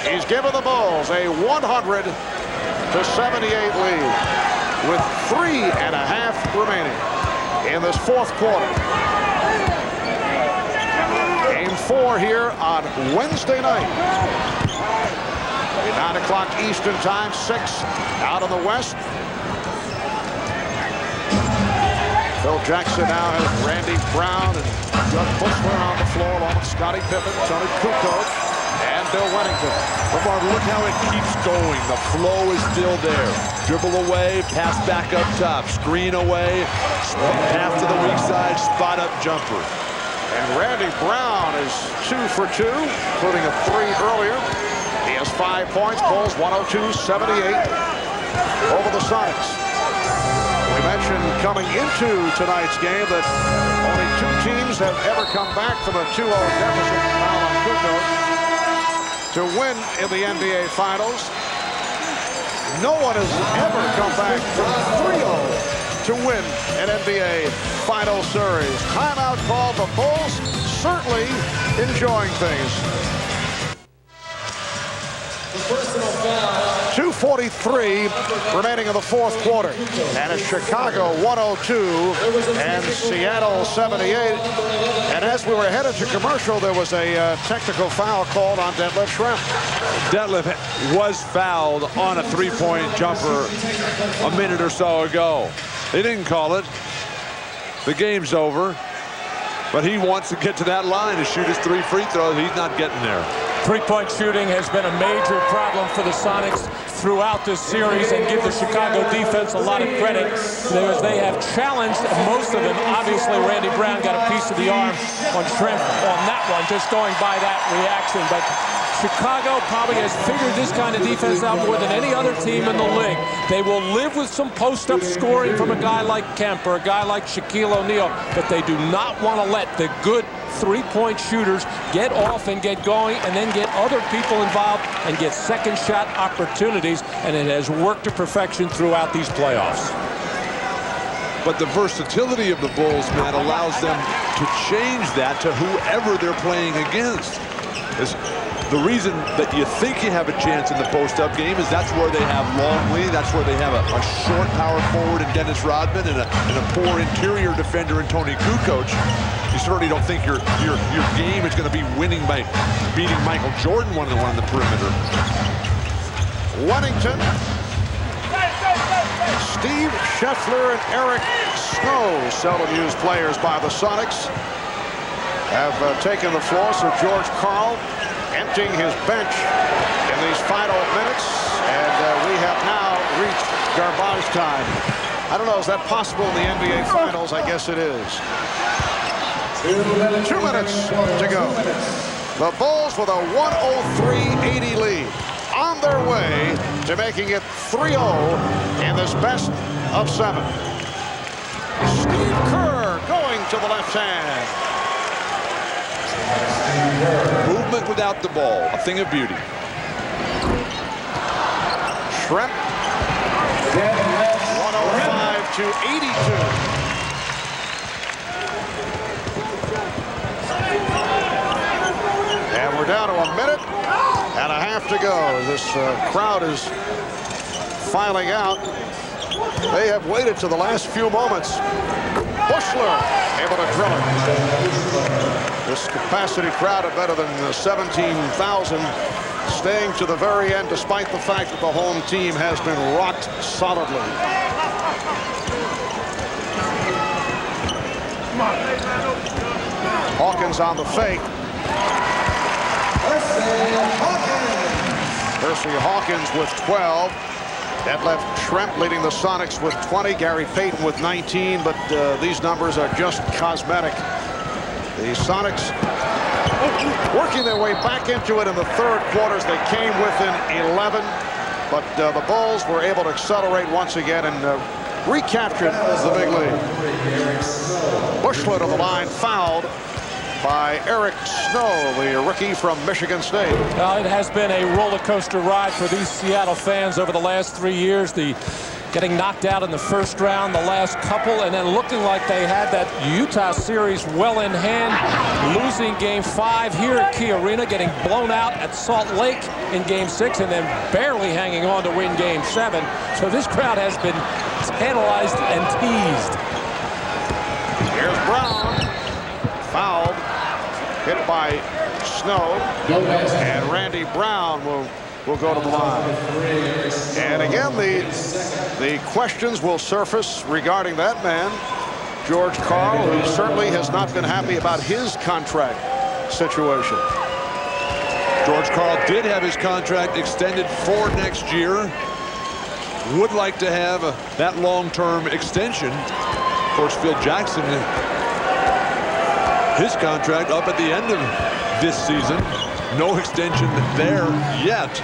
He's given the Bulls a 100-78 lead with 3.5 remaining in this 4th quarter. Game 4 here on Wednesday night. 9 o'clock Eastern time, 6 out in the West. Phil Jackson now has Randy Brown and Doug Bushler on the floor, along with Scottie Pippen, Tony Kukoc, and Bill Wennington.
But Marvin, look how it keeps going. The flow is still there. Dribble away, pass back up top, screen away, pass to the weak side, spot up jumper.
And Randy Brown is 2 for 2, including a 3 earlier. He has 5 points. Bulls 102-78 over the Sonics. We mentioned coming into tonight's game that only 2 teams have ever come back from a 2-0 deficit, foul on Kukoc, to win in the NBA Finals. No one has ever come back from 3-0 to win an NBA Final Series. Timeout called. The Bulls certainly enjoying things. 2:43 remaining in the 4th quarter. And it's Chicago 102 and Seattle 78. And as we were headed to commercial, there was a technical foul called on Detlef Schrempf.
Detlef was fouled on a 3-point jumper a minute or so ago. They didn't call it. The game's over. But he wants to get to that line to shoot his 3 free throws. He's not getting there.
3-point shooting has been a major problem for the Sonics throughout this series, and give the Chicago defense a lot of credit as they have challenged most of them. Obviously, Randy Brown got a piece of the arm on Schrempf on that one, just going by that reaction. But Chicago probably has figured this kind of defense out more than any other team in the league. They will live with some post-up scoring from a guy like Kemp or a guy like Shaquille O'Neal, but they do not want to let the good 3-point shooters get off and get going and then get other people involved and get second shot opportunities, and it has worked to perfection throughout these playoffs.
But the versatility of the Bulls, Matt, allows them to change that to whoever they're playing against. The reason that you think you have a chance in the post-up game is that's where they have Longley, that's where they have a short power forward in Dennis Rodman and a poor interior defender in Tony Kukoc. You certainly don't think your game is going to be winning by beating Michael Jordan one-on-one on the perimeter.
Wennington, Steve Scheffler, and Eric Snow, seldom used players by the Sonics, have taken the floor. So George Karl emptying his bench in these final minutes, and we have now reached garbage time. I don't know, is that possible in the NBA Finals? I guess it is. 2 minutes to go. The Bulls with a 103-80 lead, on their way to making it 3-0 in this best of 7. Steve Kerr going to the left hand.
Movement without the ball, a thing of beauty.
Trent. 105 to 82. And we're down to a minute and a half to go. This crowd is filing out. They have waited to the last few moments. Bushler able to drill it. This capacity crowd of better than 17,000 staying to the very end despite the fact that the home team has been rocked solidly. Hawkins on the fake. Percy Hawkins with 12. That left Trent leading the Sonics with 20, Gary Payton with 19, but these numbers are just cosmetic. The Sonics working their way back into it in the third quarters. They came within 11, but the Bulls were able to accelerate once again and recaptured the big lead. Bushler to the line, fouled by Eric Snow, the rookie from Michigan State.
Well, it has been a roller coaster ride for these Seattle fans over the last 3 years. The getting knocked out in the first round, the last couple, and then looking like they had that Utah series well in hand, losing game 5 here at Key Arena, getting blown out at Salt Lake in game 6, and then barely hanging on to win game 7. So this crowd has been tantalized and teased.
Here's Brown, fouled, hit by Snow, and Randy Brown will go to the line. And again, the questions will surface regarding that man, George Karl, who certainly has not been happy about his contract situation.
George Karl did have his contract extended for next year. Would like to have that long-term extension. Of course, Phil Jackson, his contract up at the end of this season. No extension there yet.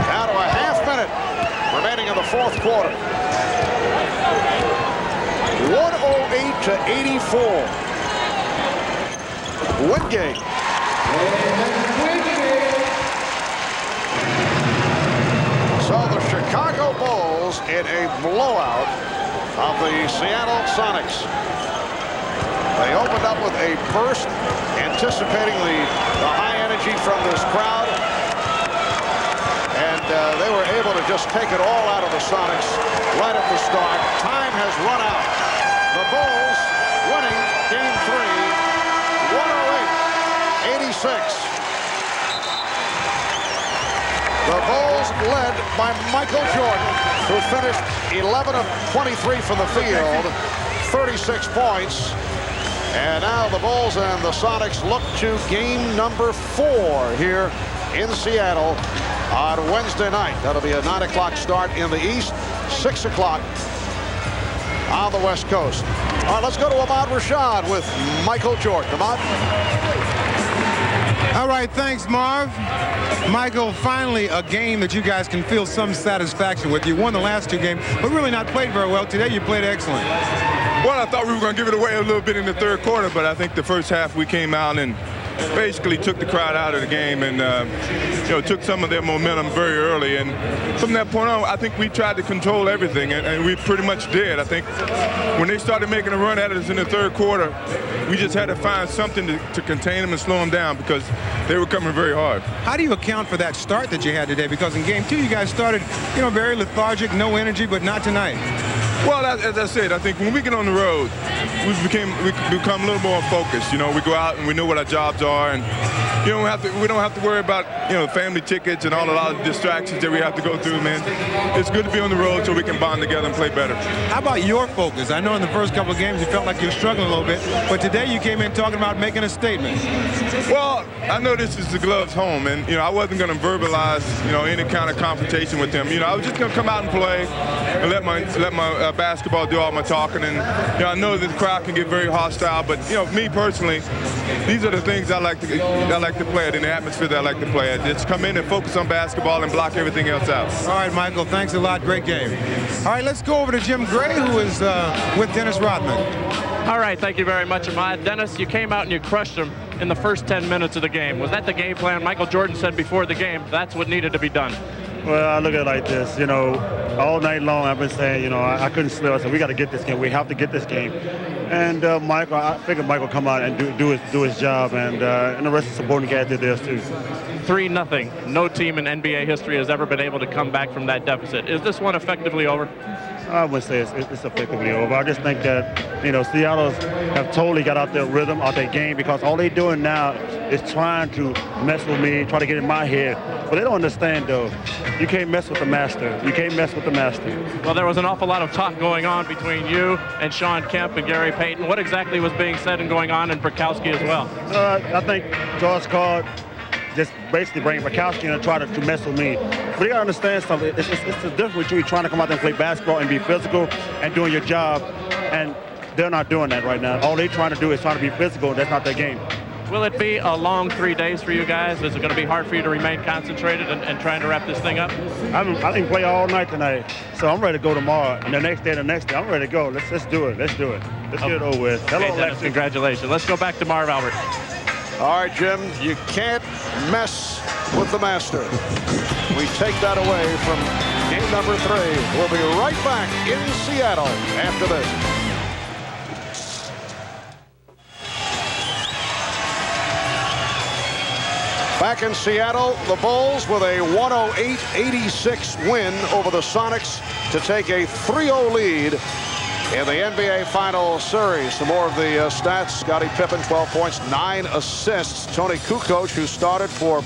Now to a half minute remaining in the fourth quarter. 108 to 84. Wingate. So the Chicago Bulls in a blowout of the Seattle Sonics. They opened up with a burst, anticipating the high energy from this crowd. And they were able to just take it all out of the Sonics right at the start. Time has run out. The Bulls winning game 3, 108-86. The Bulls led by Michael Jordan, who finished 11 of 23 from the field, 36 points. And now the Bulls and the Sonics look to game number 4 here in Seattle on Wednesday night. That'll be a 9 o'clock start in the East, 6 o'clock on the West Coast. All right, let's go to Ahmad Rashad with Michael Jordan. Ahmad?
All right, thanks, Marv. Michael, finally a game that you guys can feel some satisfaction with. You won the last 2 games, but really not played very well. Today you played excellent.
Well, I thought we were going to give it away a little bit in the third quarter, but I think the first half we came out and basically took the crowd out of the game and took some of their momentum very early. And from that point on, I think we tried to control everything, and we pretty much did. I think when they started making a run at us in the third quarter, we just had to find something to contain them and slow them down because they were coming very hard.
How do you account for that start that you had today? Because in game 2, you guys started, very lethargic, no energy, but not tonight.
Well, as I said, I think when we get on the road, we become a little more focused. We go out and we know what our jobs are, and we don't have to worry about family tickets and all a lot of distractions that we have to go through, man. It's good to be on the road so we can bond together and play better.
How about your focus? I know in the first couple of games you felt like you were struggling a little bit, but today you came in talking about making a statement.
Well, I know this is the Gloves home, and I wasn't going to verbalize any kind of confrontation with them. I was just going to come out and play and let my basketball do all my talking. And I know that the crowd can get very hostile, but me personally, these are the things I like to play at, in the atmosphere that I like to play at. Just come in and focus on basketball and block everything else out.
All right, Michael, thanks a lot. Great game. All right, let's go over to Jim Gray, who is with Dennis Rodman.
All right, thank you very much, Ahmad. Dennis, you came out and you crushed him.
in the first 10 minutes of the game. Was that the game plan? Michael Jordan said before the game that's what needed to be done.
Well, I look at it like this, you know, all night long I've been saying, you know, I couldn't sleep. I said, we got to get this game. We have to get this game. And Michael, I figured Michael would come out and do his job, and the rest of the supporting cast did theirs too.
3-0. No team in NBA history has ever been able to come back from that deficit. Is this one effectively over?
I wouldn't say it's effectively over. I just think that, you know, Seattle have totally got out their rhythm, out their game, because all they're doing now is trying to mess with me, try to get in my head. But they don't understand, though. You can't mess with the master. You can't mess with the master.
Well, there was an awful lot of talk going on between you and Sean Kemp and Gary Payton. What exactly was being said and going on in Bukowski as well?
I think George called just basically bring Bukowski in and try to mess with me. But you got to understand something. It's the difference between trying to come out there and play basketball and be physical and doing your job. And they're not doing that right now. All they're trying to do is trying to be physical. That's not their game.
Will it be a long 3 days for you guys? Is it going to be hard for you to remain concentrated and trying to wrap this thing up?
I didn't play all night tonight, so I'm ready to go tomorrow. And the next day, I'm ready to go. Let's do it. Let's do it. Let's get it over with. Hello,
Dennis,
Alexis.
congratulations. Let's go back to Marv Albert.
All right, Jim, you can't mess with the master. We take that away from game number 3. We'll be right back in Seattle after this. Back in Seattle, the Bulls with a 108-86 win over the Sonics to take a 3-0 lead in the NBA Final Series. Some more of the stats. Scottie Pippen, 12 points, 9 assists. Tony Kukoc, who started for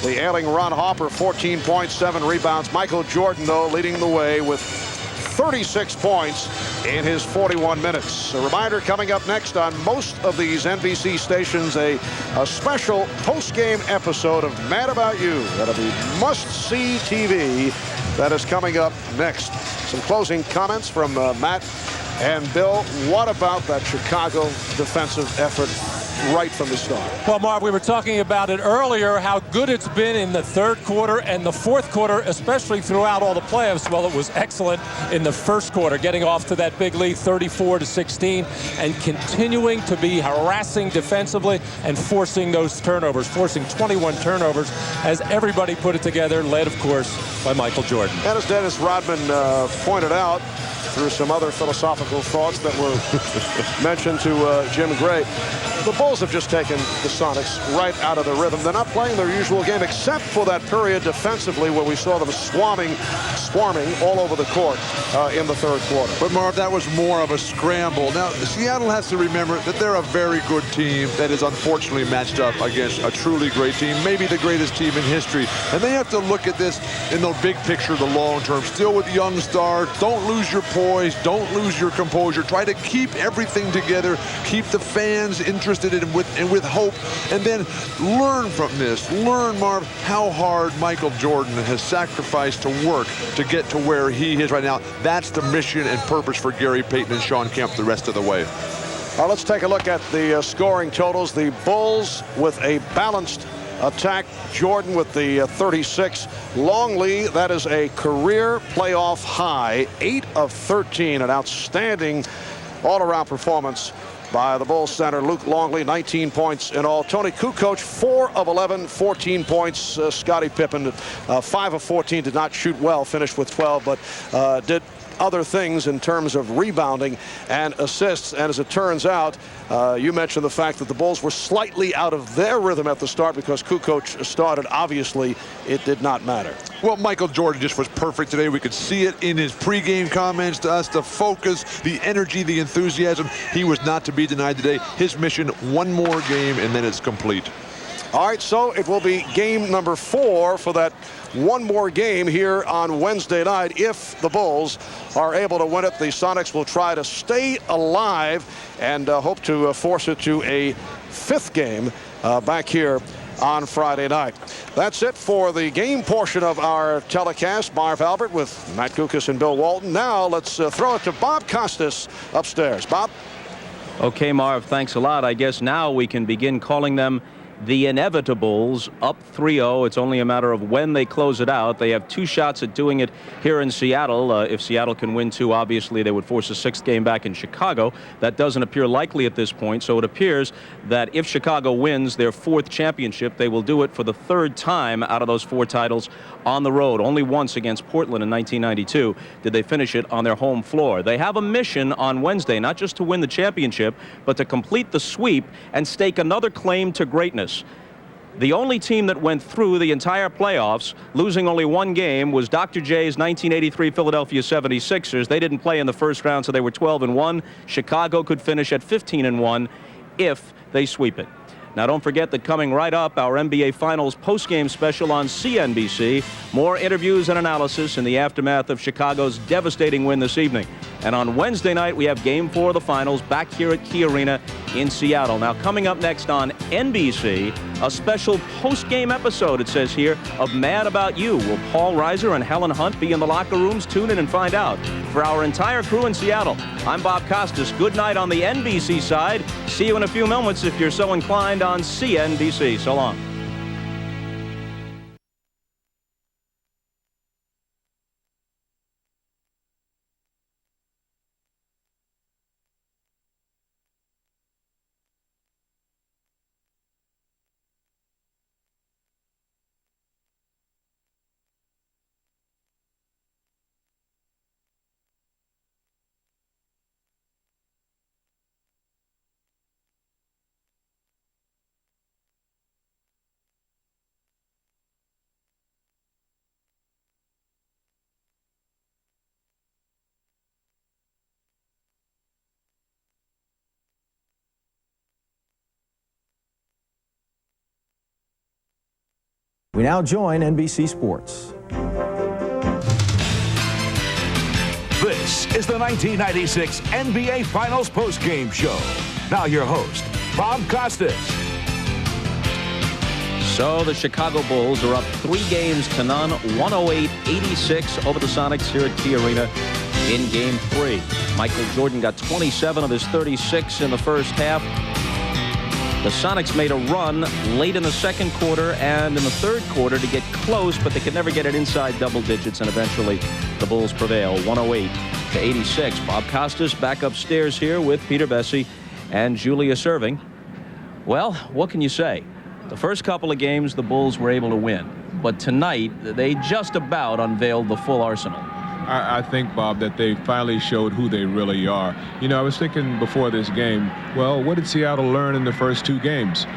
the ailing Ron Harper, 14 points, 7 rebounds. Michael Jordan, though, leading the way with 36 points in his 41 minutes. A reminder, coming up next on most of these NBC stations, a special post-game episode of Mad About You. That'll be must-see TV. That is coming up next. Some closing comments from Matt and Bill. What about that Chicago defensive effort right from the start?
Well, Marv, we were talking about it earlier, how good it's been in the third quarter and the fourth quarter, especially throughout all the playoffs. Well, it was excellent in the first quarter, getting off to that big lead, 34-16, and continuing to be harassing defensively and forcing those turnovers, forcing 21 turnovers, as everybody put it together, led, of course, by Michael Jordan.
And as Dennis Rodman pointed out, through some other philosophical thoughts that were mentioned to Jim Gray, the Bulls have just taken the Sonics right out of the rhythm. They're not playing their usual game, except for that period defensively where we saw them swarming all over the court in the third quarter.
But Marv, that was more of a scramble. Now, Seattle has to remember that they're a very good team that is unfortunately matched up against a truly great team, maybe the greatest team in history. And they have to look at this in the big picture, the long term. Still with young stars, don't lose your poise, don't lose your composure. Try to keep everything together, keep the fans interested in with hope, and then learn from this. Learn, Marv, how hard Michael Jordan has sacrificed to work to get to where he is right now. That's the mission and purpose for Gary Payton and Sean Kemp the rest of the way.
Let's take a look at the scoring totals. The Bulls with a balanced attack. Jordan with the 36. Longley, that is a career playoff high, 8 of 13, an outstanding all-around performance by the Bulls center Luke Longley, 19 points in all. Tony Kukoc, 4 of 11, 14 points. Scottie Pippen, 5 of 14, did not shoot well, finished with 12, but did other things in terms of rebounding and assists. And as it turns out, you mentioned the fact that the Bulls were slightly out of their rhythm at the start because Kukoc started. Obviously, it did not matter.
Well, Michael Jordan just was perfect today. We could see it in his pregame comments to us, the focus, the energy, the enthusiasm. He was not to be denied today. His mission, one more game, and then it's complete.
All right, so it will be game number 4 for that one more game here on Wednesday night. If the Bulls are able to win it, the Sonics will try to stay alive and hope to force it to a 5th game back here on Friday night. That's it for the game portion of our telecast. Marv Albert with Matt Gukas and Bill Walton. Now let's throw it to Bob Costas upstairs. Bob?
Okay, Marv, thanks a lot. I guess now we can begin calling them the Inevitables up 3-0. It's only a matter of when they close it out. They have 2 shots at doing it here in Seattle. If Seattle can win 2, obviously they would force a 6th game back in Chicago. That doesn't appear likely at this point, so it appears that if Chicago wins their 4th championship, they will do it for the 3rd time out of those 4 titles on the road. Only once against Portland in 1992 did they finish it on their home floor. They have a mission on Wednesday, not just to win the championship, but to complete the sweep and stake another claim to greatness. The only team that went through the entire playoffs, losing only 1 game, was Dr. J's 1983 Philadelphia 76ers. They didn't play in the first round, so they were 12-1. Chicago could finish at 15-1 if they sweep it. Now, don't forget that coming right up, our NBA Finals postgame special on CNBC. More interviews and analysis in the aftermath of Chicago's devastating win this evening. And on Wednesday night, we have Game 4 of the Finals back here at Key Arena in Seattle. Now, coming up next on NBC, a special postgame episode, it says here, of Mad About You. Will Paul Reiser and Helen Hunt be in the locker rooms? Tune in and find out. For our entire crew in Seattle, I'm Bob Costas. Good night on the NBC side. See you in a few moments if you're so inclined on CNBC. So long.
We now join NBC Sports.
This is the 1996 NBA Finals postgame show. Now your host, Bob Costas.
So the Chicago Bulls are up 3-0, 108-86 over the Sonics here at Key Arena in Game 3. Michael Jordan got 27 of his 36 in the first half. The Sonics made a run late in the second quarter and in the third quarter to get close, but they could never get it inside double digits, and eventually the Bulls prevail 108-86. Bob Costas back upstairs here with Peter Bessie and Julius Erving. Well, what can you say? The first couple of games the Bulls were able to win, but tonight they just about unveiled the full arsenal.
I think, Bob, that they finally showed who they really are. You know, I was thinking before this game, well, what did Seattle learn in the first 2 games?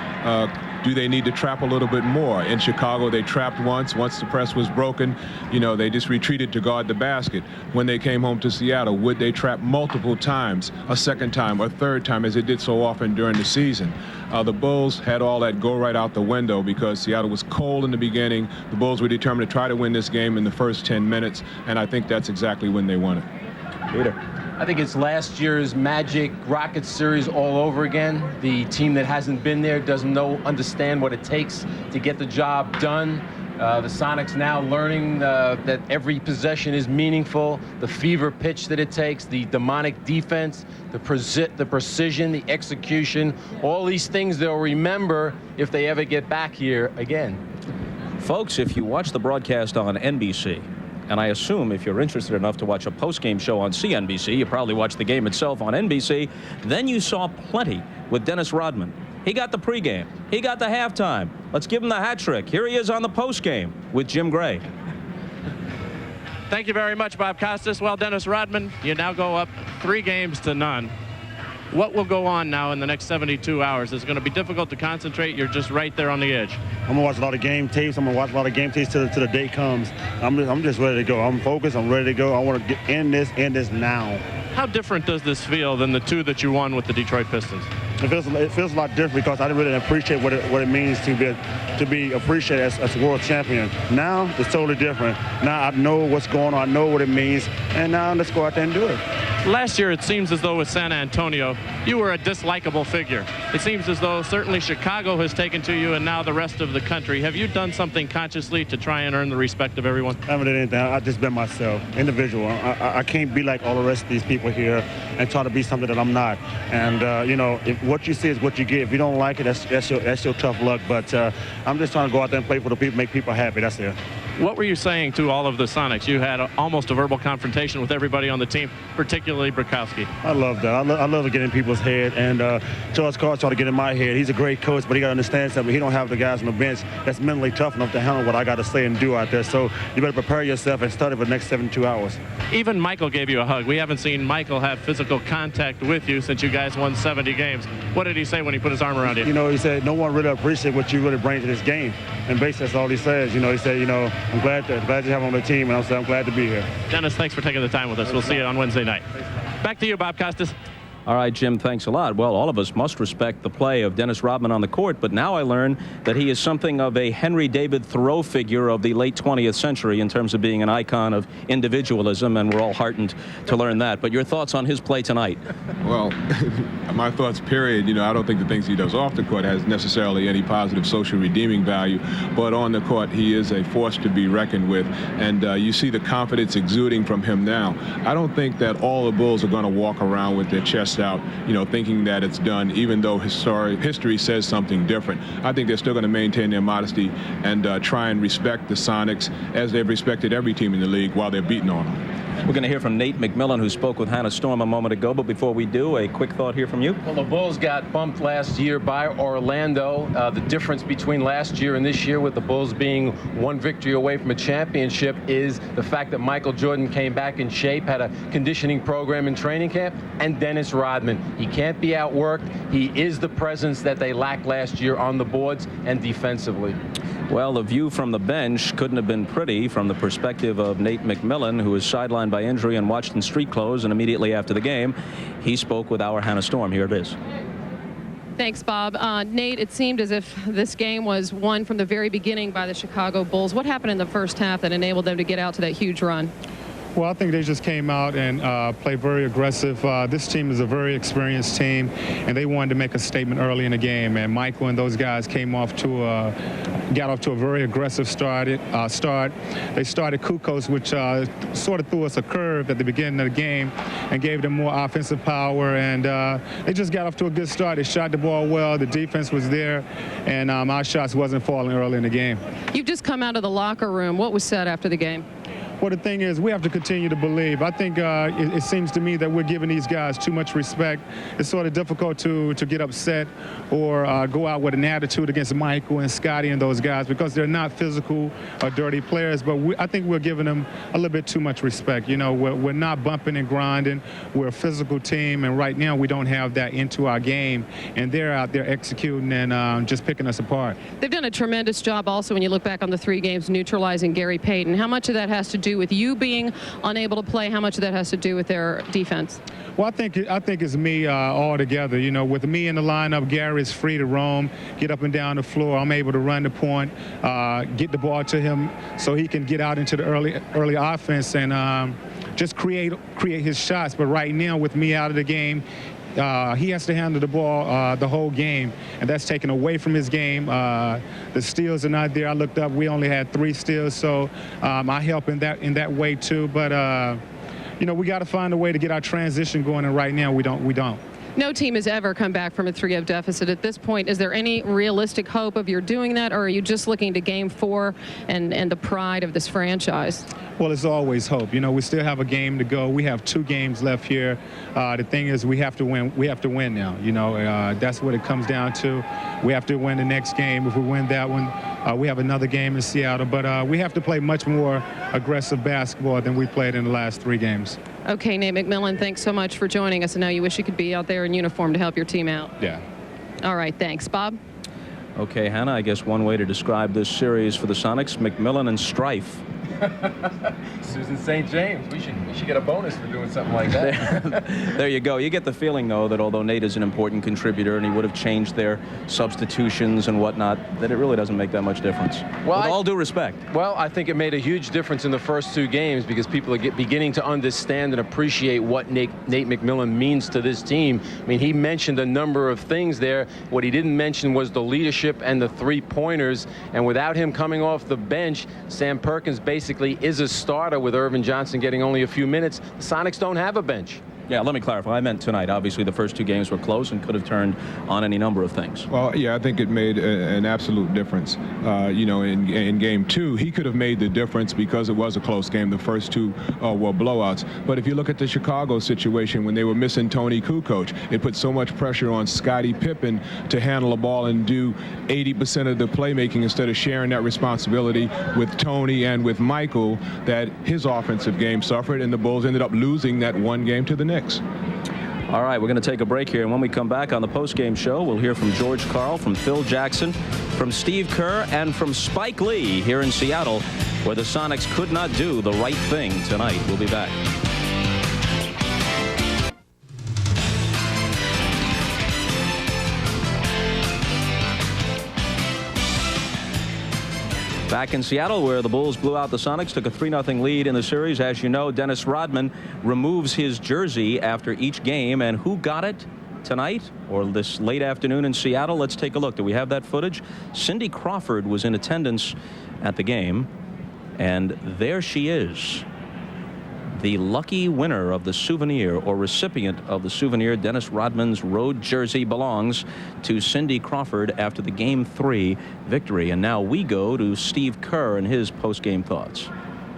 Do they need to trap a little bit more? In Chicago, they trapped once the press was broken. You know, they just retreated to guard the basket. When they came home to Seattle, would they trap multiple times, a second time, or third time, as they did so often during the season? The Bulls had all that go right out the window because Seattle was cold in the beginning. The Bulls were determined to try to win this game in the first 10 minutes, and I think that's exactly when they won it.
Peter.
I think it's last year's Magic Rockets series all over again. The team that hasn't been there doesn't understand what it takes to get the job done. The Sonics now learning that every possession is meaningful, the fever pitch that it takes, the demonic defense, the precision, the execution, all these things they'll remember if they ever get back here again.
Folks, if you watch the broadcast on NBC, and I assume if you're interested enough to watch a postgame show on CNBC, you probably watched the game itself on NBC, then you saw plenty with Dennis Rodman. He got the pregame. He got the halftime. Let's give him the hat trick. Here he is on the postgame with Jim Gray.
Thank you very much, Bob Costas. Well, Dennis Rodman, you now go up 3-0. What will go on now in the next 72 hours? It's going to be difficult to concentrate. You're just right there on the edge.
I'm going to watch a lot of game tapes. I'm going to watch a lot of game tapes till the day comes. I'm just ready to go. I'm focused. I'm ready to go. I want to end this now.
How different does this feel than the 2 that you won with the Detroit Pistons?
It feels a lot different because I didn't really appreciate what it means to be appreciated as a world champion. Now it's totally different. Now I know what's going on. I know what it means. And now let's go out there and do it.
Last year, it seems as though with San Antonio, you were a dislikable figure. It seems as though certainly Chicago has taken to you and now the rest of the country. Have you done something consciously to try and earn the respect of everyone?
I haven't done anything. I've just been myself, individual. I can't be like all the rest of these people here and try to be something that I'm not. And, if what you see is what you get. If you don't like it, that's your tough luck. But I'm just trying to go out there and play for the people, make people happy. That's it.
What were you saying to all of the Sonics? You had almost a verbal confrontation with everybody on the team, particularly Bukowski.
I love that. I love to get in people's head, and Charles Carr tried to get in my head. He's a great coach, but he got to understand something. He don't have the guys on the bench that's mentally tough enough to handle what I got to say and do out there. So you better prepare yourself and study for the next 72 hours.
Even Michael gave you a hug. We haven't seen Michael have physical contact with you since you guys won 70 games. What did he say when he put his arm around you?
He said, no one really appreciates what you really bring to this game. And basically that's all he says. He said, I'm glad you have him on the team, and I'm glad to be here.
Dennis, thanks for taking the time with us. We'll see you on Wednesday night. Back to you, Bob Costas.
All right, Jim, thanks a lot. Well, all of us must respect the play of Dennis Rodman on the court, but now I learn that he is something of a Henry David Thoreau figure of the late 20th century in terms of being an icon of individualism, and we're all heartened to learn that. But your thoughts on his play tonight?
Well, my thoughts, period. I don't think the things he does off the court has necessarily any positive social redeeming value, but on the court, he is a force to be reckoned with, and you see the confidence exuding from him now. I don't think that all the Bulls are going to walk around with their chest out, thinking that it's done, even though history says something different. I think they're still going to maintain their modesty and try and respect the Sonics as they've respected every team in the league while they're beating on them.
We're going to hear from Nate McMillan, who spoke with Hannah Storm a moment ago, but before we do, a quick thought here from you.
Well, the Bulls got bumped last year by Orlando. The difference between last year and this year, with the Bulls being one victory away from a championship, is the fact that Michael Jordan came back in shape, had a conditioning program in training camp, and Dennis Rodman. He can't be outworked. He is the presence that they lacked last year on the boards and defensively.
Well, the view from the bench couldn't have been pretty from the perspective of Nate McMillan, who was sidelined by injury and watched in street clothes, and immediately after the game, he spoke with our Hannah Storm. Here it is.
Thanks, Bob. Nate, it seemed as if this game was won from the very beginning by the Chicago Bulls. What happened in the first half that enabled them to get out to that huge run?
Well, I think they just came out and played very aggressive. This team is a very experienced team, and they wanted to make a statement early in the game. And Michael and those guys got off to a very aggressive start. They started Kukoc, which sort of threw us a curve at the beginning of the game and gave them more offensive power. And they just got off to a good start. They shot the ball well. The defense was there, and our shots wasn't falling early in the game.
You've just come out of the locker room. What was said after the game?
Well, the thing is, we have to continue to believe. I think it seems to me that we're giving these guys too much respect. It's sort of difficult to get upset or go out with an attitude against Michael and Scotty and those guys because they're not physical or dirty players. But I think we're giving them a little bit too much respect. We're not bumping and grinding. We're a physical team, and right now we don't have that into our game. And they're out there executing and just picking us apart.
They've done a tremendous job also when you look back on the 3 games neutralizing Gary Payton. How much of that has to do with you being unable to play? How much of that has to do with their defense?
Well, I think it's me all together. With me in the lineup, Gary is free to roam, get up and down the floor. I'm able to run the point, get the ball to him so he can get out into the early offense and just create his shots. But right now, with me out of the game, he has to handle the ball the whole game, and that's taken away from his game. The steals are not there. I looked up; we only had 3 steals, so I help in that way too. But we got to find a way to get our transition going, and right now we don't.
No team has ever come back from a 3-0 deficit at this point. Is there any realistic hope of your doing that, or are you just looking to Game 4 and the pride of this franchise?
Well, there's always hope. We still have a game to go. We have 2 games left here. The thing is, we have to win. We have to win now. That's what it comes down to. We have to win the next game. If we win that one, we have another game in Seattle. But we have to play much more aggressive basketball than we played in the last 3 games.
Okay, Nate McMillan, thanks so much for joining us. And now you wish you could be out there in uniform to help your team out.
Yeah.
All right, thanks. Bob?
Okay, Hannah, I guess one way to describe this series for the Sonics, McMillan and strife.
Susan St. James. We should get a bonus for doing something like that.
There you go. You get the feeling, though, that although Nate is an important contributor and he would have changed their substitutions and whatnot, that it really doesn't make that much difference. Well, with all due respect.
Well, I think it made a huge difference in the first 2 games because people are beginning to understand and appreciate what Nate McMillan means to this team. I mean, he mentioned a number of things there. What he didn't mention was the leadership and the 3-pointers. And without him coming off the bench, Sam Perkins basically is a starter with Irvin Johnson getting only a few minutes. The Sonics don't have a bench.
Yeah, let me clarify. I meant tonight. Obviously, the first 2 games were close and could have turned on any number of things.
Well, yeah, I think it made an absolute difference. You know, in game 2, he could have made the difference because it was a close game. The first 2 were blowouts. But if you look at the Chicago situation, when they were missing Tony Kukoc, it put so much pressure on Scottie Pippen to handle the ball and do 80% of the playmaking instead of sharing that responsibility with Tony and with Michael that his offensive game suffered, and the Bulls ended up losing that 1 game to the Knicks.
All right, we're going to take a break here, and when we come back on the post-game show, we'll hear from George Karl, from Phil Jackson, from Steve Kerr, and from Spike Lee here in Seattle, where the Sonics could not do the right thing tonight. We'll be back. Back in Seattle, where the Bulls blew out the Sonics, took a 3-0 lead in the series. As you know, Dennis Rodman removes his jersey after each game. And who got it tonight or this late afternoon in Seattle? Let's take a look. Do we have that footage? Cindy Crawford was in attendance at the game. And there she is. The lucky winner of the souvenir, or recipient of the souvenir. Dennis Rodman's road jersey belongs to Cindy Crawford after the Game 3 victory. And now we go to Steve Kerr and his post-game thoughts.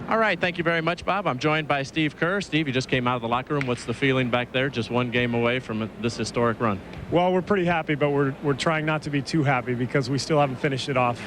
All right, thank you very much, Bob. I'm joined by Steve Kerr. Steve, you just came out of the locker room. What's the feeling back there, just 1 game away from this historic run?
Well, we're pretty happy, but we're trying not to be too happy because we still haven't finished it off.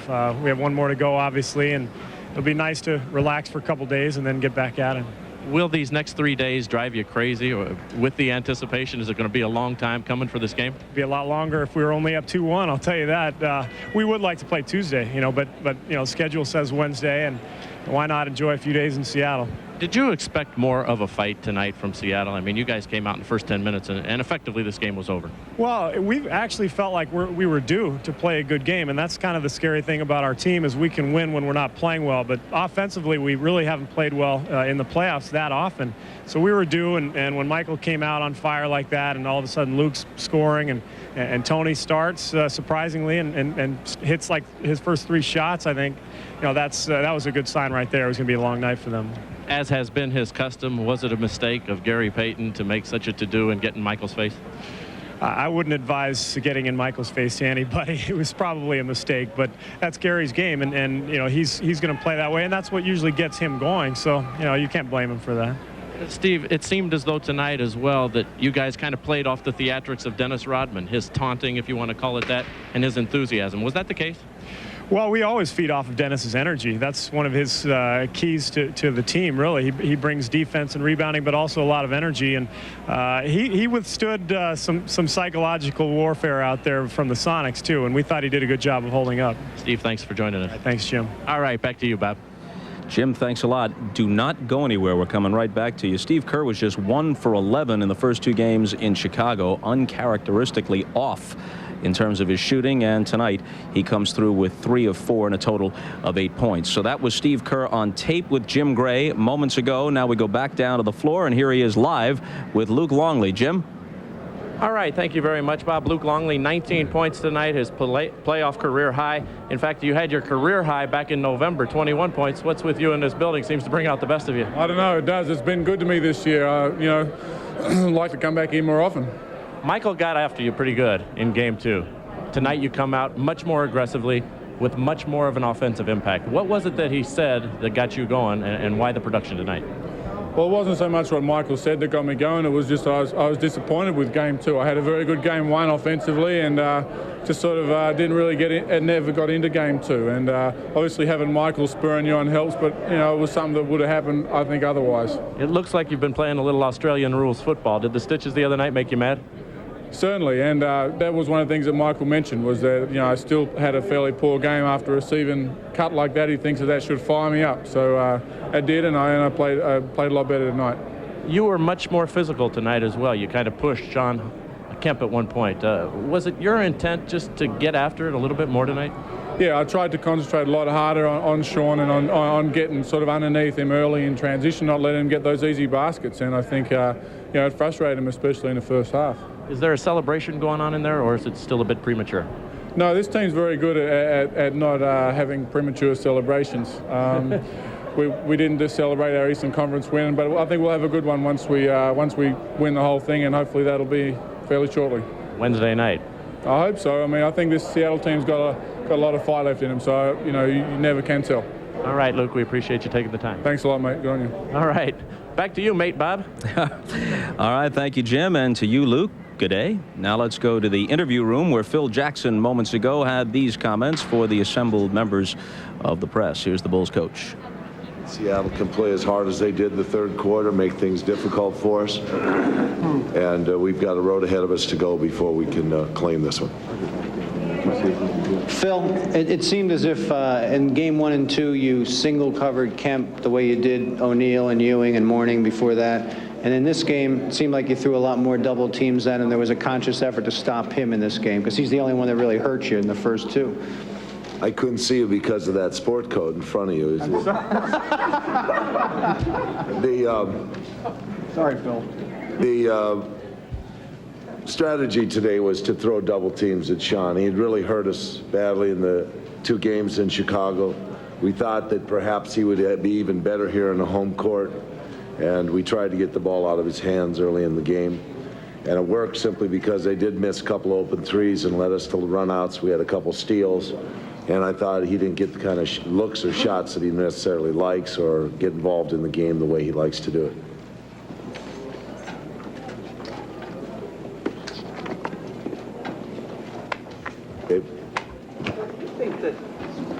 We have 1 more to go, obviously, and it'll be nice to relax for a couple days and then get back at it.
Will these next 3 days drive you crazy, or with the anticipation? Is it going to be a long time coming for this game?
Be a lot longer if we were only up 2-1. I'll tell you that. We would like to play Tuesday, you know, but you know, schedule says Wednesday, and why not enjoy a few days in Seattle?
Did you expect more of a fight tonight from Seattle? I mean, you guys came out in the first 10 minutes, and effectively this game was over.
Well, we've actually felt like we were due to play a good game, and that's kind of the scary thing about our team is we can win when we're not playing well. But offensively, we really haven't played well in the playoffs that often. So we were due, and when Michael came out on fire like that, and all of a sudden Luke's scoring, and Tony starts surprisingly and hits like his first 3 shots, I think, you know, that was a good sign right there. It was going to be a long night for them.
As has been his custom, was it a mistake of Gary Payton to make such a to-do and get in Michael's face?
I wouldn't advise getting in Michael's face to anybody. It was probably a mistake, but that's Gary's game, and you know, he's going to play that way, and that's what usually gets him going. So, you know, you can't blame him for that.
Steve, it seemed as though tonight as well that you guys kind of played off the theatrics of Dennis Rodman, his taunting, if you want to call it that, and his enthusiasm. Was that the case?
Well, we always feed off of Dennis's energy. That's one of his keys to the team, really. He brings defense and rebounding, but also a lot of energy. And he withstood some psychological warfare out there from the Sonics, too. And we thought he did a good job of holding up.
Steve, thanks for joining us.
Thanks, Jim.
All right, back to you, Bob.
Jim, thanks a lot. Do not go anywhere. We're coming right back to you. Steve Kerr was just 1 for 11 in the first 2 games in Chicago, uncharacteristically off in terms of his shooting, and tonight he comes through with 3 of 4 and a total of 8 points. So that was Steve Kerr on tape with Jim Gray moments ago. Now we go back down to the floor, and here he is live with Luke Longley. Jim?
All right, thank you very much, Bob. Luke Longley, 19 points tonight, his playoff career high. In fact, you had your career high back in November, 21 points. What's with you in this building? Seems to bring out the best of you.
I don't know, it does. It's been good to me this year. You know, I'd like to come back here more often.
Michael got after you pretty good in Game 2. Tonight you come out much more aggressively with much more of an offensive impact. What was it that he said that got you going, and why the production tonight?
Well, it wasn't so much what Michael said that got me going. It was just I was disappointed with Game 2. I had a very good Game 1 offensively, and just sort of didn't really get in, and never got into Game 2. And obviously having Michael spurring you on helps, but you know, it was something that would have happened, I think, otherwise.
It looks like you've been playing a little Australian rules football. Did the stitches the other night make you mad?
Certainly, and that was one of the things that Michael mentioned, was that, you know, I still had a fairly poor game after receiving cut like that. He thinks that should fire me up. So I did, and I played a lot better tonight.
You were much more physical tonight as well. You kind of pushed Sean Kemp at one point. Was it your intent just to get after it a little bit more tonight?
Yeah, I tried to concentrate a lot harder on Sean and on getting sort of underneath him early in transition, not letting him get those easy baskets. And I think you know, it frustrated him, especially in the first half.
Is there a celebration going on in there, or is it still a bit premature?
No, this team's very good at not having premature celebrations. We didn't just celebrate our Eastern Conference win, but I think we'll have a good one once we win the whole thing, and hopefully that'll be fairly shortly.
Wednesday night.
I hope so. I mean, I think this Seattle team's got a lot of fight left in them, so you know, you never can tell.
All right, Luke, we appreciate you taking the time.
Thanks a lot, mate. Good on you.
All right, back to you, mate Bob.
All right, thank you, Jim, and to you, Luke. Good day. Now let's go to the interview room where Phil Jackson moments ago had these comments for the assembled members of the press. Here's the Bulls coach.
Seattle can play as hard as they did in the third quarter, make things difficult for us, and we've got a road ahead of us to go before we can claim this one.
Phil, it seemed as if in game 1 and 2 you single covered Kemp the way you did O'Neal and Ewing and Mourning before that. And in this game, it seemed like you threw a lot more double teams then, and there was a conscious effort to stop him in this game because he's the only one that really hurt you in the first 2.
I couldn't see you because of that sport coat in front of you.
Sorry, Phil.
The strategy today was to throw double teams at Sean. He had really hurt us badly in the 2 games in Chicago. We thought that perhaps he would be even better here in the home court, and we tried to get the ball out of his hands early in the game. And it worked simply because they did miss a couple open threes and led us to run-outs. We had a couple steals, and I thought he didn't get the kind of looks or shots that he necessarily likes or get involved in the game the way he likes to do it.
Do you think that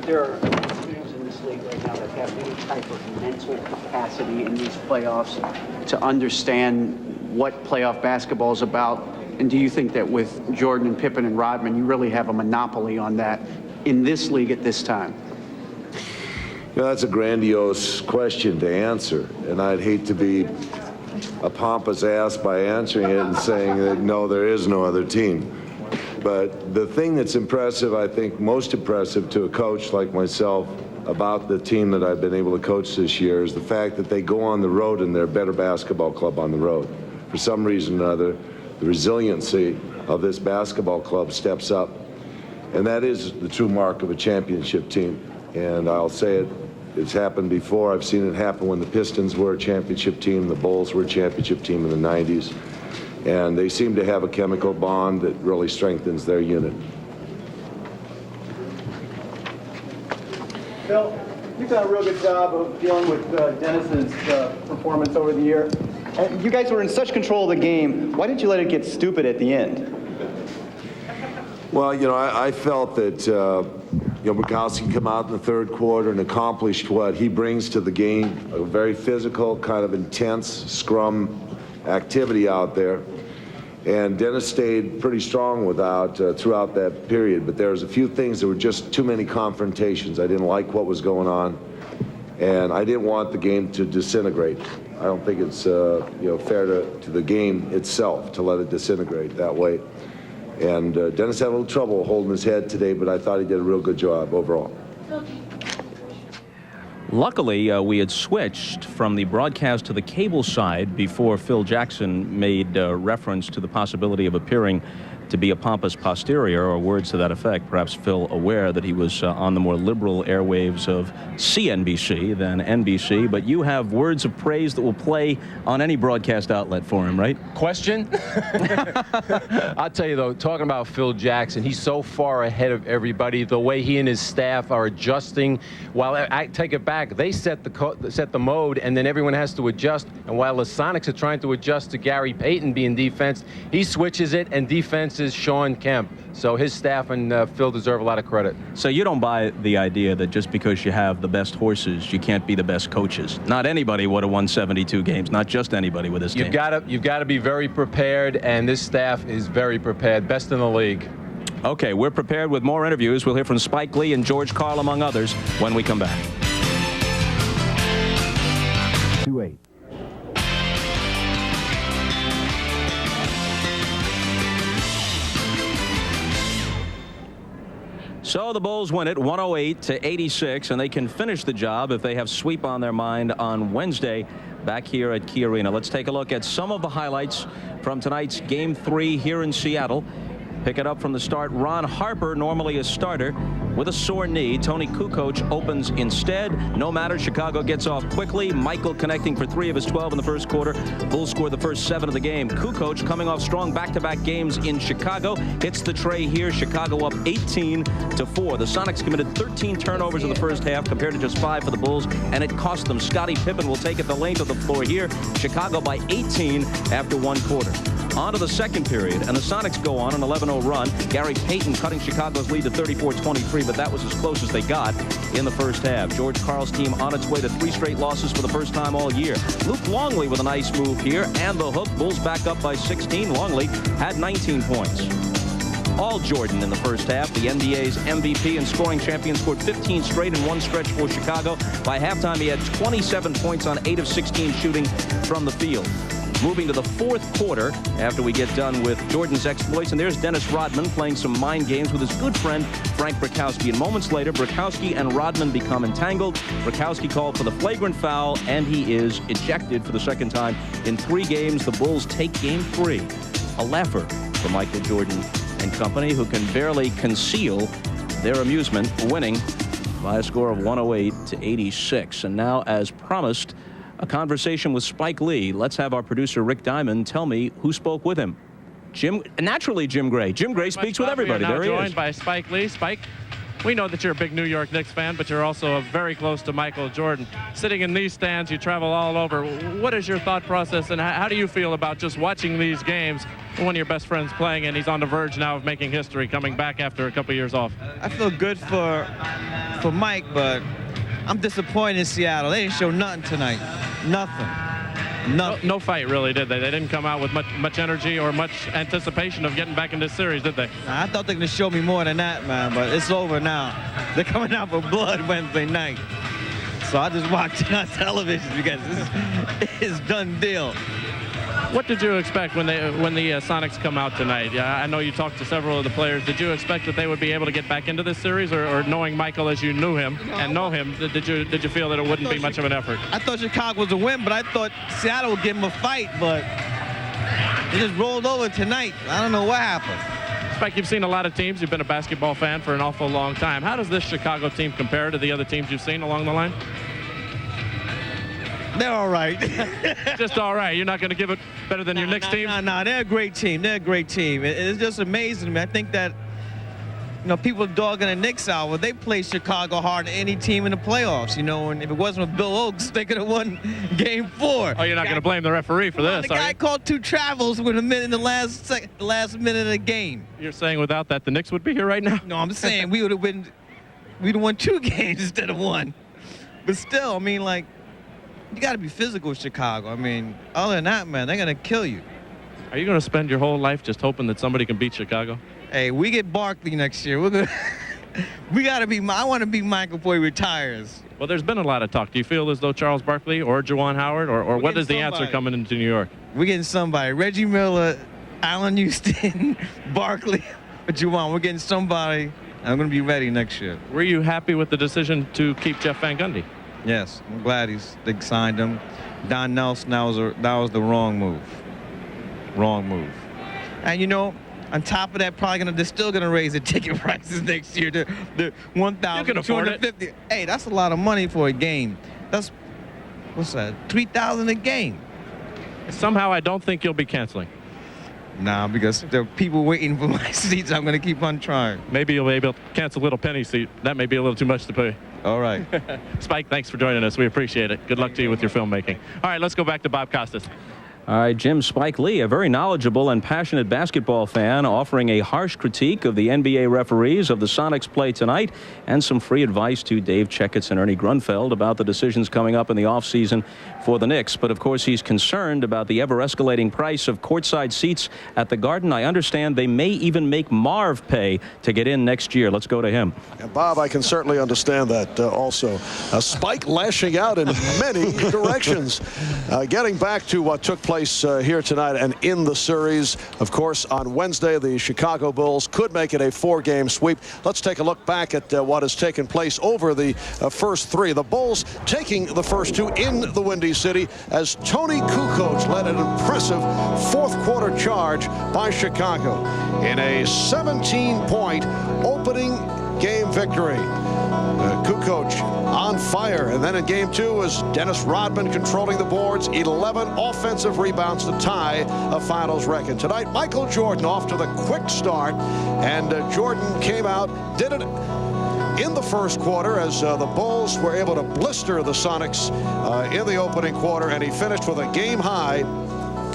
there are teams in this league right now that have any type of mental capacity in these playoffs to understand what playoff basketball is about? And do you think that with Jordan and Pippen and Rodman, you really have a monopoly on that in this league at this time?
You know, that's a grandiose question to answer, and I'd hate to be a pompous ass by answering it and saying that, no, there is no other team. But the thing that's impressive, I think most impressive to a coach like myself about the team that I've been able to coach this year is the fact that they go on the road and they're a better basketball club on the road. For some reason or other, the resiliency of this basketball club steps up. And that is the true mark of a championship team. And I'll say it, it's happened before. I've seen it happen when the Pistons were a championship team, the Bulls were a championship team in the 90s. And they seem to have a chemical bond that really strengthens their unit.
Phil, you've done a real good job of dealing with Dennis's performance over the year. And you guys were in such control of the game. Why did you let it get stupid at the end?
Well, you know, I felt that Bukowski come out in the third quarter and accomplished what he brings to the game, a very physical, kind of intense scrum activity out there. And Dennis stayed pretty strong throughout that period. But there was a few things that were just too many confrontations. I didn't like what was going on, and I didn't want the game to disintegrate. I don't think it's fair to the game itself to let it disintegrate that way. And Dennis had a little trouble holding his head today, but I thought he did a real good job overall.
Luckily, we had switched from the broadcast to the cable side before Phil Jackson made reference to the possibility of appearing to be a pompous posterior, or words to that effect. Perhaps Phil aware that he was on the more liberal airwaves of CNBC than NBC, but you have words of praise that will play on any broadcast outlet for him, right?
Question? I'll tell you, though, talking about Phil Jackson, he's so far ahead of everybody. The way he and his staff are adjusting. While I take it back, back. They set the mode, and then everyone has to adjust. And while the Sonics are trying to adjust to Gary Payton being defense, he switches it, and defense is Sean Kemp. So his staff and Phil deserve a lot of credit.
So you don't buy the idea that just because you have the best horses, you can't be the best coaches. Not anybody would have won 72 games. Not just anybody with this team.
You've got to be very prepared, and this staff is very prepared. Best in the league.
Okay, we're prepared with more interviews. We'll hear from Spike Lee and George Karl, among others, when we come back.
2-8.
So the Bulls win it 108-86, and they can finish the job if they have sweep on their mind on Wednesday back here at Key Arena. Let's take a look at some of the highlights from tonight's Game 3 here in Seattle. Pick it up from the start. Ron Harper, normally a starter, with a sore knee. Tony Kukoc opens instead. No matter, Chicago gets off quickly. Michael connecting for 3 of his 12 in the first quarter. Bulls score the first 7 of the game. Kukoc coming off strong back-to-back games in Chicago. Hits the tray here. Chicago up 18-4. The Sonics committed 13 turnovers in the first half compared to just 5 for the Bulls, and it cost them. Scottie Pippen will take it the length of the floor here. Chicago by 18 after 1 quarter. On to the second period, and the Sonics go on an 11-0 run. Gary Payton cutting Chicago's lead to 34-23, but that was as close as they got in the first half. George Karl's team on its way to 3 straight losses for the first time all year. Luke Longley with a nice move here, and the hook. Bulls back up by 16. Longley had 19 points. All Jordan in the first half. The NBA's MVP and scoring champion scored 15 straight in one stretch for Chicago. By halftime, he had 27 points on 8 of 16 shooting from the field. Moving to the fourth quarter after we get done with Jordan's exploits. And there's Dennis Rodman playing some mind games with his good friend Frank Brickowski. And moments later, Brickowski and Rodman become entangled. Brickowski called for the flagrant foul, and he is ejected for the second time in 3 games. The Bulls take Game 3. A laugher for Michael Jordan and company, who can barely conceal their amusement, winning by a score of 108-86. And now, as promised, a conversation with Spike Lee. Let's have our producer, Rick Diamond, tell me who spoke with him. Naturally, Jim Gray. Jim Gray speaks with everybody. There he is.
Joined by Spike Lee. Spike, we know that you're a big New York Knicks fan, but you're also very close to Michael Jordan. Sitting in these stands, you travel all over. What is your thought process, and how do you feel about just watching these games? One of your best friends playing, and he's on the verge now of making history, coming back after a couple years off.
I feel good for Mike, but I'm disappointed in Seattle. They didn't show nothing tonight. Nothing.
No fight, really, did they? They didn't come out with much energy or much anticipation of getting back in this series, did they?
I thought they were going to show me more than that, man, but it's over now. They're coming out for blood Wednesday night. So I just watched it on television because it's done deal.
What did you expect when the Sonics come out tonight? Yeah, I know you talked to several of the players. Did you expect that they would be able to get back into this series, or knowing Michael as you knew him and know him, did you feel that it wouldn't be much of an effort?
I thought Chicago was a win, but I thought Seattle would give him a fight, but they just rolled over tonight. I don't know what happened.
Spike, you've seen a lot of teams. You've been a basketball fan for an awful long time. How does this Chicago team compare to the other teams you've seen along the line?
They're all right.
Just all right. You're not going to give it better than your Knicks team?
No, they're a great team. They're a great team. It's just amazing to me. I think that, people are dogging the Knicks out, but they play Chicago hard than any team in the playoffs, and if it wasn't with Bill Oakes, they could have won Game 4.
Oh, you're not going to blame the referee for this,
the guy called 2 travels with a minute in the last minute of the game.
You're saying without that, the Knicks would be here right now?
No, I'm saying we'd have won 2 games instead of 1. But still, you got to be physical with Chicago. Other than that, man, they're going to kill you.
Are you going to spend your whole life just hoping that somebody can beat Chicago?
Hey, we get Barkley next year. We got to be. I want to be Michael before he retires.
Well, there's been a lot of talk. Do you feel as though Charles Barkley or Juwan Howard, or what is the answer coming into New York?
We're getting somebody. Reggie Miller, Allen Houston, Barkley, or Juwan. We're getting somebody. I'm going to be ready next year.
Were you happy with the decision to keep Jeff Van Gundy?
Yes, I'm glad they signed him. Don Nelson, that was the wrong move. Wrong move. And on top of that, they're still gonna raise the ticket prices next year to $1,250. Hey, that's a lot of money for a game. That's $3,000 a game.
Somehow, I don't think you'll be canceling.
Nah, because there are people waiting for my seats. I'm going to keep on trying.
Maybe you'll be able to cancel a little penny seat. That may be a little too much to pay.
All right.
Spike, thanks for joining us. We appreciate it. Good luck to you with your filmmaking. All right, let's go back to Bob Costas.
All right, Jim, Spike Lee, a very knowledgeable and passionate basketball fan, offering a harsh critique of the NBA referees of the Sonics play tonight, and some free advice to Dave Checketts and Ernie Grunfeld about the decisions coming up in the offseason for the Knicks. But, of course, he's concerned about the ever-escalating price of courtside seats at the Garden. I understand they may even make Marv pay to get in next year. Let's go to him.
And, Bob, I can certainly understand that also. Spike lashing out in many directions. Getting back to what took place here tonight and in the series, of course, on Wednesday, the Chicago Bulls could make it a 4-game sweep. Let's take a look back at what has taken place over the first 3. The Bulls taking the first 2 in the Windy City as Tony Kukoc led an impressive fourth-quarter charge by Chicago in a 17-point opening game victory. Kukoc on fire, and then in game 2 was Dennis Rodman controlling the boards. 11 offensive rebounds to tie a finals record. Tonight, Michael Jordan off to the quick start, and Jordan came out, did it in the first quarter as the Bulls were able to blister the Sonics in the opening quarter, and he finished with a game high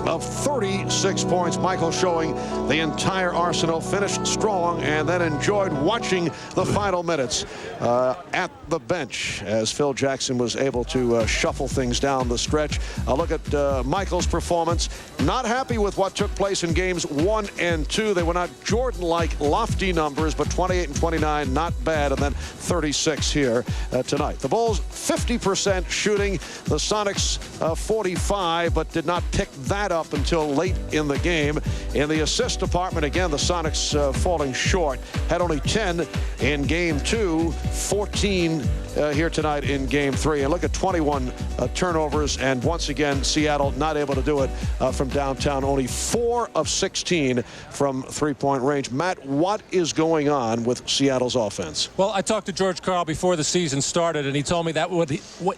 of 36 points. Michael showing the entire arsenal, finished strong, and then enjoyed watching the final minutes at the bench as Phil Jackson was able to shuffle things down the stretch. A look at Michael's performance. Not happy with what took place in games 1 and 2. They were not Jordan-like lofty numbers, but 28 and 29, not bad, and then 36 here tonight. The Bulls 50% shooting, the Sonics 45, but did not pick that up until late in the game. In the assist department, again, the Sonics falling short. Had only 10 in game 2, 14 here tonight in game 3. And look at 21 turnovers, and once again, Seattle not able to do it from downtown. Only 4 of 16 from three-point range. Matt, what is going on with Seattle's offense?
Well, I talked to George Karl before the season started, and he told me that what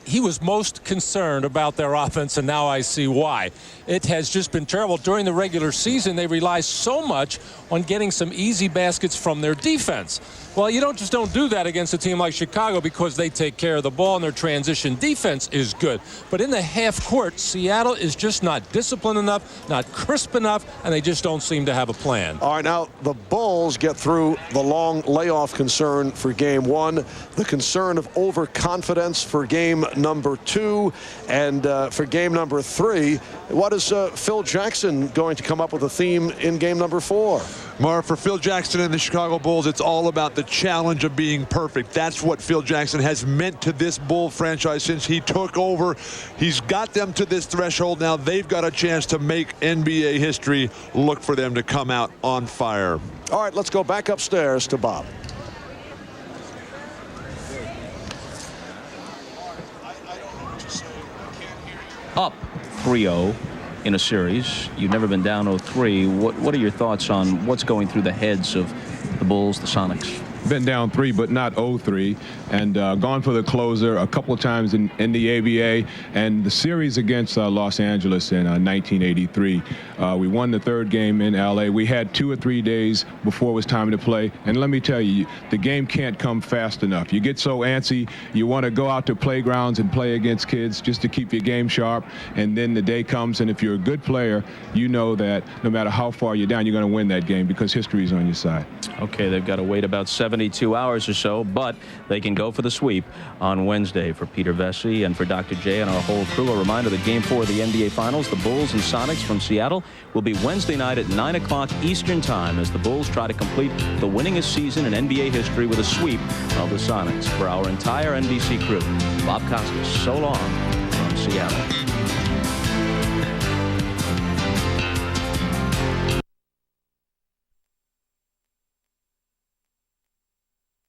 he was most concerned about their offense, and now I see why. It has just been terrible. During the regular season, they rely so much on getting some easy baskets from their defense. Well, you don't do that against a team like Chicago because they take care of the ball and their transition defense is good. But in the half court, Seattle is just not disciplined enough, not crisp enough, and they just don't seem to have a plan.
All right, now the Bulls get through the long layoff concern for game 1, the concern of overconfidence for game number 2, and for game number 3. What is Phil Jackson going to come up with a theme in game number 4?
Marv, for Phil Jackson and the Chicago Bulls, it's all about the challenge of being perfect. That's what Phil Jackson has meant to this Bull franchise since he took over. He's got them to this threshold. Now they've got a chance to make NBA history. Look for them to come out on fire.
All right, let's go back upstairs to Bob.
Up 3-0 in a series. You've never been down 0-3. What are your thoughts on what's going through the heads of the Bulls, the Sonics?
Been down 3, but not 0-3, and gone for the closer a couple of times in the ABA, and the series against Los Angeles in 1983. We won the 3rd game in LA. We had 2 or 3 days before it was time to play, and let me tell you, the game can't come fast enough. You get so antsy, you want to go out to playgrounds and play against kids just to keep your game sharp, and then the day comes, and if you're a good player, you know that no matter how far you're down, you're going to win that game because history is on your side.
Okay, they've got to wait about 72 hours or so, but they can go for the sweep on Wednesday. For Peter Vesey and for Dr. J and our whole crew, a reminder that Game 4 of the NBA Finals, the Bulls and Sonics from Seattle, will be Wednesday night at 9 o'clock Eastern Time as the Bulls try to complete the winningest season in NBA history with a sweep of the Sonics. For our entire NBC crew, Bob Costas, so long from Seattle.